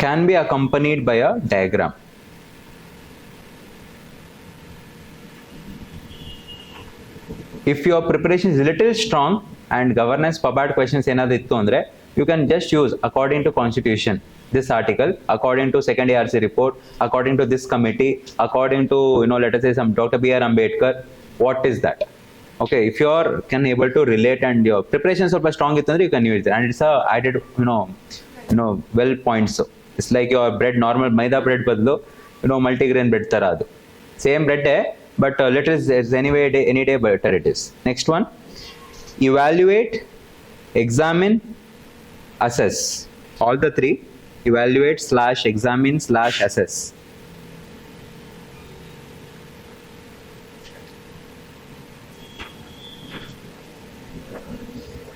Can be accompanied by a diagram. If your preparation is little strong and governance pabad questions ಏನಾದ್ರು ಇತ್ತು ಅಂದ್ರೆ, you can just use according to constitution this article, according to second ARC report, according to this committee, according to let us say some Dr. B.R. Ambedkar. What is that? Okay, if you are can able to relate and your preparation ಸ್ವಲ್ಪ strong ಇತ್ತು ಅಂದ್ರೆ you can use it, and it's a added well points. It's like your bread, normal maida bread ಬದಲು multigrain bread ತರ ಅದು same bread but little is anyway any day better it is. Next one, evaluate, examine, assess. All the three, evaluate / examine / assess.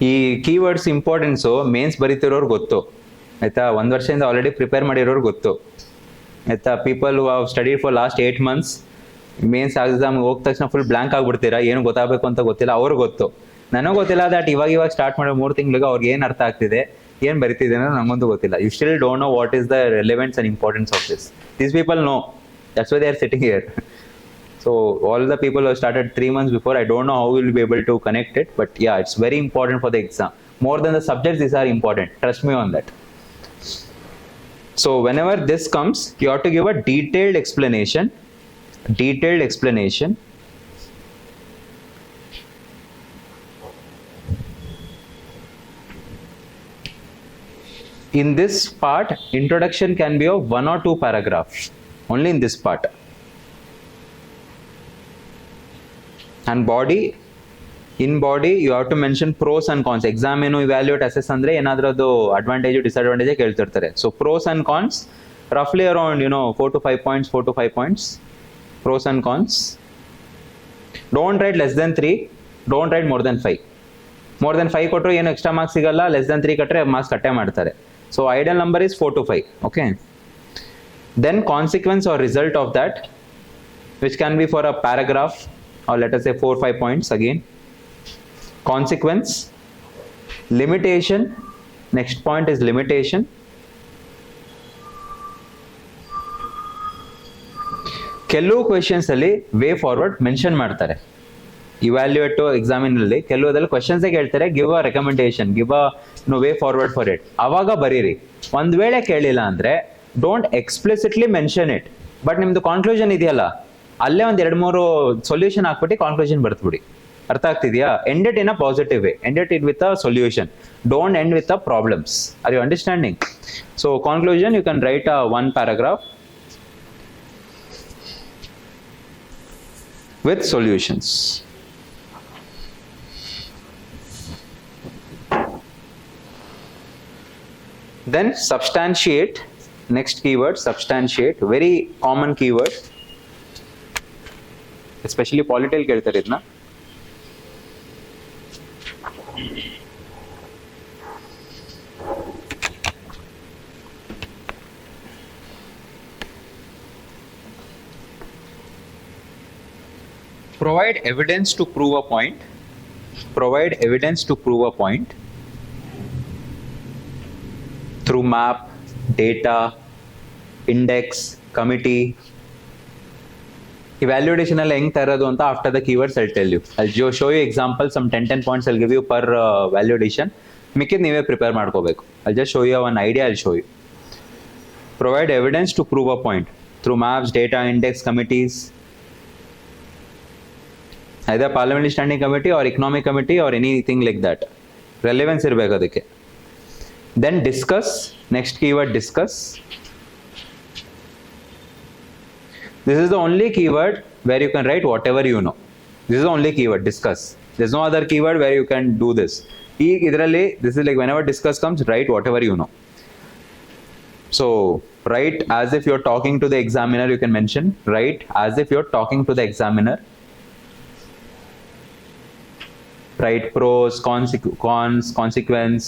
ಈ keywords importance mains ಬರೀತಿರೋರು ಗೊತ್ತು ಆಯ್ತಾ, ಒಂದು ವರ್ಷದಿಂದ already prepare ಮಾಡಿರೋರು ಗೊತ್ತು ಆಯ್ತಾ. People who have studied for last 8 months, mains exam ಹೋದ ತಕ್ಷಣ ಫುಲ್ ಬ್ಲಾಂಕ್ ಆಗ್ಬಿಡ್ತೀರಾ, ಏನು ಗೊತ್ತಾಗಬೇಕು ಅಂತ ಗೊತ್ತಿಲ್ಲ. ಅವ್ರಿಗೆ ಗೊತ್ತು, ನನಗೂ ಗೊತ್ತಿಲ್ಲ ದಟ್ ಇವಾಗ ಸ್ಟಾರ್ಟ್ ಮಾಡೋ 3 ತಿಂಗಳಿಗೆ ಅವ್ರಿಗೆ ಏನು ಅರ್ಥ ಆಗ್ತಿದೆ, ಏನು ಬರಿತಿದೆ ಅನ್ನೋದು ನಂಗಂತೂ ಗೊತ್ತಿಲ್ಲ. You still don't know what is the relevance and importance of this. These people know, that's why they are sitting here. So all the people who started 3 months before, I don't know how we will be able to connect it, but yeah, it's very important for the exam. More than the subjects, these are important. Trust me on that. So whenever this comes, you have to give a detailed explanation. Detailed explanation. In this part, introduction can be of 1 or 2 paragraphs. Only in this part. And body, in body you have to mention pros and cons. Examine, evaluate, assess andre enadradu advantage disadvantage keltirtare. So pros and cons, roughly around 4 to 5 points, 4 to 5 points. Pros and cons. Don't write less than 3, don't write more than 5. More than 5 ಕೊಟ್ಟರು ಏನು extra marks ಸಿಗಲ್ಲ, less than 3 ಕಟ್ಟರೆ marks ಕಟ್ಟೆ ಮಾಡ್ತಾರೆ. So ideal number is 4 to 5. Okay, then consequence are result of that, which can be for a paragraph or let us say 4-5 points again. Consequence, limitation, next point is limitation. ಕೆಲವು questions ಅಲ್ಲಿ way forward mention ಮಾಡ್ತಾರೆ. Evaluate examine ಅಲ್ಲಿ ಕೆಲವುದಲ್ಲಿ questions ಹೇಳ್ತಾರೆ, give a recommendation, give a way forward for it. ಅವಾಗ ಬರೀರಿ. ಒಂದ್ ವೇಳೆ ಕೇಳಿಲ್ಲ ಅಂದ್ರೆ don't explicitly mention it, but ನಿಮ್ದು ಕಾನ್ಕ್ಲೂಷನ್ ಇದೆಯಲ್ಲ ಅಲ್ಲೇ ಒಂದ್ 2-3 ಸೊಲ್ಯೂಷನ್ ಹಾಕ್ಬಿಟ್ಟು ಕಾನ್ಕ್ಲೂಷನ್ ಬರ್ತ್ಬಿಡಿ. ಅರ್ಥ ಆಗ್ತಿದ್ಯಾ? End it in a positive way, end it with a solution, don't end with a problems. Are you understanding? So conclusion you can write a 1 paragraph with solutions. Then substantiate, next keyword, substantiate, very common keyword, especially political ಕೇಳ್ತಾರೆ ಇದನ್ನ. Provide evidence to prove a point. Provide evidence to prove a point through map, data, index, committee. Evaluation ಅಲ್ಲಿ ಹೆಂಗ್ ತರೋದು ಅಂತ after the keywords I'll tell you. I'll show you examples, some 10 points I'll give you per validation. ಮಿಕ್ಕಿದ್ ನೀವೇ prepare ಮಾಡ್ಕೋಬೇಕು. I'll just show you one idea, I'll show you. Provide evidence to prove a point through maps, data, index, committees. either parliamentary standing committee or economic committee or anything like that. Relevance ಇರಬೇಕು ಅದಕ್ಕೆ. Then discuss, next keyword discuss. This is the only keyword where you can write whatever you know. This is the only keyword, discuss. There's no other keyword where you can do this. This is like whenever discuss comes, write whatever you know. So write as if you're talking to the examiner, you can mention. Write as if you're talking to the examiner. Write pros, cons, consequence,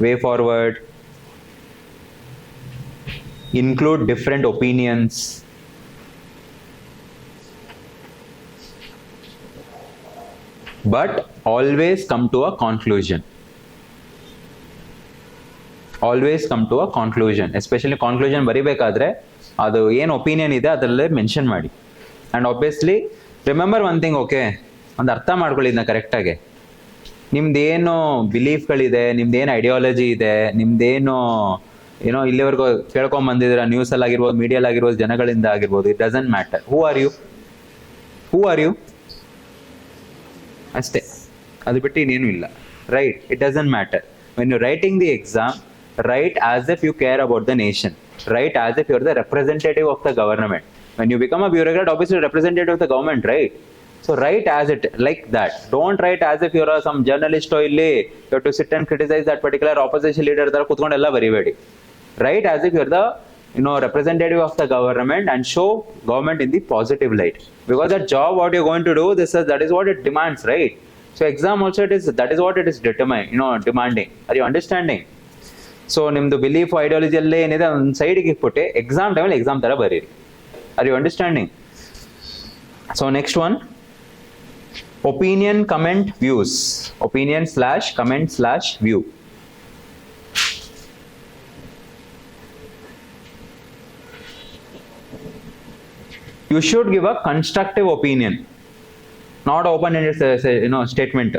way forward. Include different opinions. But always come to a conclusion. Always come to a conclusion. Especially conclusion ಬರಿಬೇಕಾದ್ರೆ ಅದು ಏನು opinion ಇದೆ ಅದರಲ್ಲೇ mention ಮಾಡಿ. And obviously remember one thing, okay, ಒಂದು ಅರ್ಥ ಮಾಡ್ಕೊಳ್ಳಿ ಇದನ್ನ ಕರೆಕ್ಟಾಗಿ. ನಿಮ್ದೇನು ಬಿಲೀಫ್ಗಳಿದೆ, ನಿಮ್ದೇನು ಐಡಿಯಾಲಜಿ ಇದೆ, ನಿಮ್ದೇನು ಏನೋ ಇಲ್ಲಿವರೆಗೂ ಕೇಳ್ಕೊಂಬಂದಿದ್ದೀರಾ ನ್ಯೂಸಲ್ಲಿ ಆಗಿರ್ಬೋದು, ಮೀಡಿಯಲ್ಲಿ ಆಗಿರ್ಬೋದು, ಜನಗಳಿಂದ ಆಗಿರ್ಬೋದು, it doesn't matter. Who are you ಅಷ್ಟೇ, ಅದು ಬಿಟ್ಟು ಇನ್ನೇನು ಇಲ್ಲ. Right, it doesn't matter. When you writing the exam, write as if you care about the nation. Write as if you're the representative of the government. When you become a bureaucrat, obviously representative of the government, right? So write as it like that. Don't write as if you're some journalist or illi you have to sit and criticize that particular opposition leader tar kutkondu ella baribedi. Write as if you're the representative of the government and show government in the positive light, because that job what you're going to do, that is what it demands, right? So exam also that is what it is demanding. Are you understanding? So ನಿಮ್ಮದು belief ಐಡಿಯಾಲಜಿಯಲ್ಲೇ ಏನಿದೆ ಒಂದು ಸೈಡಿಗೆ ಇಟ್ಬಿಟ್ಟು exam ಟೈಮಲ್ಲಿ exam ಥರ ಬರೀರಿ. Are you understanding? So next one, opinion comment views. opinion/comment/view. You should give a constructive opinion, not open-ended statement.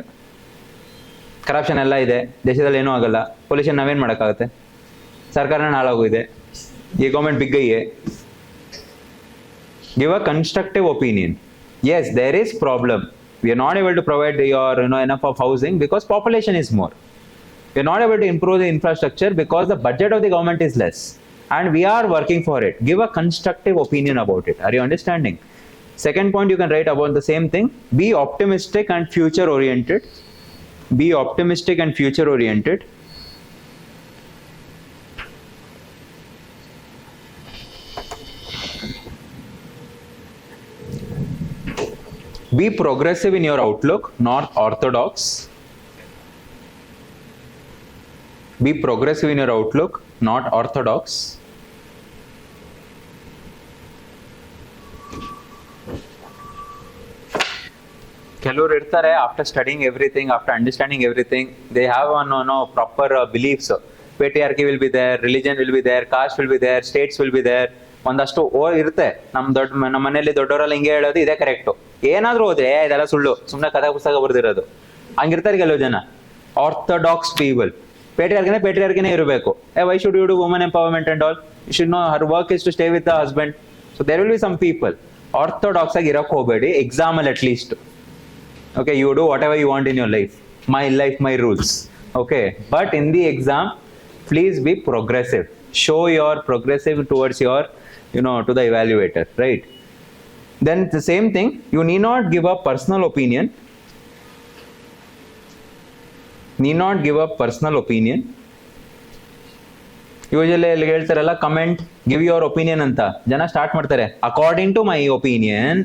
Corruption ಎಲ್ಲ ಇದೆ, ದೇಶದಲ್ಲಿ ಏನೂ ಆಗಲ್ಲ, ಪೊಲ್ಯೂಷನ್ ನಾವೇನು ಮಾಡೋಕ್ಕಾಗುತ್ತೆ, ಸರ್ಕಾರನ ಹಾಳಾಗೋಗಿದೆ, ಈ ಗೌರ್ಮೆಂಟ್ ಬಿಗ್ಗಯ್ಯೆ. Give a constructive opinion. Yes, there is problem. We are not able to provide enough of housing because population is more. We are not able to improve the infrastructure because the budget of the government is less, and we are working for it. Give a constructive opinion about it. Are you understanding? Second point, you can write about the same thing. Be optimistic and future oriented. Be optimistic and future oriented. Be progressive in your outlook, not orthodox. Be progressive in your outlook, not orthodox. ಕೆಲವರು ಇರ್ತಾರೆ, after studying everything, after understanding everything, they have proper beliefs. Patriarchy will be there, religion will be there, caste will be there, states will be there. ಒಂದಷ್ಟು ಇರುತ್ತೆ. ನಮ್ಮ ಮನೇಲಿ ದೊಡ್ಡವರೆಲ್ಲ ಹಿಂಗೆ ಹೇಳೋದು ಇದೇ correct. ಏನಾದರೂ ಹೋದ್ರೆ ಇದೆಲ್ಲ ಸುಳ್ಳು, ಸುಮ್ಮನೆ ಕಥಾ ಪುಸ್ತಕ ಬರ್ದಿರೋದು, ಹಂಗಿರ್ತಾರೆ ಕೆಲವು ಜನ. ಆರ್ಥೋಡಾಕ್ಸ್ ಪೀಪಲ್, ಪೇಟ್ರಿಯಾರ್ಕಿನೇ ಇರಬೇಕು. Why should you do woman empowerment and all? You should know her work is to stay with the husband. So there will be some people. Orthodox ಆಗಿ ಇರಕ್ಕೆ ಹೋಗಬೇಡಿ ಎಕ್ಸಾಮಲ್ಲಿ at least. Okay, you do whatever you want in your life. My life, my rules. Okay, but in the exam, please be progressive. Show your progressive towards your, to the evaluator, right? Then the same thing, you need not give a personal opinion. Usually ಹೇಳ್ತಾರಲ್ಲ comment, give your opinion ಅಂತ ಜನ start ಮಾಡ್ತಾರೆ. According to my opinion.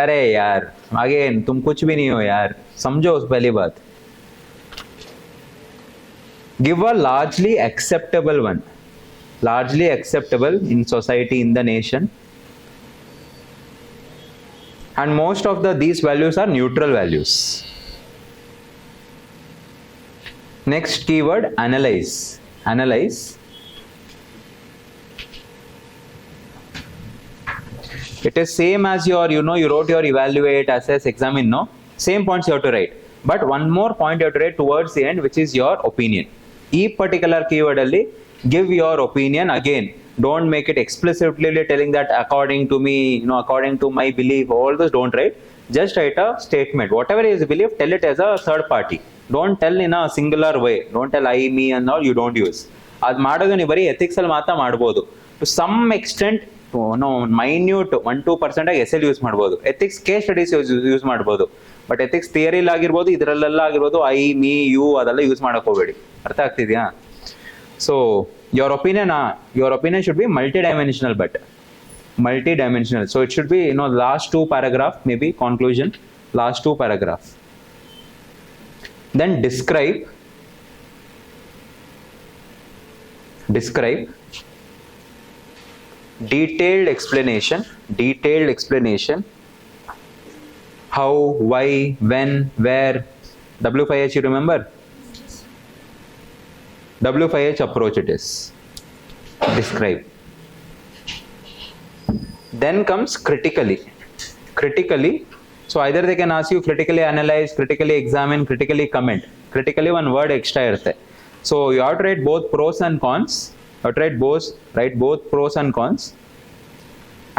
अरे यार, आगे तुम कुछ भी नहीं हो यार, समझो पहली बात. Give a largely acceptable one, largely acceptable in society, in the nation, and most of these values are neutral values. Next keyword, analyze. It is same as your, you wrote your evaluate, assess, examine, no? Same points you have to write. But one more point you have to write towards the end, which is your opinion. E particular keyword alli, give your opinion again. Don't make it explicitly telling that according to me, according to my belief. All those don't write. Just write a statement. Whatever is belief, tell it as a third party. Don't tell in a singular way. Don't tell I, me and all. You don't use. ಅದು ಮಾಡೋದು ನೀವು ಬರೀ ethics ಅಲ್ಲಿ ಮಾತ್ರ ಮಾಡ್ಬೋದು. To some extent minute 1-2% S L use ಮಾಡ್ಬೋದು. Ethics case studies use ಮಾಡ್ಬೋದು. But ethics ಥಿಯರಿಲ್ ಆಗಿರ್ಬೋದು, ಇದರಲ್ಲೆಲ್ಲ ಆಗಿರ್ಬೋದು, ಐ, ಮೀ, ಯು ಅದೆಲ್ಲ ಯೂಸ್ ಮಾಡಕ್ ಹೋಗ್ಬೇಡಿ. ಅರ್ಥ ಆಗ್ತಿದ್ಯಾ? So your opinion should be multidimensional, but multidimensional. So it should be, last 2 paragraph, maybe conclusion, last 2 paragraph. Then describe detailed explanation, how, why, when, where. W5H, you remember? W5H approach it is. Describe. Then comes critically. So either they can ask you critically analyze, critically examine, critically comment. Critically one word extra irte. So you have to write both pros and cons. You have to write both pros and cons,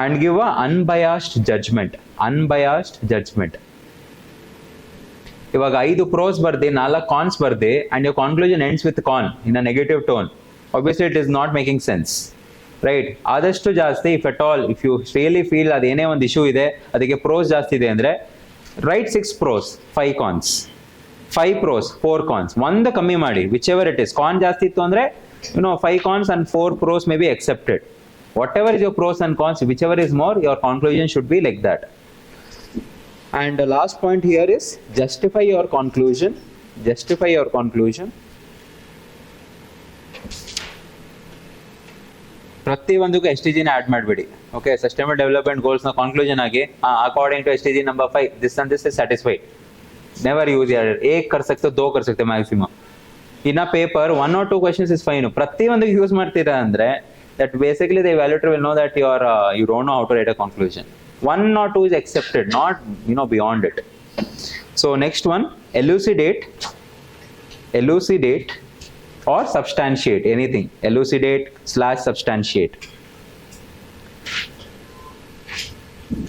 and give a unbiased judgment. ಇವಾಗ 5 pros ಬರ್ದೆ, 4 cons ಬರ್ದೆ, and your conclusion ends with con in a negative tone. Obviously it is not making sense, right? ಆದಷ್ಟು ಜಾಸ್ತಿ, if you really feel ಅದೇನೇ ಒಂದು issue ಇದೆ, ಅದಕ್ಕೆ pros ಜಾಸ್ತಿ ಇದೆ ಅಂದ್ರೆ write 6 pros, 5 cons. 5 pros, 4 cons. ಒಂದು ಕಮ್ಮಿ ಮಾಡಿ, whichever it is. Con ಜಾಸ್ತಿ ಇತ್ತು ಅಂದ್ರೆ 5 cons and 4 pros may be accepted. Whatever is your pros and cons, whichever is more, your conclusion should be like that. And the last point here is justify your conclusion. ಪ್ರತಿ ಒಂದಕ್ಕೂ SDG ನ add ಮಾಡಬೇಡಿ. Okay, sustainable development goals ನ conclusion ಆಗಿ according to SDG number 5 this and this is satisfied. Never use it. एक कर सकते हो, 2 कर सकते हो maximum. In a paper 1 or 2 questions is fine. ಪ್ರತಿ ಒಂದಕ್ಕೆ ಯೂಸ್ ಮಾಡ್ತೀರಾ ಅಂದ್ರೆ that basically the evaluator will know that you don't know how to write a conclusion. 1 or 2 is accepted, not beyond it. So next one, elucidate or substantiate anything. Elucidate/substantiate.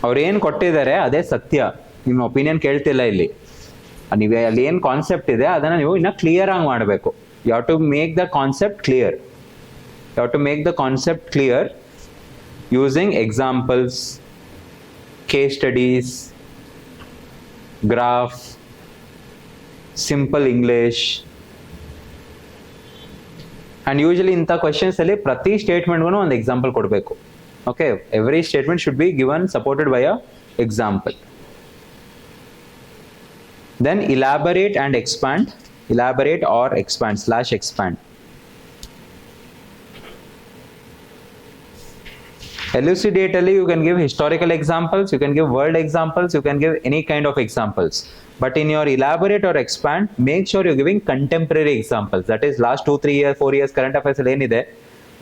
ಅವ್ರು ಏನು ಕೊಟ್ಟಿದ್ದಾರೆ ಅದೇ ಸತ್ಯ. ನಿಮ್ಮ ಒಪಿನಿಯನ್ ಕೇಳ್ತಿಲ್ಲ ಇಲ್ಲಿ. ನೀವು ಅಲ್ಲಿ ಏನು ಕಾನ್ಸೆಪ್ಟ್ ಇದೆ ಅದನ್ನ ನೀವು ಇನ್ನ ಕ್ಲಿಯರ್ ಆಗಿ ಮಾಡಬೇಕು. You have to make the concept clear. using examples, case studies, graph, simple English. And usually ಇಂಥ questions ಅಲ್ಲಿ ಪ್ರತಿ ಸ್ಟೇಟ್ಮೆಂಟ್ಗೂ ಒಂದು ಎಕ್ಸಾಂಪಲ್ ಕೊಡಬೇಕು. Okay, every statement should be given supported by a example. Then elaborate or expand. Elucidately you can give historical examples, you can give world examples, you can give any kind of examples. But in your elaborate or expand, make sure you're giving contemporary examples. That is last 2, 3 years, 4 years current affairs enide,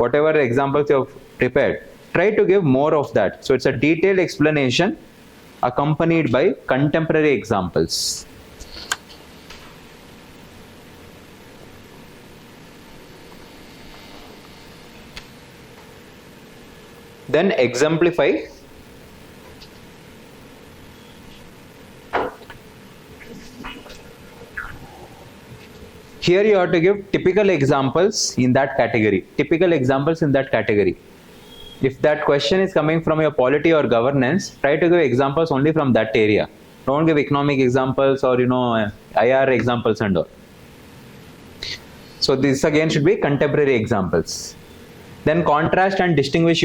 whatever examples you have prepared, try to give more of that. So it's a detailed explanation accompanied by contemporary examples. Then exemplify. Here you have to give typical examples in that category. If that question is coming from your polity or governance, try to give examples only from that area. Don't give economic examples or IR examples and all. So this again should be contemporary examples. Then contrast and distinguish,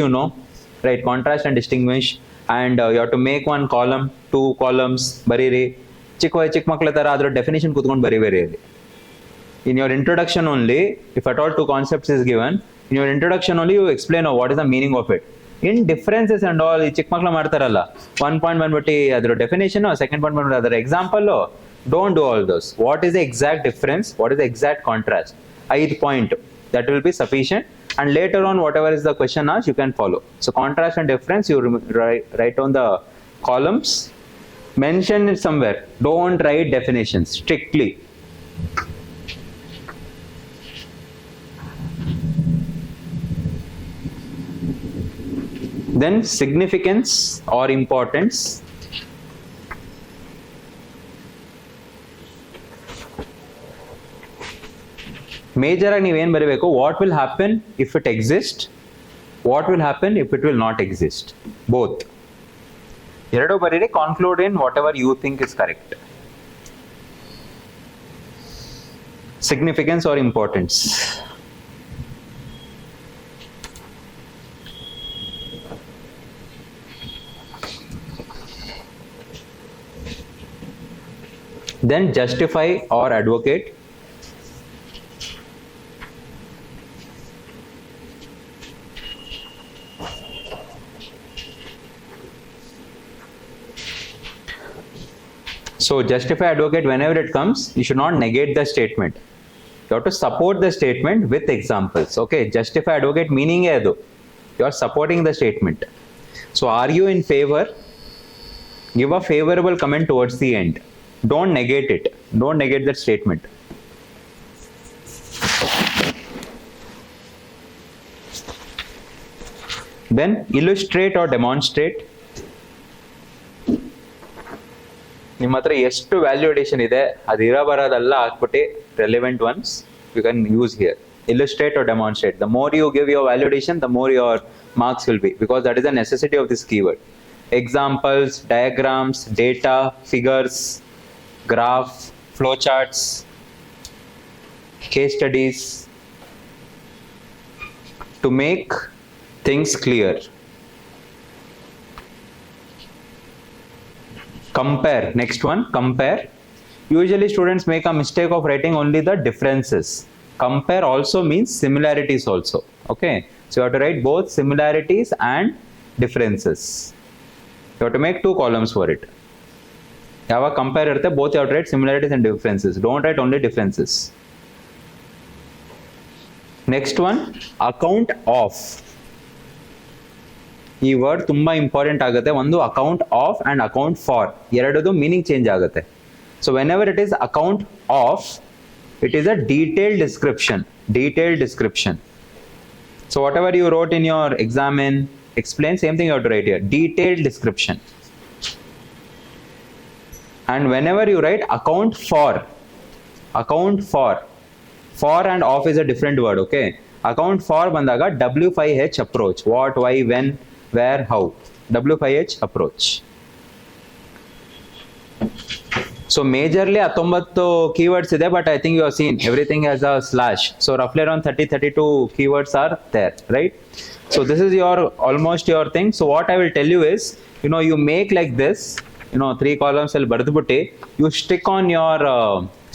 right? Contrast and distinguish, and you have to make 1 column, 2 columns. Bariri ಚಿಕ್ಕ ಮಕ್ಕಳ ತರ ಅದರ definition ಕೂತ್ಕೊಂಡು ಬರೀಬೇರಿ. In your introduction only, if at all 2 concepts is given, in your introduction only you explain what is the meaning of it. In differences and all, ಈ ಚಿಕ್ಕ ಮಕ್ಕಳು ಮಾಡ್ತಾರಲ್ಲ, 1 point ಬಂದ್ಬಿಟ್ಟು ಅದರ ಡೆಫಿನೇಷನ್, 2nd point ಬಂದ್ಬಿಟ್ಟು ಅದರ example. Don't do all those. What is the exact difference? What is the exact contrast? 5 point. That will be sufficient. And later on, whatever is the question asked, you can follow. So contrast and difference, you write on the columns. Mention it somewhere. Don't write definitions strictly. Then significance or importance. Major ಆಗಿ ನೀವೇನು ಬರೀಬೇಕು, what will happen if it exists, what will happen if it will not exist, both. ಎರಡು ಬರೀರಿ, conclude in whatever you think is correct. Significance or importance. Then justify or advocate. So justify, advocate, whenever it comes, you should not negate the statement. You have to support the statement with examples. Okay, justify, advocate meaning hai adu. You are supporting the statement. So are you in favor? Give a favorable comment towards the end. Don't negate it. Don't negate that statement. Then illustrate or demonstrate. ನಿಮ್ಮ ಹತ್ರ ಎಷ್ಟು value addition ಇದೆ ಅದು ಇರಬರೋದೆಲ್ಲ ಹಾಕ್ಬಿಟ್ಟು relevant ones you can use here. Illustrate or demonstrate. The more you give your value addition, the more your marks will be, because that is a necessity of this keyword. Examples, diagrams, data, figures, graph, flowcharts, case studies, to make things clear. Compare, next one, compare. Usually students make a mistake of writing only the differences. Compare also means similarities also. Okay, so you have to write both similarities and differences. You have to make two columns for it. ಯಾವಾಗ compare ಇರುತ್ತೆ, both you have to write similarities and differences. Don't write only differences. Next one, account of. ಈ word ತುಂಬಾ important ಆಗುತ್ತೆ. ಒಂದು account of and account for, ಎರಡದು meaning change ಆಗುತ್ತೆ. So whenever it is account of, it is a detailed description. Detailed description. So whatever you wrote in your exam in explain, same thing you have to write here. Detailed description. And whenever you write account for and off is a different word. Okay, account for bandaga W5H approach. What, why, when, where, how. W5H approach. So majorly 19 keywords ಇದೆ, but I think you have seen everything has a slash. So roughly around 30-32 keywords are there, right? So this is your almost your thing. So what I will tell you is, you make like this, 3 columns ಅಲ್ಲಿ ಬರೆದುಬಿಟ್ಟು you stick on your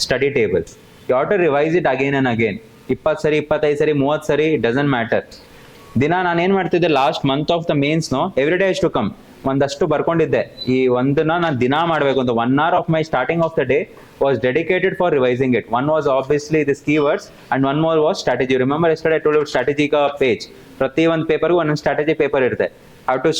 study table. You have to revise it again and again. 20 ಸರಿ 25 ಸರಿ 30 ಸರಿ, it doesn't matter. ದಿನ ನಾನು ಏನು ಮಾಡ್ತಿದ್ದೆ, last month of the mains every day to come ಒಂದಷ್ಟು ಬರ್ಕೊಂಡಿದ್ದೆ. ಈ ಒಂದನ್ನ ನಾನು ದಿನ ಮಾಡಬೇಕು ಅಂತ 1 hour of my starting of the day was dedicated for revising it. One was obviously this keywords and one more was strategy. Remember yesterday I told you strategy page. ಪ್ರತಿ ಒಂದು ಪೇಪರ್ಗೂ ಒಂದೊಂದು ಸ್ಟ್ರಾಟಜಿ ಪೇಪರ್ ಇರುತ್ತೆ. How to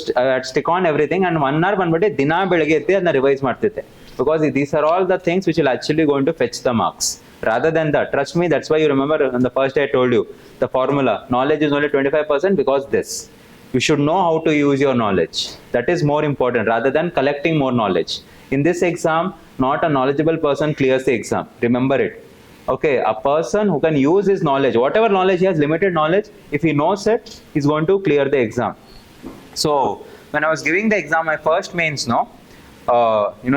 stick on everything and 1 hour ಬಂದ್ಬಿಟ್ಟು ದಿನ ಬೆಳಗ್ಗೆ ಎತ್ತಿ ಅದನ್ನ ರಿವೈಸ್ ಮಾಡ್ತಿದ್ದೆ. Because these are all the things which will actually going to fetch the marks. Rather than that, trust me, that's why you remember on the first day I told you the formula, knowledge is only 25% because this. You should know how to use your knowledge. That is more important rather than collecting more knowledge. In this exam, not a knowledgeable person clears the exam. Remember it. Okay, a person who can use his knowledge, whatever knowledge he has, limited knowledge, if he knows it, he's going to clear the exam. So, when I was giving the exam, my first mains,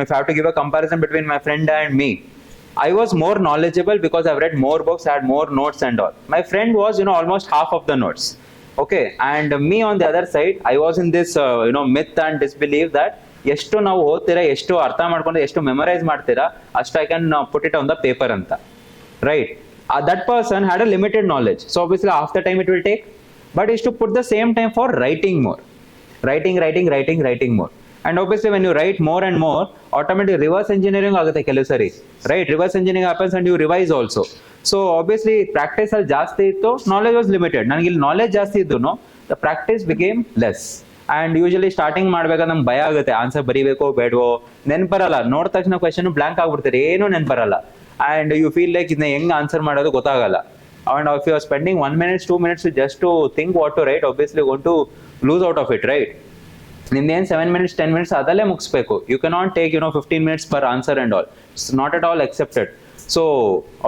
if I have to give a comparison between my friend and me, I was more knowledgeable because I've read more books, I had more notes and all. My friend was, almost half of the notes. Okay, and me on the other side, I was in this, myth and disbelief that ಎಷ್ಟು ನಾವು ಓದ್ತೀರಾ, ಎಷ್ಟು ಅರ್ಥ ಮಾಡ್ಕೊಂಡು, ಎಷ್ಟು memorise ಮಾಡ್ತೀರಾ, ಅಷ್ಟು I can put it on the paper ಅಂತ. Right? That person had a limited knowledge. So obviously half the time it will take, but is to put the same time for writing more. Writing more. And obviously when you write more and more, automatically reverse engineering ಆಗುತ್ತೆ ಕೆಲವು ಸರಿ, right? Reverse engineering happens and you revise also. So obviously practice ಅಲ್ಲಿ ಜಾಸ್ತಿ ಇತ್ತು, knowledge was limited. ನನಗೆ ಇಲ್ಲಿ knowledge ಜಾಸ್ತಿ ಇದ್ದು the practice became less. And usually starting ಮಾಡ್ಬೇಕಾದ್ರೆ ನಮ್ಗೆ ಭಯ ಆಗುತ್ತೆ, ಆನ್ಸರ್ ಬರೀಬೇಕೋ ಬೇಡವೋ, ನೆನ್ಪರಲ್ಲ, ನೋಡಿದ ತಕ್ಷಣ ಕ್ವೆಶನ್ ಬ್ಲಾಂಕ್ ಆಗ್ಬಿಡ್ತಾರೆ, ಏನೂ ನೆನ್ಪರಲ್ಲ. And you feel like ಇದನ್ನ ಹೆಂಗ್ ಆನ್ಸರ್ ಮಾಡೋದು ಗೊತ್ತಾಗಲ್ಲ. And if you are spending 1 minute, 2 minutes just to think what to write, obviously going to lose out of it, right? ನಿಮ್ದೇನು 7 minutes 10 minutes ಅದಲ್ಲೇ ಮುಗಿಸ್ಬೇಕು. You cannot take 15 minutes per answer and all. It's not at all accepted. So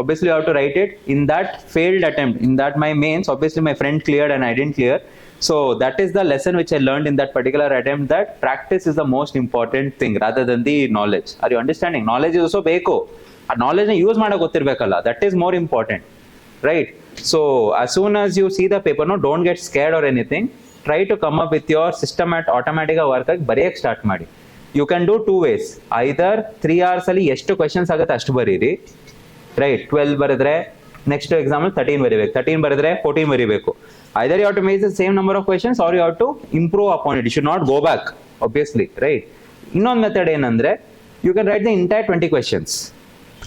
obviously you have to write it. In that failed attempt, in that my mains, obviously my friend cleared and I didn't clear. So that is the lesson which I learned in that particular attempt, that practice is the most important thing rather than the knowledge. Are you understanding? Knowledge is also ಬೇಕು. ಆ knowledge ನ use ಮಾಡಕ್ಕೆ ಗೊತ್ತಿರಬೇಕಲ್ಲ, that is more important, right? So as soon as you see the paper, no, don't get scared or anything. Try to come up with your system at automatic work ಆಗಿ ಬರೆಯಕ್ಕೆ start ಮಾಡಿ. You can do 2 ways. Either 3 hours ಅಲ್ಲಿ ಎಷ್ಟು questions ಆಗುತ್ತೆ ಅಷ್ಟು ಬರೀರಿ, right? 12 ಬರೆದ್ರೆ next exam 13 ಬರೀಬೇಕು, 13 ಬರೆದ್ರೆ 14 ಬರೀಬೇಕು. Either you have to make the same number of questions or you have to improve upon it. You should not go back, obviously, right? ಇನ್ನೊಂದು ಮೆಥಡ್ ಏನಂದ್ರೆ, you can write the entire 20 questions.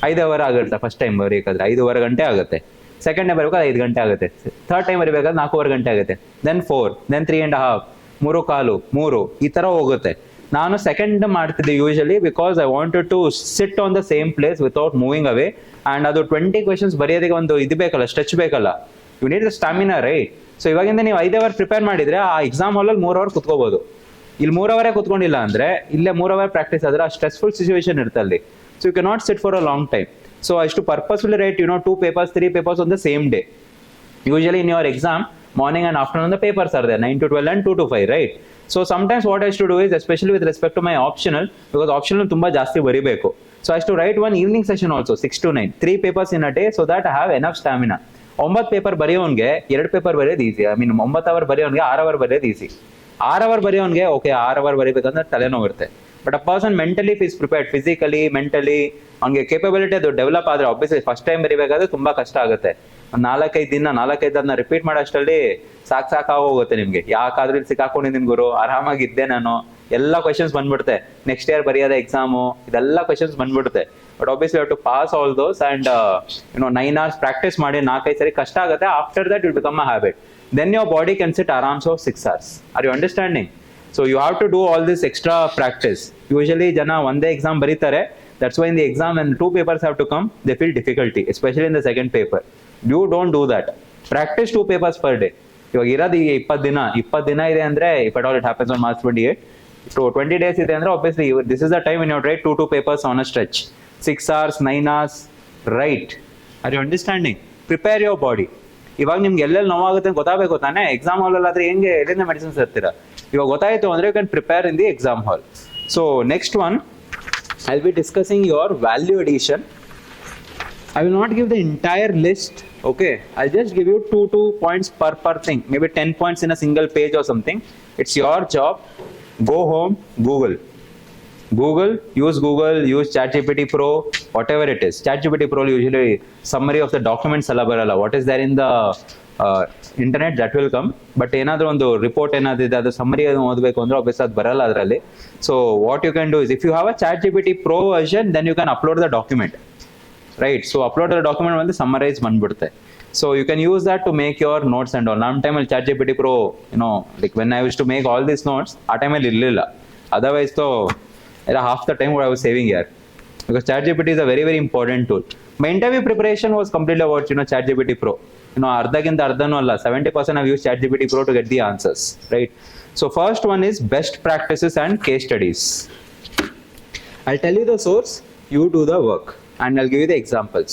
5 hour ಆಗುತ್ತೆ first time ಬರೀಬೇಕಾದ್ರೆ, 5.5 ಗಂಟೆ ಆಗುತ್ತೆ. Second time ಬರೀಬೇಕಾದ್ರೆ 5 ಗಂಟೆ ಆಗುತ್ತೆ. Third time ಬರೀಬೇಕಾದ್ರೆ 4.5 ಗಂಟೆ ಆಗುತ್ತೆ. Then 4, then 3.5, 3.25, 3 ಈ ತರ ಹೋಗುತ್ತೆ. ನಾನು ಸೆಕೆಂಡ್ ಮಾಡ್ತಿದ್ದೆ usually, because I wanted to sit on the same place without moving away. And ಅದು 20 ಕ್ವೆಶನ್ಸ್ ಬರೆಯೋದಕ್ಕೆ ಒಂದು ಇದು ಬೇಕಲ್ಲ, ಸ್ಟ್ರೆಚ್ ಬೇಕಲ್ಲ. You need the stamina, right? So ಇವಾಗಿಂದ ನೀವು 5 hour ಪ್ರಿಪೇರ್ ಮಾಡಿದ್ರೆ ಆ ಎಕ್ಸಾಮ್ ಹಾಲಲ್ಲಿ 3 hour ಕುತ್ಕೋಬಹುದು. ಇಲ್ಲಿ 3 hour ಕುತ್ಕೊಂಡಿಲ್ಲ ಅಂದ್ರೆ ಇಲ್ಲೇ 3 hour ಪ್ರಾಕ್ಟೀಸ್ ಆದ್ರೆ ಆ ಸ್ಟ್ರೆಸ್ಫುಲ್ ಸಿಚುವೇಶನ್ ಇರುತ್ತೆ ಅಲ್ಲಿ. So you cannot sit for a long time. So I used to purposefully write 2 papers, 3 papers on the same day. Usually in your exam, morning and afternoon the papers are there, 9 to 12 and 2 to 5, right? So sometimes what I used to do is, especially with respect to my optional, because optional ತುಂಬಾ ಜಾಸ್ತಿ ಬರಿಬೇಕು. So I used to write one evening session also, 6 to 9, 3 papers in a day, so that I have enough stamina. 9 paper ಬರೆಯೋನ್ಗೆ 2 paper ಬರೆಯೋದು easy. I mean 9 hour ಬರೆಯೋನ್ಗೆ 6 hour ಬರೆಯೋದು easy. 6 hour ಬರೆಯೋನ್ಗೆ okay 6 hour ಬರೀಬೇಕಂದ್ರೆ ತಲೆನೋವಿರುತ್ತೆ. But a person mentally is prepared, physically mentally ಅವ್ನಿಗೆ capability ಅದು develop ಆದ್ರೆ, ಆಬ್ವಿಯಸ್ಲಿ ಫಸ್ಟ್ ಟೈಮ್ ಬರೀಬೇಕಾದ್ರೆ ತುಂಬಾ ಕಷ್ಟ ಆಗುತ್ತೆ. ಒಂದು 4-5 ದಿನ 4-5 ಅದನ್ನ ರಿಪೀಟ್ ಮಾಡೋಷ್ಟರಲ್ಲಿ ಸಾಕಾಗೋಗುತ್ತೆ ನಿಮ್ಗೆ. ಯಾಕಾದ್ರೂ ಇಲ್ಲಿ ಸಿಕ್ಕಾಕೊಂಡಿದ್ದೀನಿ ಗುರು, ಆರಾಮಾಗಿದ್ದೆ ನಾನು, ಎಲ್ಲ ಕ್ವೆಶನ್ಸ್ ಬಂದ್ಬಿಡುತ್ತೆ. ನೆಕ್ಸ್ಟ್ ಇಯರ್ ಬರೆಯೋದ ಎಕ್ಸಾಮು, ಇದೆಲ್ಲ ಕ್ವೆಶನ್ಸ್ ಬಂದ್ಬಿಡುತ್ತೆ. But obviously you have to pass all those and 9 hours practice ಮಾಡಿ 4-5 ಸರಿ ಕಷ್ಟ ಆಗುತ್ತೆ. After that will become a habit. Then your body can sit arams of 6 hours. Are you understanding? So you have to do all this extra practice. Usually jana one day exam ಬರೀತಾರೆ. That's why in the exam when 2 papers have to come, they feel difficulty, especially in the second paper. You don't do that. Practice 2 papers per day. ಇವಾಗ ಇರೋದು 20 ದಿನ ಇದೆ ಅಂದ್ರೆ, if at all it happens on March 28, so 20 days ಇದೆ ಅಂದ್ರೆ obviously this is the time when you write 2 papers on a stretch. 6 hours, 9 hours, right? Are you understanding? Prepare your body. ಇವಾಗ ನಿಮ್ಗೆ ಎಲ್ಲೆಲ್ಲಿ ನೋವಾಗುತ್ತೆ ಅಂತ ಗೊತ್ತಾಗಬೇಕು ತಾನೆ. ಎಕ್ಸಾಮ್ ಹಾಲ್ ಆದ್ರೆ ಹೆಂಗೆ ಎಲ್ಲಿಂದ ಮೆಡಿಸಿನ್ಸ್ ಇರ್ತೀರಾ? ಇವಾಗ ಗೊತ್ತಾಯ್ತು ಅಂದ್ರೆ you can prepare in the exam hall. So next one, I will be discussing your value addition. I will not give the entire list, okay? I'll just give you 2 points per thing, maybe 10 points in a single page or something. It's your job. Go home, Google, use ChatGPT Pro, whatever it is. ChatGPT Pro usually summary of the documents alla barala, what is there in the internet that will come, but enadru ಒಂದು report enadru ide adu summary ಓದಬೇಕು ಅಂದ್ರೆ obviously ಅದು ಬರಲ್ಲ ಅದರಲ್ಲಿ. So what you can do is, if you have a ChatGPT Pro version, then you can upload the document, right? So upload the document when the summarize bandubidutte. So you can use that to make your notes and all. Nam time ChatGPT Pro, like when I used to make all these notes, ಆ time ಅಲ್ಲಿ ಇರಲಿಲ್ಲ. Otherwise though half the time what I was saving here, because ChatGPT is a very very important tool. My interview preparation was completely about ChatGPT Pro. ಅರ್ಧಕ್ಕಿಂತ ಅರ್ಧನೂ ಅಲ್ಲ, 70% I've used ChatGPT Pro to get the answers, right? So first one is best practices and case studies. I'll tell you the source, you do the work, and I'll give you the examples.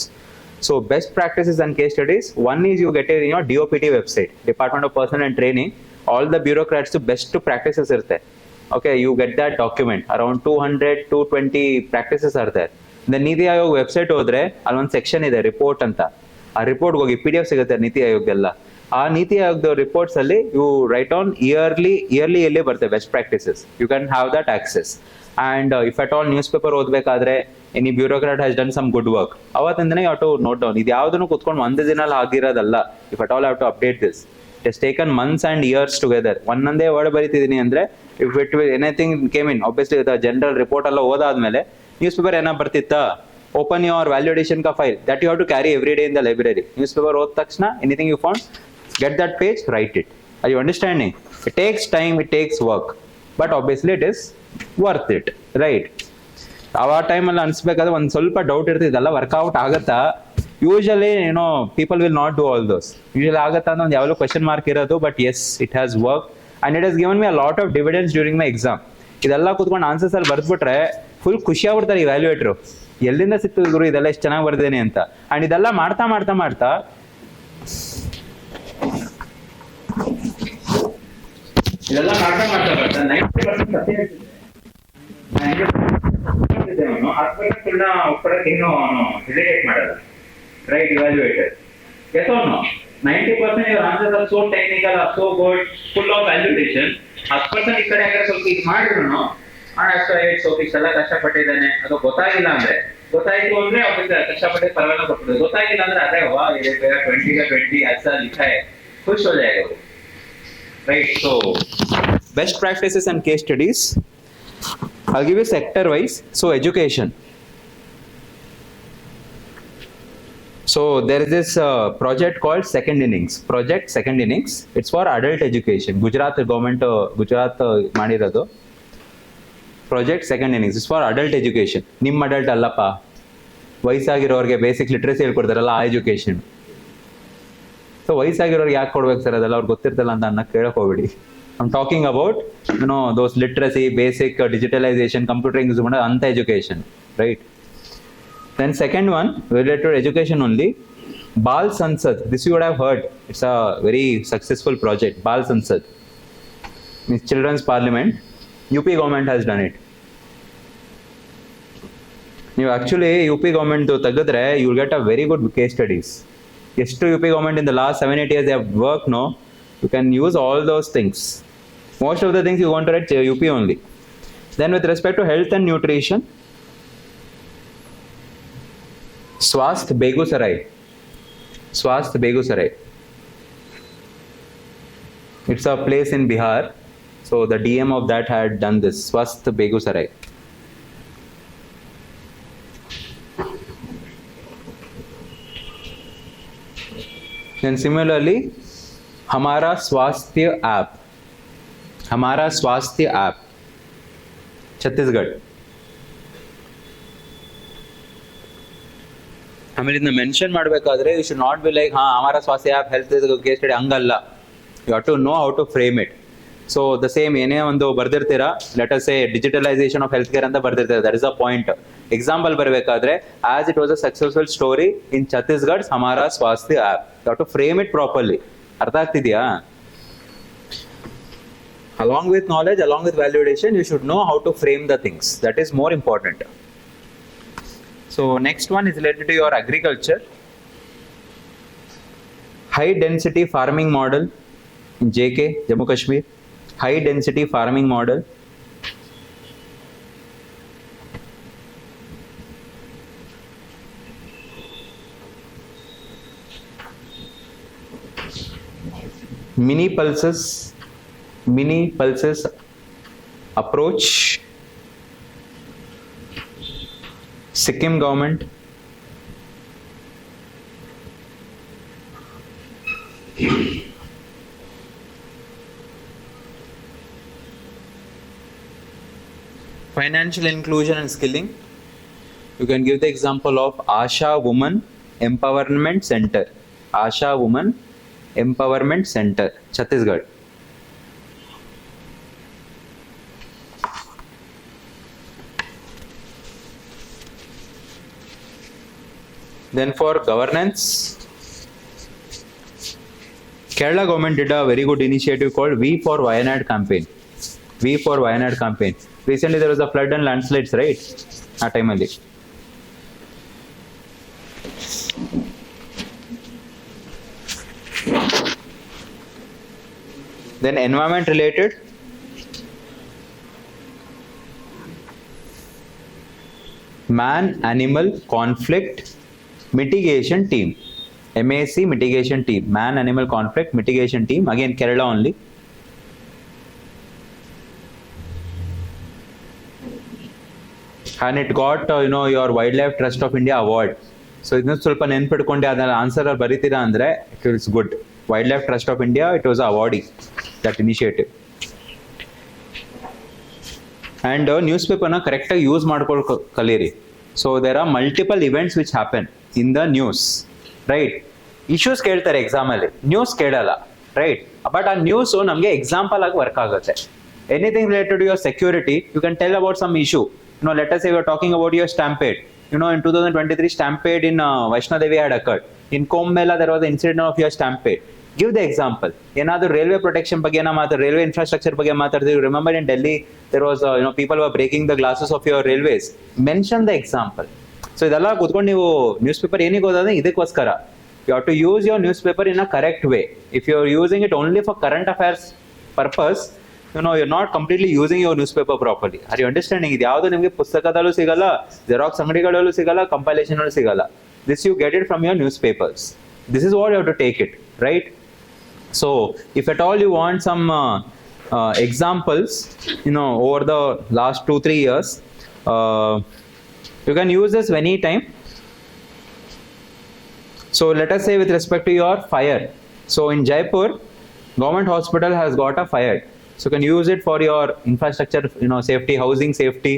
So best practices and case studies, one is you get it in your DOPT website, Department of Personnel and Training. All the bureaucrats best practices irutte. Okay, you get that document, around 200-220 practices are there. The Niti Aayog website hodre ಅಲ್ಲಿ ಒಂದು section ಇದೆ report ಅಂತ. ಆ report ಹೋಗಿ PDF ಸಿಗುತ್ತೆ ನೀತಿ ಆಯೋಗದೆಲ್ಲ. ಆ ನೀತಿ ಆಯೋಗದ ರಿಪೋರ್ಟ್ಸ್ ಅಲ್ಲಿ ಯು ರೈಟ್ ಆನ್ ಇಯರ್ಲಿ ಎಲ್ಲಿ ಬರುತ್ತೆ best practices. You can have that access. And if at all newspaper ಓದಬೇಕಾದ್ರೆ any bureaucrat has done some good work, ಅವತ್ತಿಂದನೇ ಯು ಟು ನೋಟ್ ಡೌನ್. ಇದು ಯಾವುದನ್ನು ಕುತ್ಕೊಂಡು ಒಂದು ದಿನ ಆಗಿರೋದಲ್ಲ. If at all have to update this. It has taken months and years together. ಒಂದೊಂದೇ word ಬರೀತಿದ್ದೀನಿ ಅಂದ್ರೆ, if it anything came in, obviously general report ಎಲ್ಲ ಓದಾದ್ಮೇಲೆ ನ್ಯೂಸ್ ಪೇಪರ್ ಏನೋ ಬರ್ತಿತ್ತಾ, open your value addition ka file that you have to carry every day in the library. Newspaper ಓದ ತಕ್ಷಣ anything you found, get that page, write it. Are you understanding? It takes time, it takes work, but obviously it is worth it, right? ಆ ಟೈಮಲ್ಲಿ ಅನ್ಸ್ಬೇಕಾದ್ರೆ ಒಂದು ಸ್ವಲ್ಪ doubt ಇರ್ತದೆ, ಇದೆಲ್ಲ work out ಆಗತ್ತಾ? Usually people will not do all those. Usually ಆಗತ್ತಾ ಅಂತ ಒಂದು ಯಾವಾಗಲೂ ಕ್ವೆಶನ್ ಮಾರ್ಕ್ ಇರೋದು, but yes, it has work and it has given me a lot of dividends during my exam. ಇದೆಲ್ಲ ಕೂತ್ಕೊಂಡು ಆನ್ಸರ್ಸ್ ಅಲ್ಲಿ ಬರ್ದ್ಬಿಟ್ರೆ ಫುಲ್ ಖುಷಿ ಆಗ್ಬಿಡ್ತಾರೆ ಇವ್ಯಾಲ್ಯೂಯೇಟ್ರು, ಎಲ್ಲಿಂದ ಸಿಕ್ತು ಗುರು ಇದೆಲ್ಲ ಎಷ್ಟು ಚೆನ್ನಾಗಿ ಬರ್ದೇನೆ ಅಂತ. ಅಂಡ್ ಇದೆಲ್ಲ ಮಾಡ್ತಾ ಮಾಡ್ತಾ ಮಾಡ್ತಾ ಇದೆಲ್ಲ ಮಾಡ್ತಾ ಮಾಡ್ತಾ ಬರ್ತಾ 90% ಸತ್ಯ ಹೇಳ್ತಿದ್ದೆ, 10% ಒಪ್ಪಡಕ್ಕೆ ಇನ್ನೂ ಹೆಸಿಟೇಟ್ ಮಾಡಲ್ಲ, right evaluator. Yes or no? 90% your answers are so technical, are so good, full of valuation. 10% ಈ ಕಡೆ ಹಾಕಿದ್ರೆ ಸ್ವಲ್ಪ ಇದು ಮಾಡಿದ್ರು ಸ್ವಲ್ಪ ಇಷ್ಟೆಲ್ಲ ಕಷ್ಟಪಟ್ಟಿದ್ದಾನೆ, ಅದು ಗೊತ್ತಾಗಿಲ್ಲ ಅಂದ್ರೆ, ಗೊತ್ತಾಯ್ತು ಅಂದ್ರೆ ಅವ್ರಿಗೆ ಕಷ್ಟಪಟ್ಟಿದ್ದು ಪರವಾಗಿಲ್ಲ ಕೊಟ್ಟಿದ್ದು, ಗೊತ್ತಾಗಿಲ್ಲ ಅಂದ್ರೆ ಅದೇ 20 ऐसा लिखा है, खुश हो जाएगा वो, right? So best practices and case studies. I'll give you sector wise. So education. So there is this project called Second Innings. Project Second Innings. It's for adult education. Gujarat government, Gujarat ಮಾಡಿರೋದು. Project Second Innings. It's for adult education. ನಿಮ್ಮ adult ಅಲ್ಲಪ್ಪ, ವಯಸ್ಸಾಗಿರೋರಿಗೆ basic literacy ಹೇಳ್ಕೊಡ್ತಾರಲ್ಲ ಆ education. So ವಯಸ್ಸಾಗಿರೋರಿಗೆ ಯಾಕೆ ಕೊಡ್ಬೇಕು sir ಅದೆಲ್ಲ, ಅವ್ರಿಗೆ ಗೊತ್ತಿರ್ತಲ್ಲ ಅಂತ ಅನ್ನಕ್ಕೆ ಕೇಳಕ್ ಹೋಗ್ಬಿಡಿ. I'm talking about, you know, those literacy, basic digitalization, computer use ಮಾಡೋ ಅಂತ education, right? Then second one related to education only, Bal Sansad. This you would have heard. It's a very successful project. Bal Sansad means Children's Parliament. UP government has done it. You actually UP government ತೆಗೆದ್ರೆ you will get a very good case studies. ಎಷ್ಟು UP government in the last 7-8 years they have worked, no? You can use all those things. Most of the things you want to write UP only. Then with respect to health and nutrition, Swasth Begusarai. Swasth Begusarai. It's a place in Bihar. So the DM of that had done this. Swasth Begusarai. Then similarly, Hamara Swasthya app. Hamara Swasthya app. Chhattisgarh. ಆಮೇಲೆ ಇದನ್ನ mention ಮಾಡಬೇಕಾದ್ರೆ you should not be like Hamara Swasthya app health case study, ಹಂಗಲ್ಲ. You have to know how to frame it. So the same ಏನೇ ಒಂದು ಬರ್ದಿರ್ತೀರಾ, let us say digitalisation of health care ಅಂತ ಬರ್ದಿರ್ತೀರಾ, that is a point. Example ಬರಬೇಕಾದ್ರೆ as it was a successful story in Chhattisgarh Hamara Swasthya app, you have to frame it properly. ಅರ್ಥ ಆಗ್ತಿದ್ಯಾ? Along with knowledge, along with validation, you should know how to frame the things. That is more important. So next one is related to your agriculture. High density farming model in JK, Jammu Kashmir. High density farming model. Mini pulses approach. Sikkim government. Financial inclusion and skilling. You can give the example of Asha Woman Empowerment Center. Asha Woman Empowerment Center, Chhattisgarh. Then for governance, Kerala government did a very good initiative called V for Wayanad campaign. V for Wayanad campaign. Recently there was a flood and landslides, right? That time only. Then environment related, Man Animal Conflict Mitigation Team. MAC Mitigation Team. Man Animal Conflict Mitigation Team. Again Kerala only. And it got your Wildlife Trust of India award. So ಇದನ್ನ ಸ್ವಲ್ಪ ನೆನ್ಪಿಟ್ಕೊಂಡೆ ಅದನ್ನ answer ಬರೀತೀರಾ ಅಂದ್ರೆ it is good. Wildlife Trust of India, it was awarding that initiative. And newspaper na correct ಆಗಿ use ಮಾಡ್ಕೊಳ್ಳೋ ಕಲೀರಿ. So there are multiple events which happen in the news, right? Issues ಕೇಳ್ತಾರೆ exam ಅಲ್ಲಿ, news ಕೇಳಲ್ಲ. Right. But ಆ news ನಮಗೆ example ಆಗಿ work ಆಗುತ್ತೆ. Anything related to your security, you can tell about some issue. Let us say we are talking about your stampede. In 2023 stampede in Vachana Devi had occurred. In Kumbh Mela there was an incident of your stampede. Give the example. Yenadu railway protection ಬಗ್ಗೆ railway infrastructure ಬಗ್ಗೆ ಮಾತಾಡ್ತೀವಿ. Remember in Delhi there was people were breaking the glasses of your railways. Mention the example. So ಇದೆಲ್ಲ ಕೂತ್ಕೊಂಡು ನೀವು news paper ಏನಿಗೆ ಓದೋದ್ರೆ ಇದಕ್ಕೋಸ್ಕರ. You have to use your newspaper in a correct way. If you are using it only for current affairs purpose, you're not completely using your newspaper properly. Are you understanding? ಇದು ಯಾವುದು ನಿಮಗೆ ಪುಸ್ತಕದಲ್ಲೂ ಸಿಗಲ್ಲ, xerox ಅಂಗಡಿಗಳಲ್ಲೂ ಸಿಗಲ್ಲ, compilation ಅಲ್ಲೂ ಸಿಗಲ್ಲ. This you get it from your newspapers. This is what you have to take it, right? So if at all you want some examples, over the last 2-3 years, you can use this anytime. So let us say with respect to your fire. So in Jaipur, government hospital has got a fire. So you can use it for your infrastructure, safety, housing safety.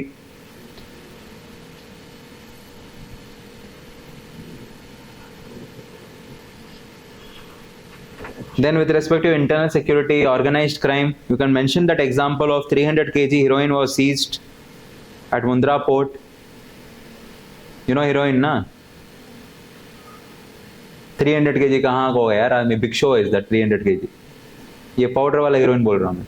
Then with respect to internal security, organized crime, you can mention that example of 300 kg heroin was seized at Mundra port. Heroin na? 300 kg कहाँ को गया यार? आदमी big show is that 300 kg. ये powder वाला heroine बोल रहा हूँ मैं.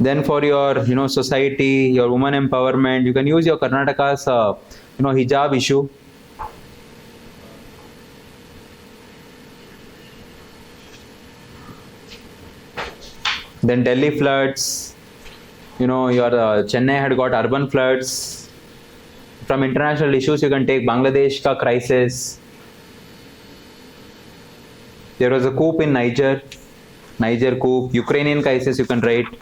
Then for your society, your woman empowerment, you can use your Karnataka's hijab issue. Then Delhi floods, your Chennai had got urban floods. From international issues you can take Bangladesh ka crisis. There was a coup in Niger coup. Ukrainian crisis you can write.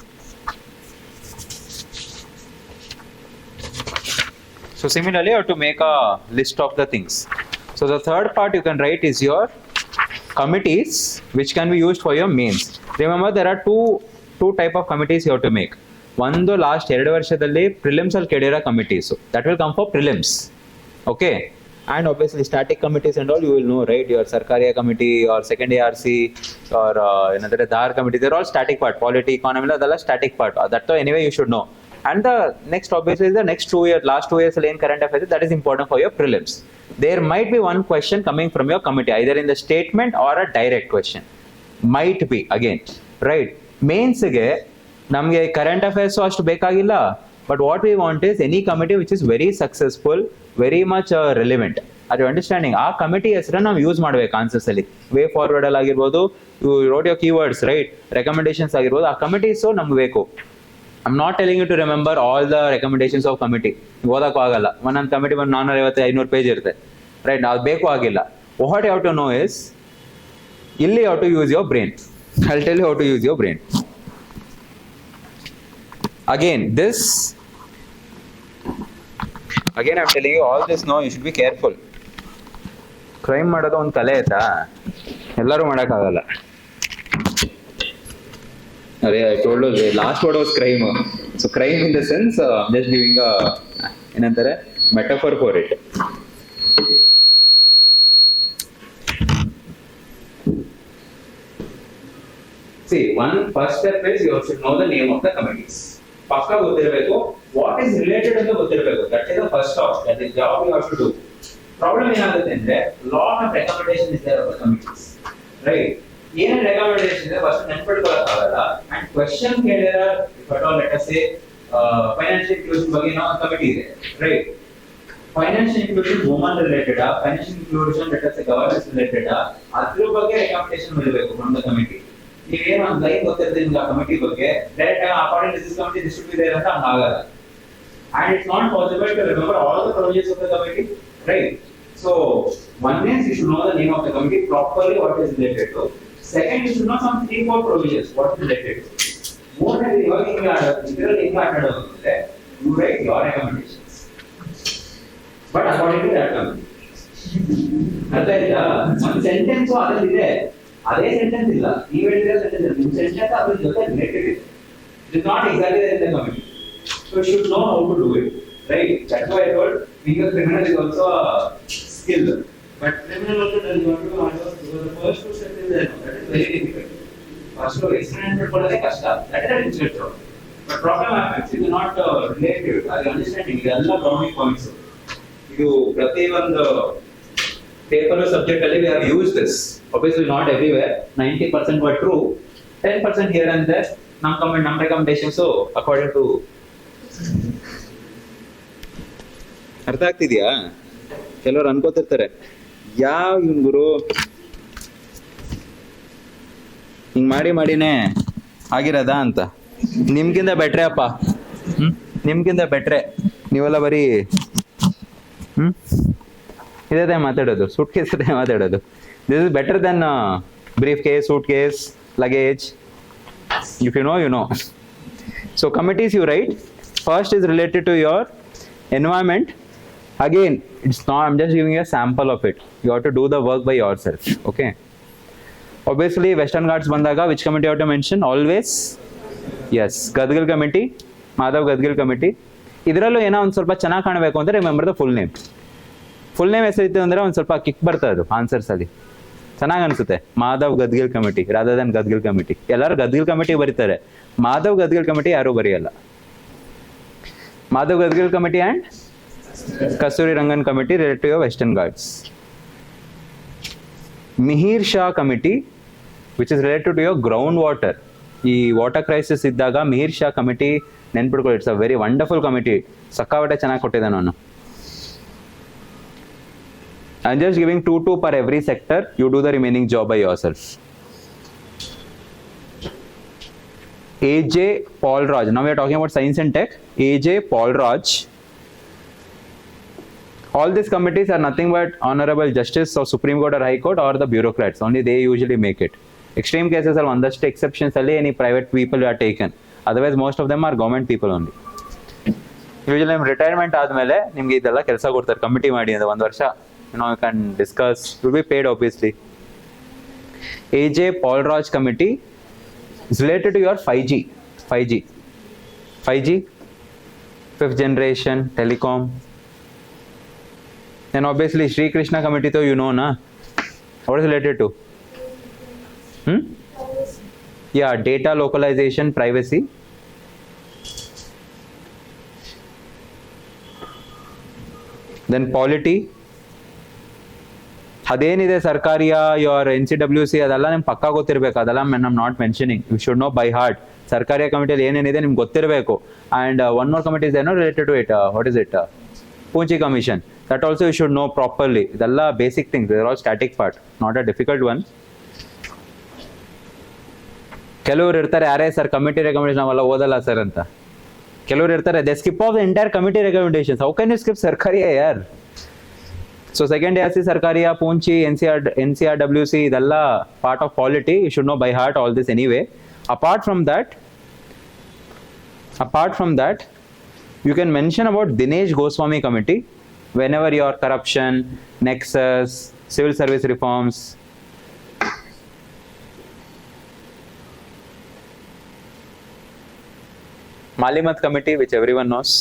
So similarly you have to make a list of the things. So the third part you can write is your committees which can be used for your mains. Remember there are two type of committees you have to make. ಒಂದು last 2 ವರ್ಷದಲ್ಲಿ prelims ಅಲ್ಲಿ ಕೇಳಿರೋ committees, that will come for prelims. Okay, and obviously static committees and all you will know, right? Your Sarkariya committee or second ARC or another Dhar committee, they're all static part. Polity, economy, adala static part. That anyway you should know. And the next obviously is the last 2 years in current affairs, that is important for your prelims. There might be one question coming from your committee, either in the statement or a direct question. Might be again, right? Mains ge ನಮಗೆ current affairs ಅಷ್ಟು ಬೇಕಾಗಿಲ್ಲ. But what we want is any committee which is very successful, very much relevant. ಅದು understanding. ಆ committee ಹೆಸರನ್ನ ನಾವು use ಮಾಡ್ಬೇಕು answers ಅಲ್ಲಿ. Way forward ಅಲ್ಲಿ ಆಗಿರ್ಬೋದು, you rote your keywords, right? Recommendations ಆಗಿರ್ಬೋದು, ಆ ಕಮಿಟೀಸು ನಮ್ಗೆ ಬೇಕು. I am not telling you to remember all the recommendations of committee. ಓದಕ್ಕೂ ಆಗಲ್ಲ. ಒಂದೊಂದು ಕಮಿಟಿ 450-500 ಪೇಜ್ ಇರುತ್ತೆ, ರೈಟ್? ಅದು ಬೇಕು ಆಗಿಲ್ಲ. What you have to know is, ಇಲ್ಲಿ how to use your brain. I will tell you how to use your brain. Again I'm telling you all this now, you should be careful. Crime ಮಾಡೋದು ಒಂದು ಕಲೆ ಆಯ್ತಾ, ಎಲ್ಲರೂ ಮಾಡೋಕ್ಕಾಗಲ್ಲ. ಅದೇ I told you the last word was crime. So crime in the sense I'm just giving a ಏನಂತಾರೆ metaphor for it. See, one first step is you should know the name of the committees. ಪಕ್ಕ ಗೊತ್ತಿರಬೇಕು, what is related ಅಂತ ಗೊತ್ತಿರಬೇಕು. That is the first stop, that is job you have to do. Problem ಏನಾಗುತ್ತೆ ಅಂದ್ರೆ lot of recommendation is there of the committees, right? ಏನೇನು recommendation ಇದೆ first ನೆನ್ಪಿಟ್ಕೊಳ್ಳೋಕ್ಕಾಗಲ್ಲ. And question ಕೇಳಿರ if at all let us say financial inclusion ಬಗ್ಗೆ ನಾವು committee ಇದೆ, right? Financial inclusion woman related, financial inclusion let us say governance related, ಅದ್ರ ಬಗ್ಗೆ recommendation ಇರಬೇಕು ಫ್ರಮ್ ದ ಕಮಿಟಿ. ನೀವೇನು ಒಂದು ಲೈನ್ ಗೊತ್ತಿರ್ತೀನಿ ಆ ಕಮಿಟಿ ಬಗ್ಗೆ, ಡೈರೆಕ್ಟ್ ಆಗಿ according to this committee this should be there ಅಂತ ಹಂಗಾಗಲ್ಲ. And it's not possible to remember all the provisions of the committee, right? So one is you should know the name of the committee properly, what is related to. Second, you should know some 3-4 provisions, what is related to. ಮೂರನೇದು ಇವಾಗ ಇದರಲ್ಲಿ ಹೆಂಗೆ ಆಟಾಡೋದು ಅಂದ್ರೆ you write your recommendations but according to that committee. ಅರ್ಥ ಆಯ್ತಾ? ಒಂದು sentence ಅದರಲ್ಲಿದೆ, ಅದೇ ಸೆಂಟೆನ್ಸ್ ಇಲ್ಲ, ನೀವು ಹೇಳಿರೋ ಸೆಂಟೆನ್ಸ್ ನಿಮ್ಮ ಸೆಂಟೆನ್ಸ್ ಅದ್ರ ಜೊತೆ ರಿಲೇಟೆಡ್ ಇದೆ. It is not exactly in the committee. So you should know how to do it, right? That's why I told being a criminal is also a skill. But criminal also does not do hard work because the first two steps is there. That is very difficult. First of experiment for the kashta. That is a difficult job. But problem happens, it is not related. I understanding. It is all brownie points. You prati one paper subject we have used this. Obviously not everywhere. 90% were true. 10% here and there. Num comment, num recommendation. So according to ಅರ್ಥ ಆಗ್ತಿದ್ಯಾ? ಕೆಲವರು ಅನ್ಕೋತಿರ್ತಾರೆ ಯಾವ ಇವನ್ ಗುರು ಹಿಂಗ್ ಮಾಡಿನೇ ಆಗಿರೋದಾ ಅಂತ. ನಿಮ್ಗಿಂತ better ಅಪ್ಪ, ನಿಮ್ಗಿಂತ better. ನೀವೆಲ್ಲ ಬರೀ ಇದೇ ಮಾತಾಡೋದು, ಸೂಟ್ ಕೇಸ್ ಇದೆ ಮಾತಾಡೋದು. This is better than briefcase, suitcase, luggage. If you know, you know. So committees you write. First is related to your environment. Again, it's not, I'm just giving you a sample of it. You have to do the work by yourself. Okay. Obviously, Western Ghats bandaga, which committee you have to mention? Always. Yes. Gadgil committee. Madhav Gadgil committee. Idrallo ena ಒಂದು ಸ್ವಲ್ಪ ಚೆನ್ನಾಗಿ ಕಾಣಬೇಕು ಅಂದ್ರೆ remember the full name. Full name ಹೆಸರಿತ್ತು ಅಂದ್ರೆ ಒಂದು ಸ್ವಲ್ಪ kick ಬರ್ತದೆ ಅದು ಆನ್ಸರ್ಸ್ ಅಲ್ಲಿ. ಚೆನ್ನಾಗಿ ಅನ್ಸುತ್ತೆ. Madhav Gadgil committee rather than Gadgil committee. ಎಲ್ಲರೂ ಗದ್ಗಿಲ್ ಕಮಿಟಿ ಬರೀತಾರೆ, ಮಾಧವ್ ಗದ್ಗಿಲ್ ಕಮಿಟಿ ಯಾರು ಬರೆಯಲ್ಲ. Madhav Gadgil committee and Kasturi Rangan committee related to your Western Ghats. Mihir Shah committee which is related to your ground water. ಈ ವಾಟರ್ ಕ್ರೈಸಿಸ್ ಇದ್ದಾಗ ಮಿಹಿರ್ ಶಾ ಕಮಿಟಿ ನೆನ್ಪಿಟ್ಕೊಳ್ಳಿ. It's a very wonderful committee. ಸಕ್ಕಾವಟ್ಟೆ ಚೆನ್ನಾಗಿ ಕೊಟ್ಟಿದ್ದೆ ನಾನು. I'm just giving 2 per every sector. You do the remaining job by yourself. AJ Paul Raj. Now we are talking about science and tech. AJ Paul Raj. All these committees are nothing but honorable justice of Supreme Court or High Court or the bureaucrats. Only they usually make it. Extreme cases are one. Just exceptions only. Any private people are taken. Otherwise, most of them are government people only. Usually, retirement ಆದ್ಮೇಲೆ ನಿಮ್ಗೆ ಇದೆಲ್ಲ ಕೆಲಸ ಕೊಡ್ತಾರೆ. Committee ಮಾಡಿ ಅಂತ ಒಂದು ವರ್ಷ. You can discuss. Will be paid obviously. AJ Paul Raj committee is related to your 5G, 5th generation telecom. Then obviously Sri Krishna committee, though you know na. What is related to? Yeah, data localization, privacy. Then polity. ಅದೇನಿದೆ Sarkaria your NCWC ಅದೆಲ್ಲ ನಿಮ್ಗೆ ಪಕ್ಕ ಗೊತ್ತಿರಬೇಕು. ಅದೆಲ್ಲ I'm not mentioning. You should know by heart. Sarkaria ಕಮಿಟಿಯಲ್ಲಿ ಏನೇನಿದೆ ನಿಮ್ಗೆ ಗೊತ್ತಿರಬೇಕು. And one more committee is ಏನೋ related to it. What is it? Punchhi commission. That also you should know properly. ಇದೆಲ್ಲ basic things. They're all static part, not a difficult one. ಕೆಲವ್ರು ಇರ್ತಾರೆ, ಯಾರೇ sir committee recommendation ನಾವೆಲ್ಲ ಓದಲ್ಲ sir ಅಂತ. ಕೆಲವ್ರು ಇರ್ತಾರೆ, they skip off the entire committee recommendations. How can you skip Sarkaria ಯಾರ್? So second ASC Sarkariya, Poonchi, NCRWC, idella part of polity. You should know by heart all this anyway. Apart from that, you can mention about Dinesh Goswami committee whenever your corruption, nexus, civil service reforms. Malimat committee, which everyone knows.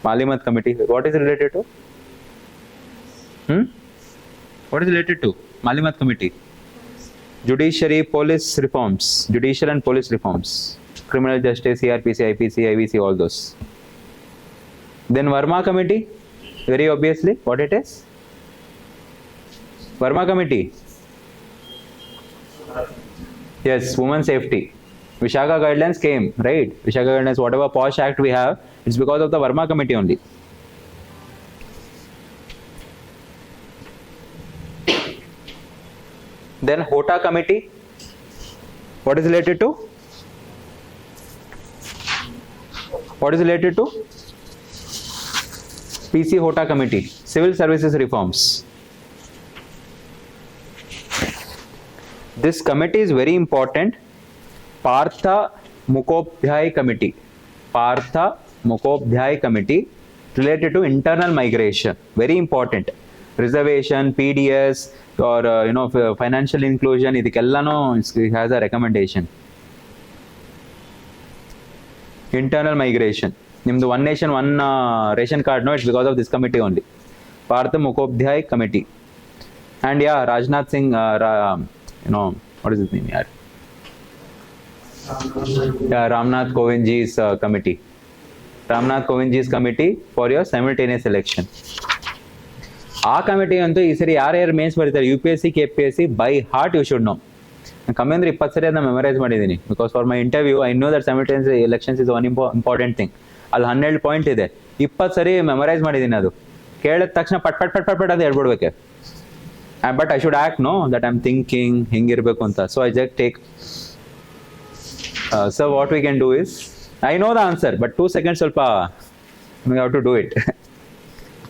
Malimat committee, what is it related to? What is related to Malimat committee? Judiciary, police reforms, judicial and police reforms, criminal justice, CRPC, IPC, IVC, all those. Then Verma committee, very obviously, what it is? Verma committee. Yes, women safety. Vishaka guidelines came, right? Vishaka guidelines, whatever posh act we have, it's because of the Verma committee only. Then Hota committee, what is related to? What is related to? PC Hota committee, civil services reforms. This committee is very important. Partha Mukhopadhyay committee. Partha Mukhopadhyay committee related to internal migration. Very important. Reservation, PDS, or financial inclusion, ಇದಕ್ಕೆಲ್ಲನೂ it has a recommendation. Internal migration. ನಿಮ್ದು one nation one ration card, no it's because of this committee only. Partha Mukhopadhyay committee. And yeah, Rajnath Singh, what is his name? Ramnath Kovindji's committee. Ramnath Kovindji's committee for your simultaneous election. ಆ committee ಅಂತೂ ಈ ಸರಿ ಯಾರ್ಯಾರು mains ಬರೀತಾರೆ UPSC KPSC by heart you should know. ಕಮ್ಮಿ ಅಂದ್ರೆ 20 ಸರಿ ಅದನ್ನ ಮೆಮರೈಸ್ ಮಾಡಿದ್ದೀನಿ. Because for my interview I know that simultaneous elections is one important thing. ಅಲ್ಲಿ 12 ಪಾಯಿಂಟ್ ಇದೆ, 20 ಸರಿ ಮೆಮರೈಸ್ ಮಾಡಿದ್ದೀನಿ. ಅದು ಕೇಳಿದ ತಕ್ಷಣ ಪಟ್ ಪಟ್ ಪಟ್ ಪಟ್ ಪಟ್ ಅದು ಹೇಳ್ಬಿಡ್ಬೇಕೆ. But I should act, no, that I'm thinking hingirbeku anta. So I just take so what we can do is, I know the answer but 2 seconds ಸ್ವಲ್ಪ we have to do it.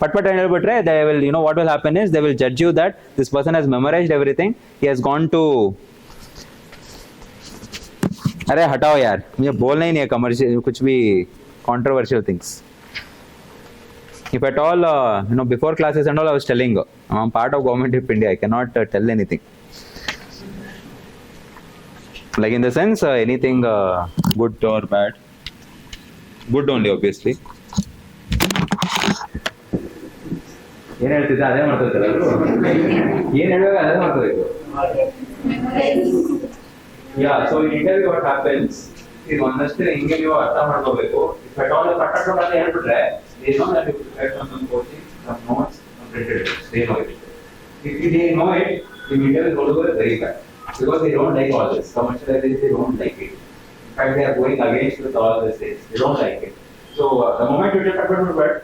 But ಹೇಳ್ಬಿಟ್ರೆ they will, what will happen is they will judge you that this person has memorized everything, he has gone to अरे हटाओ यार, मुझे बोलना ही नहीं है commercial कुछ भी controversial things. If at all, before classes and all, I was telling, I'm part of government of India, I cannot tell anything. Like in the sense, anything good or bad. Good only, obviously. ಏನು ಹೇಳ್ತಿದ್ದೆ ಅದೇ ಮಾಡ್ತಿರ್ತಾರೆ ಏನು ಹೇಳುವಾಗ ಅದೇ ಮಾಡ್ಕೋಬೇಕು. So in interview what happens is ಒಂದಷ್ಟು ಹಿಂಗೆ ನೀವು ಅರ್ಥ ಮಾಡ್ಕೋಬೇಕು. If at all ಪಟ್ಟ ಅಂತ ಹೇಳ್ಬಿಟ್ರೆ they know that you prepare some coaching, some notes, some printed notes. They know it. If they know it, the interview is going to go very bad because they don't like all this. Commercialization, they don't like it. In fact, they are going against with all these things. They don't like it. So the moment you get a word,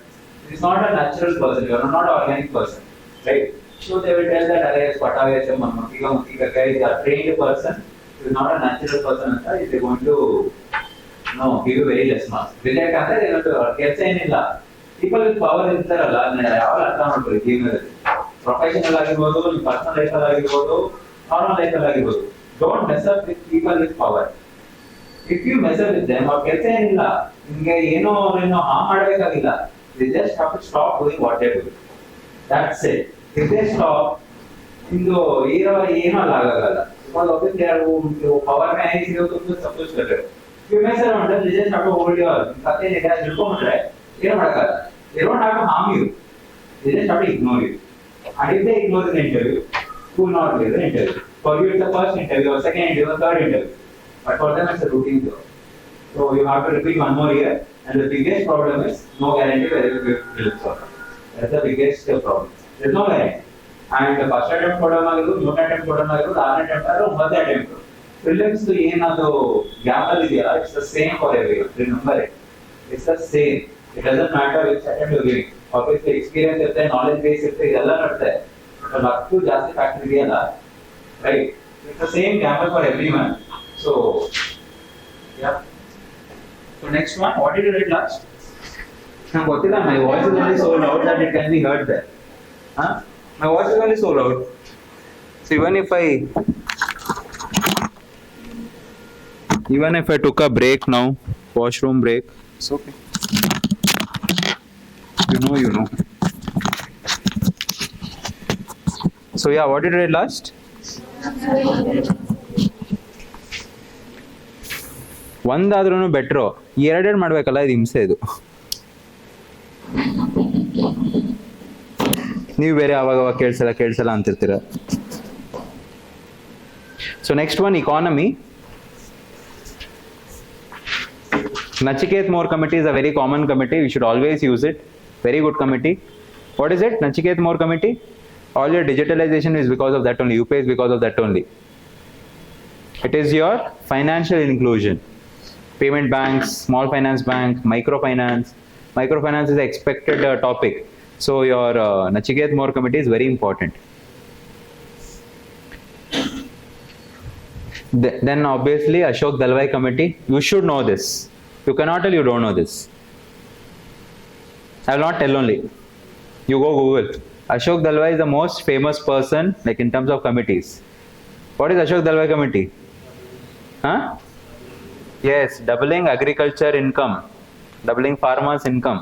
it's not a natural person. You are not an organic person, right? So they will tell that IAS is a trained person. He is not a natural person. They are going to give you very less marks. Reject ಅಂದ್ರೆ ಕೆಲಸ ಏನಿಲ್ಲ. People with power ಇರ್ತಾರಲ್ಲ, ಯಾವಾಗ ಅರ್ಥ ಮಾಡ್ಕೊಳ್ಳಿ ಜೀವನದಲ್ಲಿ. Professional ಆಗಿರ್ಬೋದು, personal life ಅಲ್ಲಿ ಆಗಿರ್ಬೋದು, ನಾರ್ಮಲ್ ಲೈಫ್ ಅಲ್ಲಿ ಆಗಿರ್ಬೋದು. Don't mess up with people with power. If you mess up with them, ಅವ್ರ ಕೆಲಸ ಏನಿಲ್ಲ, ನಿಮ್ಗೆ ಏನೋ ಹಾರ್ಮ್ ಮಾಡಬೇಕಾಗಿಲ್ಲ. They just have to stop doing what they do. That's it. If they stop, ನಿಮ್ದು ಏನೋ ಆಗಲ್ಲ. Because obviously power में आई चीजों को तो सब कुछ कर रहे हो. You mess around them, they just have to hold your कते निकाल बिल्कुल ಏನು ಮಾಡಕ್ಕಾಗಲ್ಲ. They don't have to harm you. They just have to ignore you. And if they ignore the interview, you will not get the interview. For you it's the first interview, or second interview, or third interview. But for them it's a routine job. So you have to repeat one more year. And the biggest problem is no guarantee whether you will solve. That's the biggest problem. There's no guarantee. And the first attempt program ಆಗಿರೋದು, ಮೂರನೇ attempt program ಆಗಿರೋದು, ಆರನೇ attempt ಆಗಿರೋದು, ಒಂಬತ್ತನೇ attempt. Prelims ಏನದು gamble ಇದೆಯಲ್ಲ, it's the same for everyone. Remember it. It's the same. It doesn't matter which attempt you're giving. Obviously experience ಇರುತ್ತೆ, knowledge base ಇರುತ್ತೆ, ಇದೆಲ್ಲ ನೋಡುತ್ತೆ. But ಲಕ್ಕು ಜಾಸ್ತಿ ಫ್ಯಾಕ್ಟರ್ ಇದೆಯಲ್ಲ, right? It's the same gamble for everyone. So yeah. So next one, what did you read last? My voice is only so loud that it can be heard there. My voice is only so loud. So even if I took a break now, washroom break, it's okay. You know. So yeah, what did you read last? ಒಂದಾದ್ರೂ better, ಎರಡೆರಡು ಮಾಡ್ಬೇಕಲ್ಲ, ಇದು ಹಿಂಸೆ ಇದು. ನೀವು ಬೇರೆ ಅವಾಗ ಕೇಳಿಸಲ್ಲ ಅಂತಿರ್ತೀರ. So next one, economy. Nachiket More committee is a very common committee. We should always use it. Very good committee. What is it? Nachiket More committee. All your digitalization is because of that only. UPay is because of that only. It is your financial inclusion. Payment banks, small finance bank, microfinance. Microfinance is an expected topic. So your Nachiket More committee is very important. Then obviously Ashok Dalwai committee. You should know this. You cannot tell you don't know this. I will not tell only. You go Google. Ashok Dalwai is the most famous person, like in terms of committees. What is Ashok Dalwai committee? Yes, doubling agriculture income, doubling farmers' income.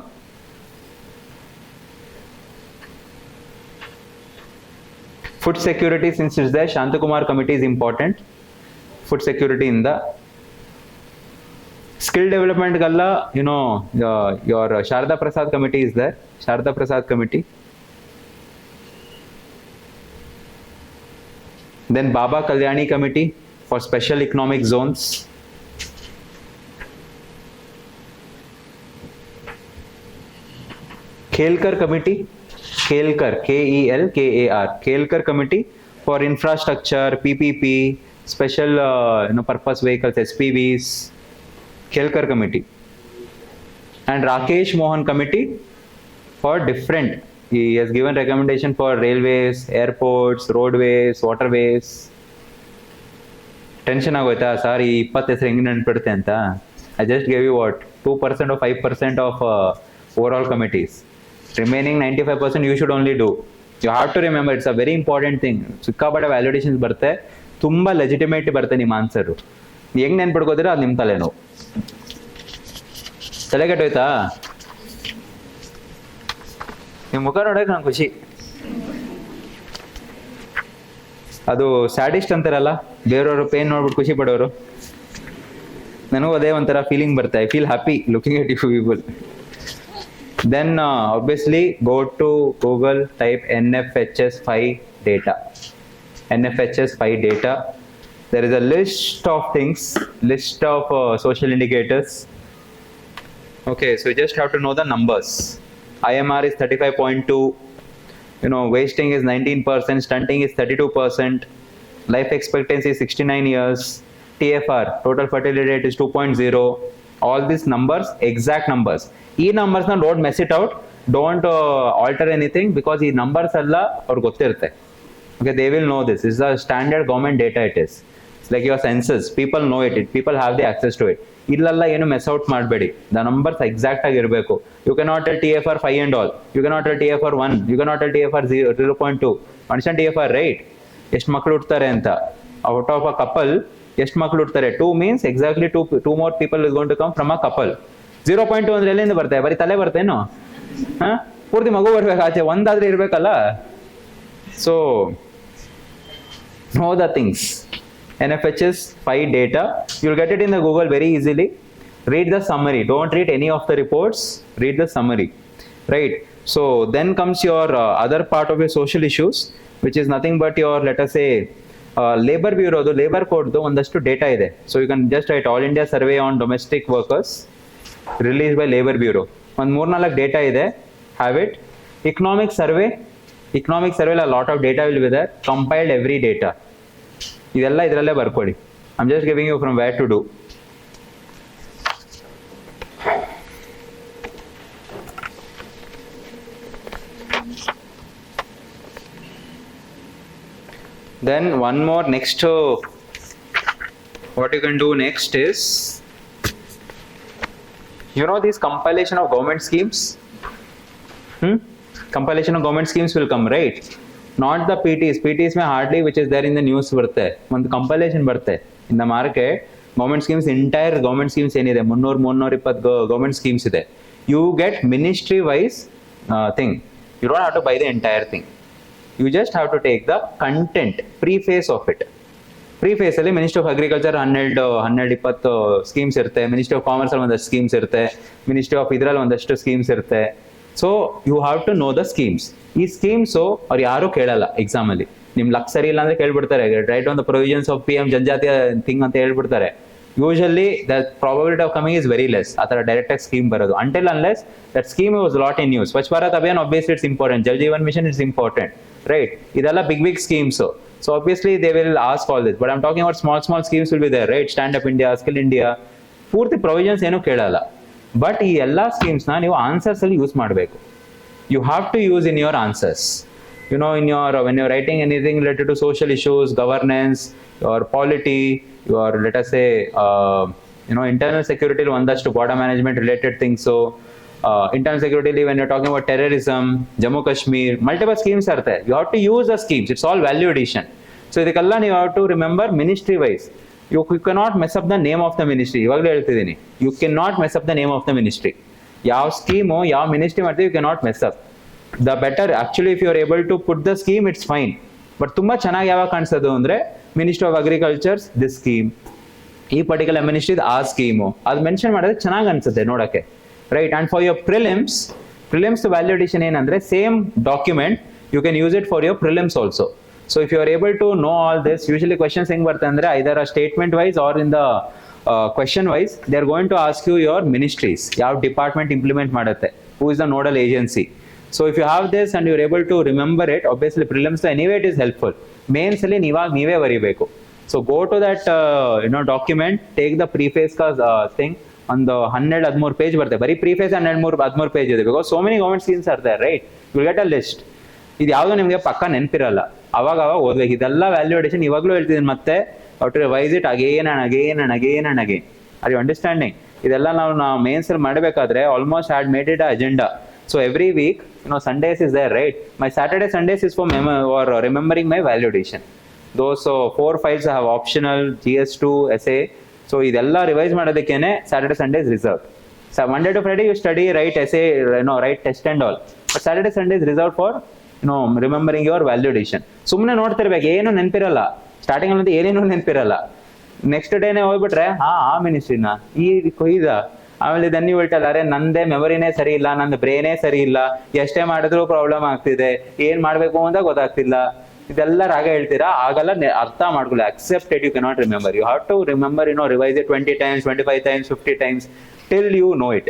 Food security, since it's there, Shivakumara committee is important. Food security in the Skill development galla, your Sharda Prasad committee is there. Sharda Prasad committee. Then Baba Kalyani committee for special economic zones. Kelkar committee, Kelkar, Kelkar, Kelkar committee for infrastructure, PPP, special purpose vehicles, SPVs. Kelkar committee. And Rakesh Mohan committee for different. He has given recommendation for railways, airports, roadways, waterways. Tension agoita sir, ee 20 ಹೆಸರು ಹೆಂಗೆ ನೆನಪಿಡುತ್ತೆ ಅಂತ. I just gave you what 2% or 5% of overall committees. Remaining 95% you should only do. You have to remember, it's a very important thing. ಸಿಕ್ಕಾಪಟ್ಟೆ ವ್ಯಾಲಿಡೇಷನ್ಸ್ ಬರುತ್ತೆ, ತುಂಬಾ legitimate ಬರುತ್ತೆ ನಿಮ್ಮ answer. ಹೆಂಗ್ ನೆನ್ಪಿಡ್ಕೋತೀರ ಅದು ನಿಮ್ಮ ತಲೆನೋವು. ತಲೆ ಕೆಟ್ಟೋಯ್ತಾ? ನಿಮ್ಮ ಮುಖ ನೋಡಕ್ಕೆ ನಂಗೆ ಖುಷಿ. ಅದು ಸ್ಯಾಡಿಸ್ಟ್ ಅಂತಾರಲ್ಲ, ಬೇರೆಯವರು ಪೇನ್ ನೋಡ್ಬಿಟ್ಟು ಖುಷಿ ಪಡೋರು. ನನಗೂ ಅದೇ ಒಂಥರ ಫೀಲಿಂಗ್ ಬರುತ್ತೆ. I feel happy looking at you people. Then obviously go to Google, type NFHS 5 data. NFHS 5 data. There is a list of things, list of social indicators. Okay, so you just have to know the numbers. IMR is 35.2. Wasting is 19%, stunting is 32%, life expectancy is 69 years, TFR, total fertility rate is 2.0. All these numbers, exact numbers. ಈ numbers na don't mess it out, don't alter anything, because ಈ numbers ಎಲ್ಲ ಅವ್ರಿಗೆ ಗೊತ್ತಿರುತ್ತೆ. Okay, they will know this. This is a standard government data. It is. It's like your census. People know it. People have the access to it. ಇಲ್ಲೆಲ್ಲ ಏನು mess out ಮಾಡಬೇಡಿ. The numbers exact ಆಗಿ ಇರಬೇಕು. You cannot tell TFR 5 and all. You cannot tell TFR 1. You cannot tell TFR 0.2. Understand TFR, right? ಎಷ್ಟು ಮಕ್ಕಳು ಹುಡ್ತಾರೆ ಅಂತ. Out of a couple ಎಷ್ಟು ಮಕ್ಕಳು ಹುಡ್ತಾರೆ? 2 means exactly two more people is going to come from a couple. 0.2 ಅಂದ್ರೆ ಎಲ್ಲಿಂದ ಬರ್ತದೆ? ಬರೀ ತಲೆ ಬರ್ತೇನೋ? ಪೂರ್ತಿ ಮಗು ಬರ್ಬೇಕು ಆಚೆ, ಒಂದಾದ್ರೆ ಇರ್ಬೇಕಲ್ಲ. So know the things. NFHS 5 data, you'll get it in the Google very easily. Read the summary. Don't read any of the reports. Read the summary, right? So then comes your other part of your social issues, which is nothing but your, let us say, labor bureau, the labor code, the ಒಂದಷ್ಟು data ಇದೆ. So you can just write All India Survey on Domestic Workers released by Labor Bureau. ಒಂದು 3-4 data ಇದೆ. Have it. Economic survey, a lot of data will be there. Compiled every data. ಇದೆಲ್ಲ ಇದರಲ್ಲೇ ಬರ್ಕೊಳ್ಳಿ. I'm just giving you from where to do. Then one more next, what you can do next is, this compilation of government schemes. Compilation of government schemes will come, right? Not the PTs में hardly which is there in the news ಬರುತ್ತೆ. ಒಂದು compilation ಬರುತ್ತೆ in the market. Government schemes, entire government schemes ಏನಿದೆ 320 government schemes ಇದೆ. You get ministry wise thing. You don't have to buy the entire thing. You just have to take the content, preface of it. Preface ಅಲ್ಲಿ Ministry of Agriculture 12 schemes ಇರುತ್ತೆ. Ministry of Commerce ಅಲ್ಲಿ ಒಂದಷ್ಟು schemes ಇರುತ್ತೆ. Ministry of ಇದರಲ್ಲಿ ಒಂದಷ್ಟು schemes ಇರುತ್ತೆ. So you have to know the schemes. ಈ schemes ಅವ್ರು ಯಾರು ಕೇಳಲ್ಲ ಎಕ್ಸಾಮ್ ಅಲ್ಲಿ. ನಿಮ್ ಲಕ್ ಸರಿ ಇಲ್ಲ ಅಂದ್ರೆ ಕೇಳ್ಬಿಡ್ತಾರೆ, right on the provisions of PM Janjatiya thing ಅಂತ ಹೇಳ್ಬಿಡ್ತಾರೆ. Usually the probability of coming is very less. ಆ ತರ ಡೈರೆಕ್ಟ್ ಆಗಿ ಸ್ಕೀಮ್ ಬರೋದು until unless that scheme was lot in news. Swachh Bharat Abhiyan obviously it's important. Jal Jeevan Mission is important, right? ಇದೆಲ್ಲ big schemes. So obviously they will ask all this, but I'm talking about small schemes will be there, right? Stand Up India, Skill India, ಪೂರ್ತಿ provisions ಏನು ಕೇಳಲ್ಲ. But ಈ ಎಲ್ಲಾ schemes ನ ನೀವು answers ಅಲ್ಲಿ use ಮಾಡಬೇಕು. You have to use in your answers. In your when you're writing anything related to social issues, governance, or polity, your, let us say, internal security, ಒಂದಷ್ಟು border management related things. So internal security, when you're talking about terrorism, Jammu Kashmir, multiple schemes are there. You have to use the schemes. It's all value addition. So ಇದಕ್ಕೆಲ್ಲ you have to remember ministry wise. You cannot mess up the name of the ministry. ಇವಾಗಲೇ ಹೇಳ್ತಿದ್ದೀನಿ, you cannot mess up the name of the ministry. ಯಾವ scheme ಯಾವ ministry ಮಾಡ್ತೀವಿ, you cannot mess up. The better actually if you are able to put the scheme, it's fine. But ತುಂಬಾ ಚೆನ್ನಾಗಿ ಯಾವಾಗ ಕಾಣಿಸೋದು ಅಂದ್ರೆ ministry of agriculture's this scheme, ಈ particular ministry ಆ ಸ್ಕೀಮು ಅದು ಮೆನ್ಷನ್ ಮಾಡಿದ್ರೆ ಚೆನ್ನಾಗಿ ಅನ್ಸುತ್ತೆ ನೋಡಕ್ಕೆ, right. And for your prelims value addition ಏನಂದ್ರೆ same document you can use it for your prelims also. So if you are able to know all this, usually questions ಹೆಂಗ್ ಬರ್ತದೆ ಅಂದ್ರೆ either statement wise or in the question wise they are going to ask you your ministries, ಯಾವ department implement ಮಾಡುತ್ತೆ, who is the nodal agency. So if you have this and you're able to remember it, obviously prelims anyway it is helpful. Mains ಅಲ್ಲಿ ನೀವೇ ಬರಿಬೇಕು. So go to that document, take the preface thing, ಒಂದು 12-13 page ಬರುತ್ತೆ, ಬರೀ preface 12-13 page ಇದೆ, because so many government schemes are there, right. You will get a list. ಇದು ಯಾವುದು ನಿಮಗೆ ಪಕ್ಕ ನೆನಪಿರಲ್ಲ, ಅವಾಗ ಓದ್ಬೇಕು. ಇದೆಲ್ಲ ವ್ಯಾಲ್ಯೂಡೇಷನ್ ಇವಾಗಲೂ ಹೇಳ್ತಿದ್ದೀನಿ, ಮತ್ತೆ to revise it again and again. Are you understanding? ಇದೆಲ್ಲ ನಾವು ಮೇನ್ಸ್ ಅಲ್ಲಿ ಮಾಡಬೇಕಾದ್ರೆ almost had made it agenda. So every week, Sundays is there, right? My Saturday, Sundays is for remembering my validation. Those 4 files I have optional, GS2, essay. So idella revise madadekene Saturday, Sunday is reserved. So Monday to Friday you study, write essay, write test and all. But Saturday, Sunday is reserved for, remembering your validation. ಸುಮ್ಮನೆ ನೋಡ್ತಿರ್ಬೇಕು, ಏನು ನೆನಪಿರಲ್ಲ, starting ಅಲ್ಲಿ ಏನೇನು ನೆನಪಿರಲ್ಲ. Next ಡೇನೆ ಹೋಗ್ಬಿಟ್ರೆ ಆ ಮಿನಿಸ್ಟ್ರಿನ ಇದ, ಆಮೇಲೆ then you will tell, ಅರೆ ನಂದೇ ಮೆಮೊರಿನೇ ಸರಿ ಇಲ್ಲ, ನಂದು ಬ್ರೇನೇ ಸರಿ ಇಲ್ಲ, ಎಷ್ಟೇ ಮಾಡಿದ್ರು ಪ್ರಾಬ್ಲಮ್ ಆಗ್ತಿದೆ, ಏನ್ ಮಾಡ್ಬೇಕು ಅಂತ ಗೊತ್ತಾಗ್ತಿಲ್ಲ, ಇದೆಲ್ಲ ರಾಗ ಹೇಳ್ತೀರಾ, ಆಗಲ್ಲ. ಅರ್ಥ ಮಾಡ್ಕೊಳ್ಳಿ, accept it, you cannot remember. You have to remember, revise it 20 times, 25 times, 50 times, till you know it.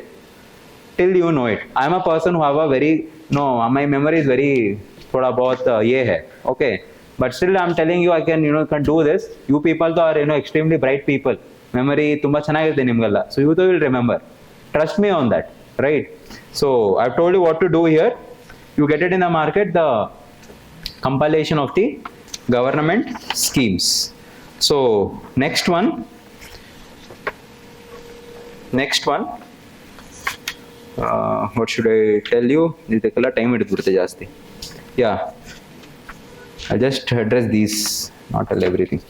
I am a person who have a very, my memory is very thoda bahut ye hai, okay, but still I am telling you I can do this. You people are extremely bright people, memory ತುಂಬಾ ಚೆನ್ನಾಗಿರುತ್ತೆ ನಿಮ್ಗೆಲ್ಲ, so you will remember, trust me on that, right? So I've told you what to do here. You get it in the market, the compilation of the government schemes. So next one, what should I tell you? ಇದಕ್ಕೆಲ್ಲ time ಹಿಡಿದ್ಬಿಡುತ್ತೆ ಜಾಸ್ತಿ. Yeah, I'll just address these, not tell everything.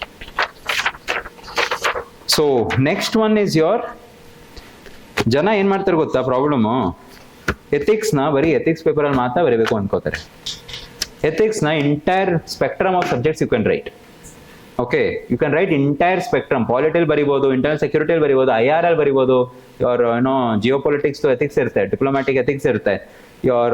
So next one is your, ಜನ ಏನ್ ಮಾಡ್ತಾರೆ ಗೊತ್ತಾ problem, ಎಥಿಕ್ಸ್ನ ಬರೀ ethics ಪೇಪರಲ್ಲಿ ಮಾತ್ರ ಬರೀಬೇಕು ಅನ್ಕೋತಾರೆ. ಎಥಿಕ್ಸ್ನ entire spectrum of subjects you can write. Okay, you can write entire spectrum. ಪಾಲಿಟಿಲ್ ಬರಿಬೋದು, ಇಂಟರ್ನಲ್ ಸೆಕ್ಯೂರಿಟಿಯಲ್ಲಿ ಬರಿಬೋದು, IRL ಬರಿಬೋದು, ಯೋರ್ ಜಿಯೋಪೊಲಿಟಿಕ್ಸ್ ಎಥಿಕ್ಸ್ ಇರುತ್ತೆ, ಡಿಪ್ಲೊಮ್ಯಾಟಿಕ್ ಎಥಿಕ್ಸ್ ಇರುತ್ತೆ, your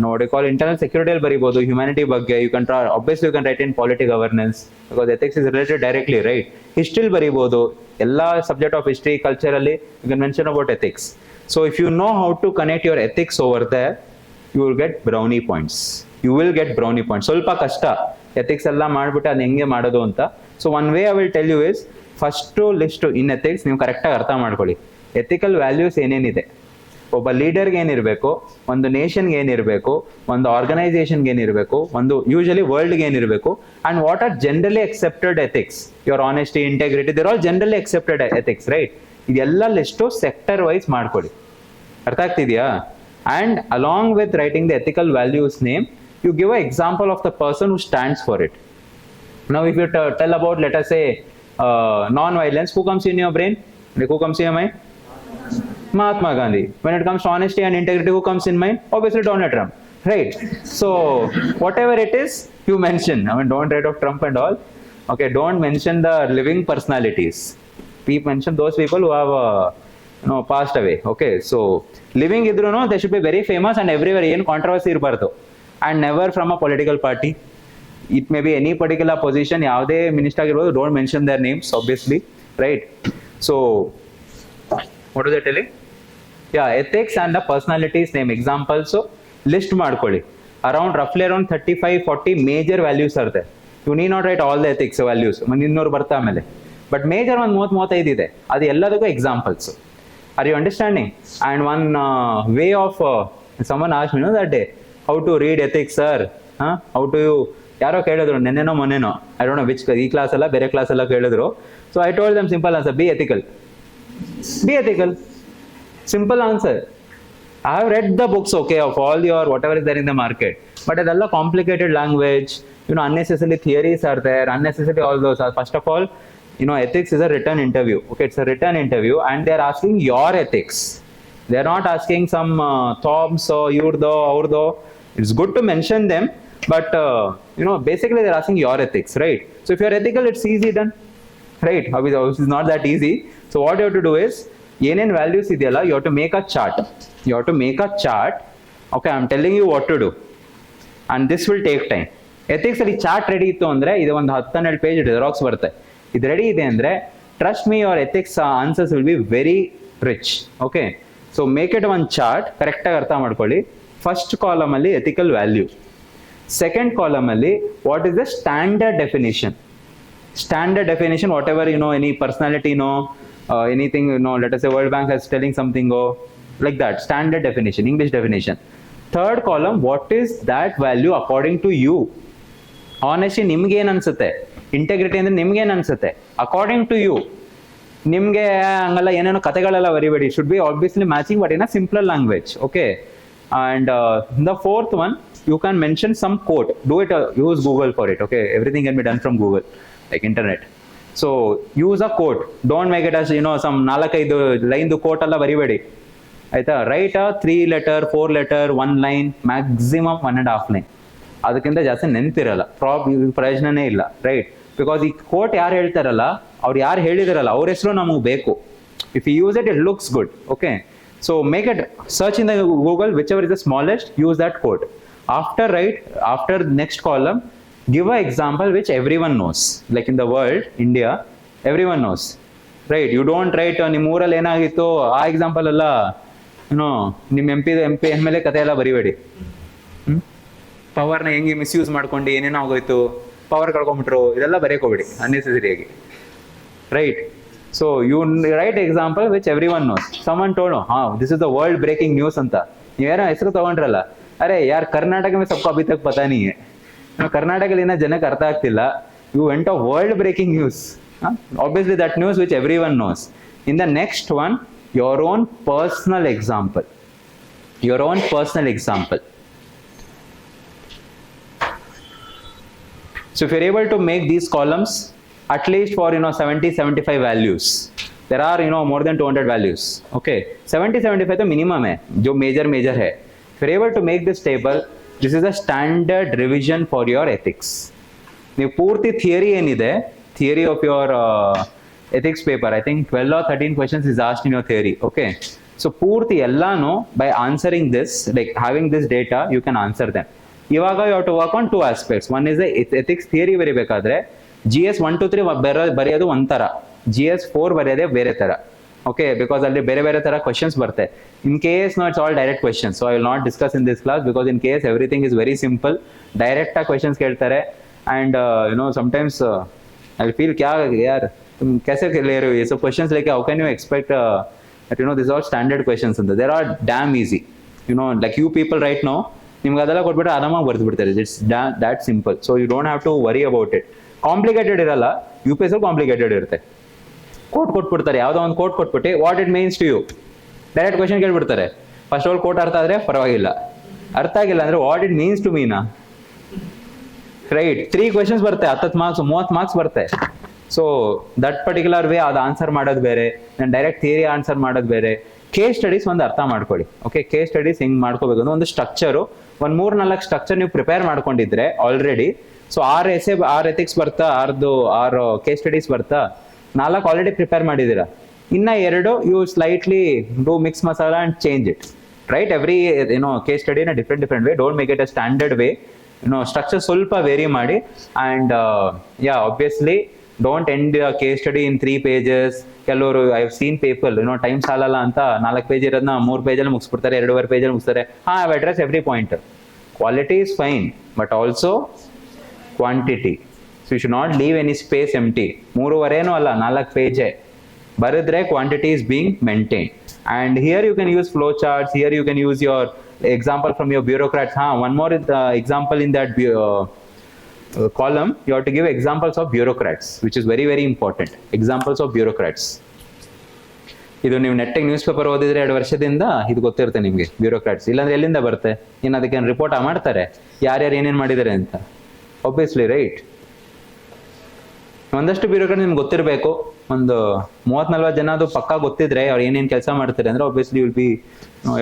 what you call internal security ಬರಿಬೋದು, humanity ಬಗ್ಗೆ. You can try, obviously you can write in polity governance because ethics is related directly, right? History ಬರಿಬೋದು, ಎಲ್ಲ subject of history, culturally you can mention about ethics. So if you know how to connect your ethics over there, you will get brownie points. ಸ್ವಲ್ಪ ಕಷ್ಟ ethics ಎಲ್ಲ ಮಾಡ್ಬಿಟ್ಟು ಅದು ಹೆಂಗೆ ಮಾಡೋದು ಅಂತ. So one way I will tell you is, first list in ethics ನೀವು ಕರೆಕ್ಟಾಗಿ ಅರ್ಥ ಮಾಡ್ಕೊಳ್ಳಿ. ಎಥಿಕಲ್ ವ್ಯಾಲ್ಯೂಸ್ ಏನೇನಿದೆ, ಒಬ್ಬ ಲೀಡರ್ಗೆ ಏನಿರಬೇಕು, ಒಂದು ನೇಷನ್ಗೆ ಏನಿರಬೇಕು, ಒಂದು ಆರ್ಗನೈಸೇಷನ್ಗೆ ಏನಿರಬೇಕು, ಒಂದು ಯೂಶಲಿ ವರ್ಲ್ಡ್ಗೆ ಏನಿರಬೇಕು, and what are generally accepted ethics, your honesty, integrity, they're all generally accepted ethics, right? ಇದೆಲ್ಲ ಲಿಸ್ಟು ಸೆಕ್ಟರ್ ವೈಸ್ ಮಾಡ್ಕೊಡಿ. ಅರ್ಥ ಆಗ್ತಿದೆಯಾ? And along with writing the ethical values name, you give a example of the person who stands for it. Now if you tell about, let us say, non-violence, who comes in your brain? Like, who comes in your mind? Mahatma Gandhi. When it comes to honesty and integrity, who comes in mind? Obviously Donald Trump, right? So whatever it is, you mention. I mean, don't write of Trump and all. Okay, don't mention the living personalities. Mention those people who have passed away. Okay, so living idruno, they should be very famous and everywhere ಏನು controversy ಇರಬಾರ್ದು, and never from a political party. It may be any particular position, ಯಾವುದೇ minister ಆಗಿರ್ಬೋದು, don't mention their names, obviously, right? So what is I telling? Yeah, ethics and the personalities name examples. So list ಮಾಡ್ಕೊಳ್ಳಿ. roughly around 35-40 major values are there. You need not write all the ethics values, 200 ಬರ್ತಾ ಆಮೇಲೆ, but major ಒಂದು 30-35 ಇದೆ, ಅದು ಎಲ್ಲದಕ್ಕೂ examples. Are you understanding? And one way of someone asked me that day, how to read ethics, sir? How to you, ಯಾರೋ ಕೇಳಿದ್ರು ನೆನ್ನೆನೋ ಮೊನ್ನೆನೋ, I don't know which, ಈ class ಅಲ್ಲ ಬೇರೆ ಕ್ಲಾಸ್ ಎಲ್ಲ ಕೇಳಿದ್ರು. So I told dum simple answer, be ethical. Simple answer. I have read the books, okay, of all your whatever is there in the market, but ಅದೆಲ್ಲ complicated language, unnecessary theories are there, unnecessary all those are. First of all, ethics is a written interview. Okay, it's a written interview and they are asking your ethics. They are not asking some thoughts or yurdo, aurdo. It's good to mention them, but basically they are asking your ethics, right? So if you are ethical, it's easy done. right? This is not that easy. So what you have to do is, ಏನೇನ್ values ಇದೆಯಲ್ಲ, you have to make a chart. You have to make a chart. Okay, I'm telling you what to do, and this will take time. Ethics ಅಲ್ಲಿ chart ready ಇತ್ತು ಅಂದ್ರೆ ಇದು ಒಂದು 10-12 page xerox ಬರುತ್ತೆ. ಇದು ready ಇದೆ ಅಂದ್ರೆ trust me, your ethics answers will be very rich. Okay, so make it one chart, ಕರೆಕ್ಟಾಗಿ ಅರ್ಥ ಮಾಡ್ಕೊಳ್ಳಿ. ಫಸ್ಟ್ ಕಾಲಮ್ ಅಲ್ಲಿ ಎಥಿಕಲ್ ವ್ಯಾಲ್ಯೂ, ಸೆಕೆಂಡ್ ಕಾಲಮ್ ಅಲ್ಲಿ what is the standard definition. Standard definition, whatever, you know, any personality, you know, anything, you know, let us say World Bank is telling something, like that, standard definition, English definition. Third column, what is that value according to you? Honesty ನಿಮ್ಗೆ ಏನು ಅನ್ಸುತ್ತೆ, integrity ಅಂದ್ರೆ ನಿಮ್ಗೆ ಏನು ಅನ್ಸುತ್ತೆ according to you. ನಿಮ್ಗೆ ಹಂಗಲ್ಲ ಏನೇನೋ ಕಥೆಗಳೆಲ್ಲ ಬರಿಬೇಡಿ, should be obviously matching but in a simple language. Okay, and the fourth one, you can mention some quote. Do it, use Google for it. Okay, everything can be done from Google, like internet. So use a quote, don't make it as, you know, some 4-5 line quote alla baribedi aita. Write a 3 letter 4 letter 1 line, maximum 1.5 line. ಅದಕ್ಕಿಂತ ಜಾಸ್ತಿ ನೆನಪಿರಲ್ಲ, ಪ್ರಯೋಜನನೇ ಇಲ್ಲ, right? Because ಈ coat ಯಾರು ಹೇಳ್ತಾರಲ್ಲ, ಅವ್ರು ಯಾರು ಹೇಳಿದಾರಲ್ಲ ಅವ್ರ ಹೆಸರು ನಮಗೆ ಬೇಕು. If you use it, it looks good. Okay, so make it, search in the Google, whichever is the smallest, use that quote. After next column, give an example which everyone knows, like in the world, India, everyone knows, right? You don't write ನಿಮ್ಮ ಊರಲ್ಲಿ ಏನಾಗಿತ್ತು ಆ example ಎಲ್ಲ, ಏನೋ ನಿಮ್ಮ M P ಮೇಲೆ ಕತೆ ಎಲ್ಲ ಬರಿಬೇಡಿ. ಪವರ್ನ ಹೆಂಗೆ ಮಿಸ್ಯೂಸ್ ಮಾಡ್ಕೊಂಡು ಏನೇನೋ ಆಗೋಯ್ತು, ಪವರ್ ಕಳ್ಕೊಂಡ್ಬಿಟ್ರು, ಇದೆಲ್ಲ ಬರೆಯೋಕೋಬೇಡಿ ಅನ್ನೆಸೆಸರಿಯಾಗಿ, right? So you write example which everyone knows. Someone told, this is the world breaking news ಅಂತ, ನೀವೇನೋ ಹೆಸರು ತಗೊಂಡ್ರಲ್ಲ, अरे यार कर्नाटक में सबको अभी तक पता नहीं है, कर्नाटक लेना जनक अर्थ ಆಗ್ತಿಲ್ಲ. You went a world breaking news, obviously that news which everyone knows. In the next one, your own personal example, your own personal example. So if you're able to make these columns at least for, you know, 70-75 values, there are, you know, more than 200 values. Okay, 70-75 तो minimum है जो major है. If you're able to make this table, this is a standard revision for your ethics. ನೀವು ಪೂರ್ತಿ theory ಏನಿದೆ, theory of your ethics paper, I think 12 or 13 questions is asked in your theory. Okay, so ಪೂರ್ತಿ ಎಲ್ಲಾನು by answering this, like having this data, you can answer them. ಇವಾಗ you have to work on 2 aspects. One is the ethics theory ಬರಿಬೇಕಾದ್ರೆ GS 1 2 3 ಬರೆಯೋದು ಒಂಥರ, GS 4 ಬರೆಯೋದೇ ಬೇರೆ ತರ. Okay, because ಅಲ್ಲಿ ಬೇರೆ ಬೇರೆ ತರ ಕ್ವಶನ್ಸ್ ಬರುತ್ತೆ. In case no, it's all direct questions, so I will not discuss in this class, because in case everything is very simple, direct ಆಗಿ ಕ್ವಶನ್ಸ್ ಕೇಳ್ತಾರೆ. And you know sometimes I feel ಕ್ಯಾ ಯಾರ್ तुम कैसे ले रहे हो ये सब क्वेश्चंस लेके, how can you expect that, you know, these are standard questions and they are damn easy, you know, like you people right now ನಿಮ್ಗೆ ಅದೆಲ್ಲ ಕೊಟ್ಬಿಟ್ಟು ಆರಾಮಾಗಿ ಬರ್ದು ಬಿಡ್ತಾರೆ. It's that simple, so you don't have to worry about it. Complicated ಇರಲ್ಲ, UPSC complicated ಇರುತ್ತೆ. Quote ಕೊಟ್ಬಿಡ್ತಾರೆ, ಯಾವುದೋ ಒಂದು ಕೋಟ್ ಕೊಟ್ಬಿಟ್ಟು what it means to you, direct question ಕೇಳ್ಬಿಡ್ತಾರೆ. ಫಸ್ಟ್ ಆಲ್ ಕೋಟ್ ಅರ್ಥ ಆದ್ರೆ ಪರವಾಗಿಲ್ಲ, ಅರ್ಥ ಆಗಿಲ್ಲ ಅಂದ್ರೆ ವಾಟ್ ಇಟ್ ಮೀನ್ಸ್ ಟು ಮೀನಾ, ರೈಟ್? 3 ಕ್ವಶನ್ಸ್ ಬರುತ್ತೆ, 10 ಮಾರ್ಕ್ಸ್ 30 ಮಾರ್ಕ್ಸ್ ಬರುತ್ತೆ. ಸೊ ದಟ್ ಪರ್ಟಿಕ್ಯುಲರ್ ವೇ ಅದು ಆನ್ಸರ್ ಮಾಡೋದು ಬೇರೆ, ನಾನು ಡೈರೆಕ್ಟ್ ಥಿಯರಿ ಆನ್ಸರ್ ಮಾಡೋದು ಬೇರೆ. ಕೇಸ್ ಸ್ಟಡೀಸ್ ಒಂದು ಅರ್ಥ ಮಾಡ್ಕೊಳ್ಳಿ. ಓಕೆ, ಕೇಸ್ ಸ್ಟಡೀಸ್ ಹೆಂಗ್ ಮಾಡ್ಕೋಬೇಕು ಅಂದ್ರೆ ಒಂದು ಸ್ಟ್ರಕ್ಚರು, ಒಂದು 3-4 ಸ್ಟ್ರಕ್ಚರ್ ನೀವು ಪ್ರಿಪೇರ್ ಮಾಡ್ಕೊಂಡಿದ್ರೆ ಆಲ್ರೆಡಿ, ಸೊ 6 ಎಥಿಕ್ಸ್ ಬರ್ತಾ, 6 ಕೇಸ್ ಸ್ಟಡೀಸ್ ಬರ್ತಾ, 4 ಆಲ್ರೆಡಿ ಪ್ರಿಪೇರ್ ಮಾಡಿದ್ದೀರಾ. ಇನ್ನ 2 you slightly do mix masala and change it, right? Every, you know, case study in different way, don't make it a standard way, you know, structure ಸ್ವಲ್ಪ vary ಮಾಡಿ. And yeah, obviously don't end case study in 3 pages. ಕೆಲವರು I have seen people, you know, time ಸಾಲಲ್ಲ ಅಂತ 4 page ಇರೋದನ್ನ 3 ಪೇಜಲ್ಲಿ ಮುಗಿಸ್ಬಿಡ್ತಾರೆ, 2.5 ಪೇಜಲ್ಲಿ ಮುಗಿಸ್ತಾರೆ. I address every point. Quality is fine but also quantity. So you should not leave any space empty. 3.5 ಅಲ್ಲ, 4 ಪೇಜೇ ಬರೆದ್ರೆ quantity is being maintain. And here you can use flow charts, here you can use your example from your bureaucrats. One more example in that column, you have to give examples of bureaucrats, which is very very important. Examples of bureaucrats. ಇದು ನೀವು ನೆಟ್ಟಿಗೆ news paper ಓದಿದ್ರೆ 2 ವರ್ಷದಿಂದ ಇದು ಗೊತ್ತಿರುತ್ತೆ ನಿಮಗೆ, bureaucrats. ಇಲ್ಲಾಂದ್ರೆ ಎಲ್ಲಿಂದ ಬರುತ್ತೆ? ಇನ್ನು ಅದಕ್ಕೆ ರಿಪೋರ್ಟ್ ಮಾಡ್ತಾರೆ ಯಾರ್ಯಾರು ಏನೇನು ಮಾಡಿದ್ದಾರೆ ಅಂತ, ಆಬ್ವಿಯಸ್ಲಿ, ರೈಟ್? ಒಂದಷ್ಟು ಬ್ಯೂರೋಕ್ರಾಟ್ ನಿಮ್ಗೆ ಗೊತ್ತಿರಬೇಕು. ಒಂದು 30-40 ಜನ ಅದು ಪಕ್ಕಾ ಗೊತ್ತಿದ್ರೆ ಅವ್ರು ಏನೇನು ಕೆಲಸ ಮಾಡ್ತಾರೆ ಅಂದ್ರೆ obviously will be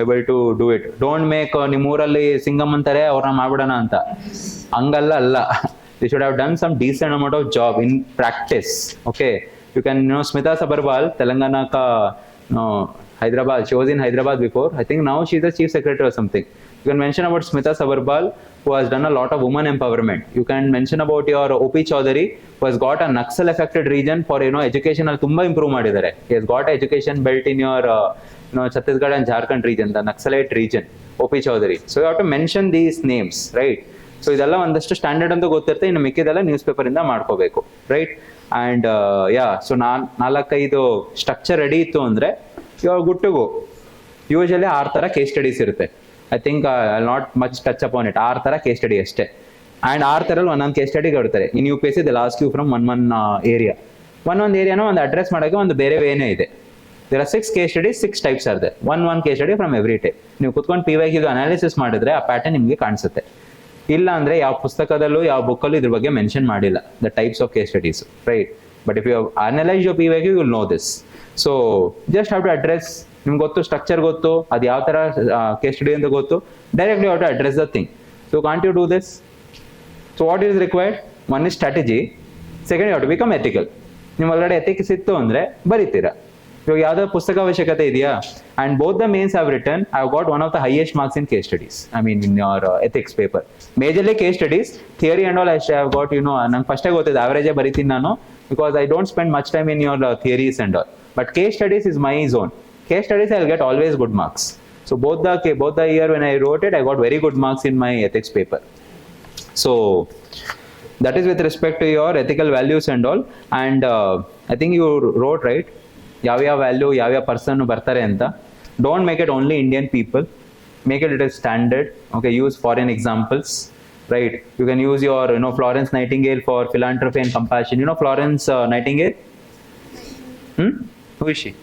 able to do it. Don't make ನಿಮ್ಮೂರಲ್ಲಿ ಸಿಂಗಮ್ ಅಂತಾರೆ ಅವ್ರನ್ನ ಮಾಡ್ಬಿಡೋಣ ಅಂತ, ಹಂಗಲ್ಲ. They should have done some decent amount of job in practice. Okay, You can, Smita Sabharwal, Telangana ka, Hyderabad, she was in Hyderabad before. I think now she's the chief secretary or something. You can mention about Smita Sabharwal, who has done a lot of women empowerment. You can mention about your OP Chaudhary, who has got a Naxal affected region for, education al tumba improve madidare. He has got education built in your, Chhattisgarh and Jharkhand region, the Naxalite region, OP Chaudhary. So you have to mention these names, right? So ಇದೆಲ್ಲ ಒಂದಷ್ಟು standard ಅಂತ ಗೊತ್ತಿರುತ್ತೆ, ಇನ್ನು ಮಿಕ್ಕಿದೆಲ್ಲ news paper ಇಂದ ಮಾಡ್ಕೋಬೇಕು, right? And so 4-5 structure ready ಇತ್ತು ಅಂದ್ರೆ you are good to go. Usually 6 ತರ ಕೇಸ್ ಸ್ಟಡೀಸ್ ಇರುತ್ತೆ. I think I not much touch upon it. 6 ತರ ಕೇಸ್ ಸ್ಟಡಿ ಅಷ್ಟೇ. ಅಂಡ್ 6 ತರಲ್ಲಿ ಒಂದೊಂದು ಕೇಸ್ ಸ್ಟಡಿ ಕೊಡ್ತಾರೆ. In UPSC they last you from one area. ಒಂದೊಂದು ಏರಿಯಾನ ಒಂದು ಅಡ್ರೆಸ್ ಮಾಡೋಕೆ ಒಂದು ಬೇರೆ ವೇನೇ ಇದೆ. There are 6 case studies, 6 types are there. One case study from every type. ನೀವು ಕುತ್ಕೊಂಡು PYQ ಅನಾಲಿಸಿಸ್ ಮಾಡಿದ್ರೆ ಆ ಪ್ಯಾಟರ್ನ್ ನಿಮಗೆ ಕಾಣಿಸುತ್ತೆ. ಇಲ್ಲ ಅಂದ್ರೆ ಯಾವ ಪುಸ್ತಕದಲ್ಲೂ ಯಾವ ಬುಕ್ಕಲ್ಲೂ ಇದ್ರ ಬಗ್ಗೆ ಮೆನ್ಷನ್ ಮಾಡಿಲ್ಲ, the types of case studies, right? But if you analyse your PYQ you will know this. So just have to address. ನಿಮ್ಗೆ ಗೊತ್ತು, ಸ್ಟ್ರಕ್ಚರ್ ಗೊತ್ತು, ಅದು ಯಾವ ತರ ಕೇಸ್ ಸ್ಟಡಿ ಅಂತ ಗೊತ್ತು, directly how to address the thing. So can't you do this? So what is required? One is strategy, second you have to become ethical. ನೀವು already ethics ಇತ್ತು ಅಂದ್ರೆ ಬರೀತೀರಾ. ಇವಾಗ ಯಾವ್ದೋ ಪುಸ್ತಕ ಅವಶ್ಯಕತೆ ಇದೆಯಾ? And both the mains have return I have got one of the highest marks in case studies. I mean in your ethics paper. Majorly case studies, theory and all I have got, ನಂಗೆ ಫಸ್ಟೇ ಗೊತ್ತಿದೆ, ಅವರೇಜೇ ಬರೀತೀನಿ ನಾನು, because I don't spend much time in your theories and all. But case studies is my zone. Case studies I'll get always good marks. So both the year when I wrote it, I got very good marks in my ethics paper. So that is with respect to your ethical values and all. And I think you wrote, right, ಯಾವ value ಯಾವ person ಬರ್ತಾರೆ ಅಂತ. Don't make it only Indian people. Make it a standard. Okay, use foreign examples, right? You can use your Florence Nightingale for philanthropy and compassion. Florence Nightingale? Who is she?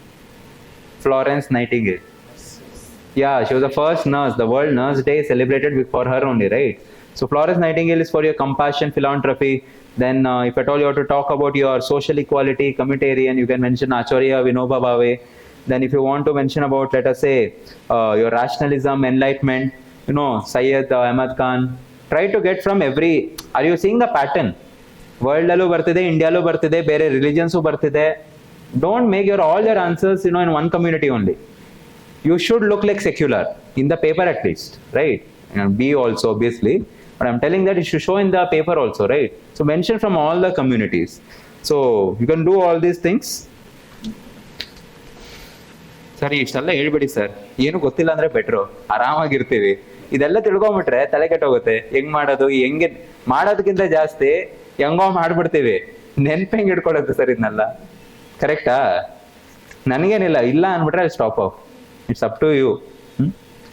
Florence Nightingale. Yeah, she was the first nurse. The World Nurse Day is celebrated for her only, right? So Florence Nightingale is for your compassion, philanthropy. Then if at all you have to talk about your social equality, communitarian, you can mention Acharya Vinoba Bhave. Then if you want to mention about, let us say, your rationalism, enlightenment, Syed Ahmad Khan. Try to get from every. Are you seeing the pattern? World allu bartide, India allu bartide, bere religions bartide. Don't make all your answers in one community only. You should look like secular in the paper at least, right? B also obviously, but I'm telling that it should show in the paper also, right? So mention from all the communities. So you can do all these things. Sorry, ಇಷ್ಟೆಲ್ಲ ಹೇಳ್ಬಿಡಿ sir, ಏನು ಗೊತ್ತಿಲ್ಲ ಅಂದ್ರೆ better, ಆರಾಮಾಗಿರ್ತೀವಿ. ಇದೆಲ್ಲ ತಿಳ್ಕೊಂಬಿಟ್ರೆ ತಲೆ ಕೆಟ್ಟೋಗುತ್ತೆ. ಹೆಂಗ್ ಮಾಡೋದು, ಹೆಂಗೆ ಮಾಡೋದಕ್ಕಿಂತ ಜಾಸ್ತಿ ಹೆಂಗೋ ಮಾಡ್ಬಿಡ್ತೀವಿ. ನೆನ್ಪು ಇಟ್ಕೊಳತ್ತೆ ಸರ್ ಇದನ್ನೆಲ್ಲ, ಕರೆಕ್ಟಾ? ನನಗೇನಿಲ್ಲ, ಇಲ್ಲ ಅನ್ಬಿಟ್ರೆ ಅಲ್ಲಿ stop off. It's up to you.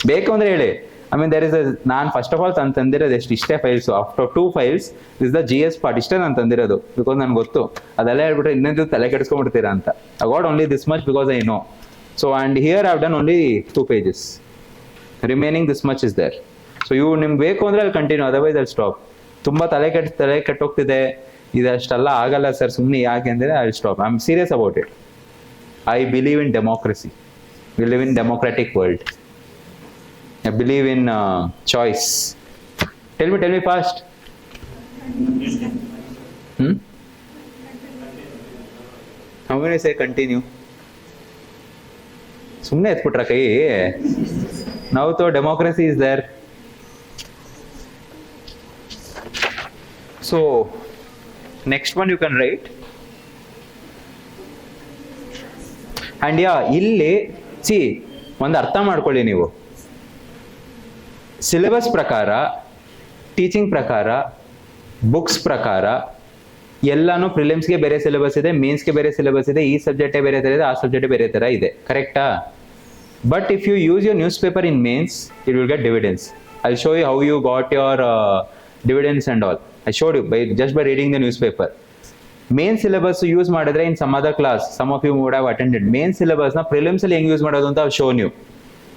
ಬೇಕು ಅಂದ್ರೆ ಹೇಳಿ. ಐ ಮೀನ್ ದೇರ್ ಇಸ್ ನಾನು ಫಸ್ಟ್ ಆಫ್ ಆಲ್ ತಂದಿರೋದು ಇಷ್ಟೇ files. After 2 files is the GS part. ಇಷ್ಟೇ ನಾನು ತಂದಿರೋದು, ಬಿಕಾಸ್ ನನ್ಗೆ ಗೊತ್ತು ಅದೆಲ್ಲ ಹೇಳ್ಬಿಟ್ರೆ ಇನ್ನೊಂದು ತಲೆ ಕೆಡಿಸ್ಕೊಂಡ್ಬಿಡ್ತೀರಾ ಅಂತ. I got only this much because I know. So and here I have done only 2 pages. Remaining this much is there. So ನಿಮ್ಗೆ ಬೇಕು ಅಂದ್ರೆ ಅಲ್ಲಿ ಕಂಟಿನ್ಯೂ, ಅದರ್ವೈಸ್ ಅಲ್ಲಿ ಸ್ಟಾಪ್. ತುಂಬಾ ತಲೆ ಕೆಟ್ಟೋಗ್ತಿದೆ, ಇದಷ್ಟೆಲ್ಲ ಆಗಲ್ಲ ಸರ್ ಸುಮ್ಮನೆ ಯಾಕೆ ಅಂದರೆ I will stop. I am serious about it. I believe in democracy. We live in democratic world. I believe in choice. Tell me fast. How many say continue? ಸುಮ್ಮನೆ ಎತ್ಬಿಟ್ರ ಕೈ? Now though democracy is there. So next one you can write. And ಇಲ್ಲಿ ಒಂದು ಅರ್ಥ ಮಾಡ್ಕೊಳ್ಳಿ ನೀವು. Syllabus ಪ್ರಕಾರ, teaching ಪ್ರಕಾರ, ಬುಕ್ಸ್ ಪ್ರಕಾರ ಎಲ್ಲಾನು ಪ್ರಿಲಿಮ್ಸ್ಗೆ ಬೇರೆ ಸಿಲೆಬಸ್ ಇದೆ, ಮೇನ್ಸ್ಗೆ ಬೇರೆ ಸಿಲೆಬಸ್ ಇದೆ, ಈ ಸಬ್ಜೆಕ್ಟೇ ಬೇರೆ ತರ ಇದೆ, ಆ ಸಬ್ಜೆಕ್ಟ್ ಬೇರೆ ತರ ಇದೆ, ಕರೆಕ್ಟಾ? But if you use your newspaper in mains, it will get dividends. I show you how you got your dividends and all. I showed you just by reading the newspaper. Main syllabus use ಮಾಡಿದ್ರೆ in some other class, some of you would have attended. Main syllabus ನ prelims ಅಲ್ಲಿ ಹೆಂಗ್ use ಮಾಡೋದು ಅಂತ I've shown you.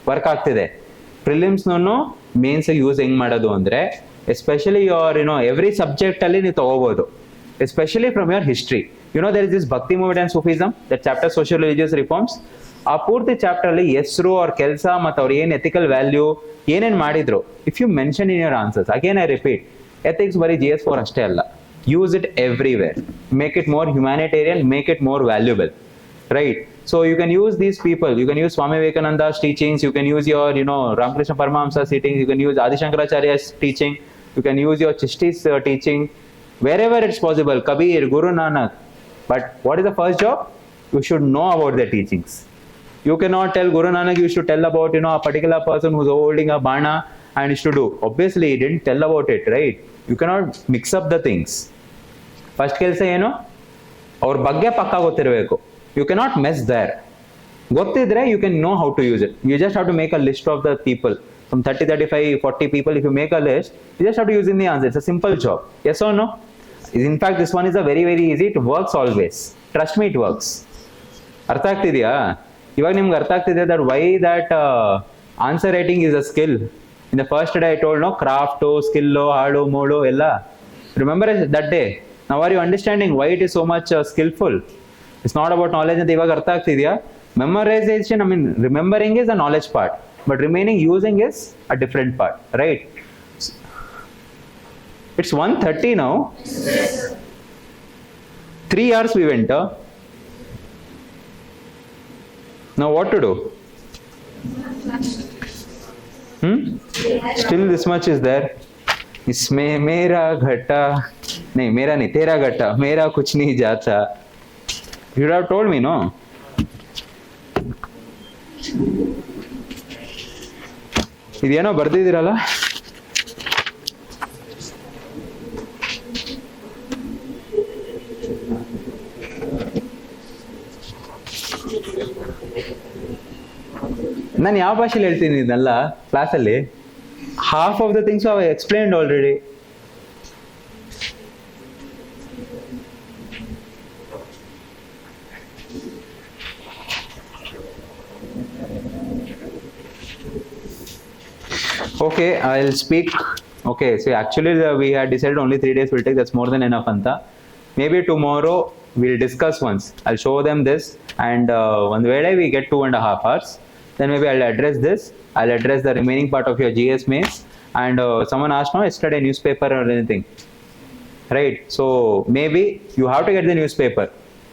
Work ಆಗ್ತಿದೆ. prelims ನೂ mains use ಹೆಂಗ್ ಮಾಡೋದು ಅಂದ್ರೆ, ಎಸ್ಪೆಷಲಿ ಯೋರ್ ಎವ್ರಿ ಸಬ್ಜೆಕ್ಟ್ ಅಲ್ಲಿ ನೀವು ತಗೋಬಹುದು, especially from your history. there is this Bhakti movement and Sufism, that chapter social religious reforms. ಆ ಪೂರ್ತಿ ಚಾಪ್ಟರ್ ಅಲ್ಲಿ ಹೆಸರು, ಅವ್ರ ಕೆಲಸ, ಮತ್ತು ಅವ್ರು ಏನ್ ಎಥಿಕಲ್ ವ್ಯಾಲ್ಯೂ ಏನೇನ್ ಮಾಡಿದ್ರು, if you mention in your answers. Again I repeat, ethics ಬರೀ GS4 ಅಷ್ಟೇ ಅಲ್ಲ. use it everywhere. Make it more humanitarian, make it more valuable, right? So you can use these people, you can use Swami Vivekananda's teachings, you can use your, Ramakrishna Paramahamsa's teachings, you can use Adi Shankaracharya's teaching, you can use your Chishti's teaching, wherever it's possible, Kabir, Guru Nanak. But what is the first job? You should know about their teachings. You cannot tell Guru Nanak, you should tell about, a particular person who's holding a bana and is to do. Obviously, he didn't tell about it, right? You cannot mix up the things. First ಕೆಲಸ ಏನು? ಅವ್ರ ಬಗ್ಗೆ ಪಕ್ಕಾ ಗೊತ್ತಿರಬೇಕು. You cannot mess there. ಗೊತ್ತಿದ್ರೆ you can know how to use it. You just have to make a list of the people. From 30, 35, 40 people, if you make a list, you just have to use in the answer. It's a simple job. Yes or no? In fact, this one is a very, very easy. It works always. Trust me, it works. ಅರ್ಥ ಆಗ್ತಿದೆಯಾ? ಇವಾಗ ನಿಮ್ಗೆ ಅರ್ಥ ಆಗ್ತಿದೆ that why that answer writing is a skill. In the first day I told, no, craft, skill, hard, modo, ella. Remember that day? Now are you understanding why it is so much skillful? It's not about knowledge ಅಂತ ಇವಾಗ ಅರ್ಥ ಆಗ್ತಿದೆಯಾ? Memorization, I mean, remembering is a knowledge part, but remaining using is a different part, right? It's 1:30 now. 3 hours we went. Now what to do? Still this much is there. इसमें मेरा घटा नहीं, मेरा नहीं, तेरा घटा, मेरा कुछ नहीं जाता. You would have told me, no? ಇದೇನೋ ಬರ್ದಿದ್ದೀರಲ್ಲ? ನಾನು ಯಾವ ಭಾಷೆಯಲ್ಲಿ ಹೇಳ್ತೀನಿ ಇದನ್ನೆಲ್ಲ ಕ್ಲಾಸಲ್ಲಿ? Half of the things I explained already. Okay, I'll speak. Okay, so actually we had decided only 3 days will take. That's more than enough, Anta. Maybe tomorrow we'll discuss once. I'll show them this, and one way we get 2.5 hours. Then maybe I'll address this. I'll address the remaining part of your GS mains. And someone asked, no, yesterday newspaper or anything, right? So maybe you have to get the newspaper.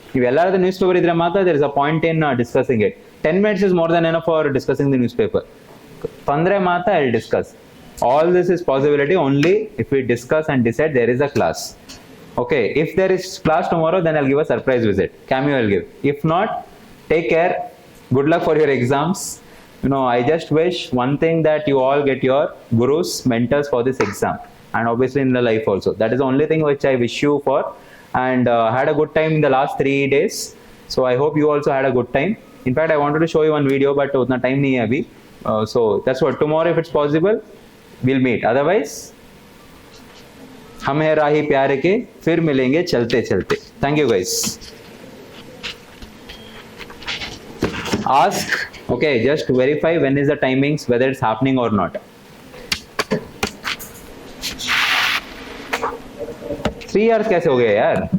If you the newspaper idre mata, there is a point in discussing it. 10 minutes is more than enough for discussing the newspaper. 15 mata I'll discuss. All this is possibility only if we discuss and decide there is a class. Okay, if there is class tomorrow, then I'll give a surprise visit. Cameo I'll give. If not, take care. Good luck for your exams. I just wish one thing, that you all get your gurus, mentors for this exam, and obviously in the life also. That is the only thing which I wish you for. And had a good time in the last 3 days. So I hope you also had a good time. In fact, I wanted to show you one video, but utna time nahi hai abhi. So that's what. Tomorrow, if it's possible, we'll meet. Otherwise, हम है राही प्यार के, फिर मिलेंगे चलते चलते. Thank you guys. Ask. Okay, just verify when is the timings, whether it's happening or not. 3 hours कैसे हो गए यार?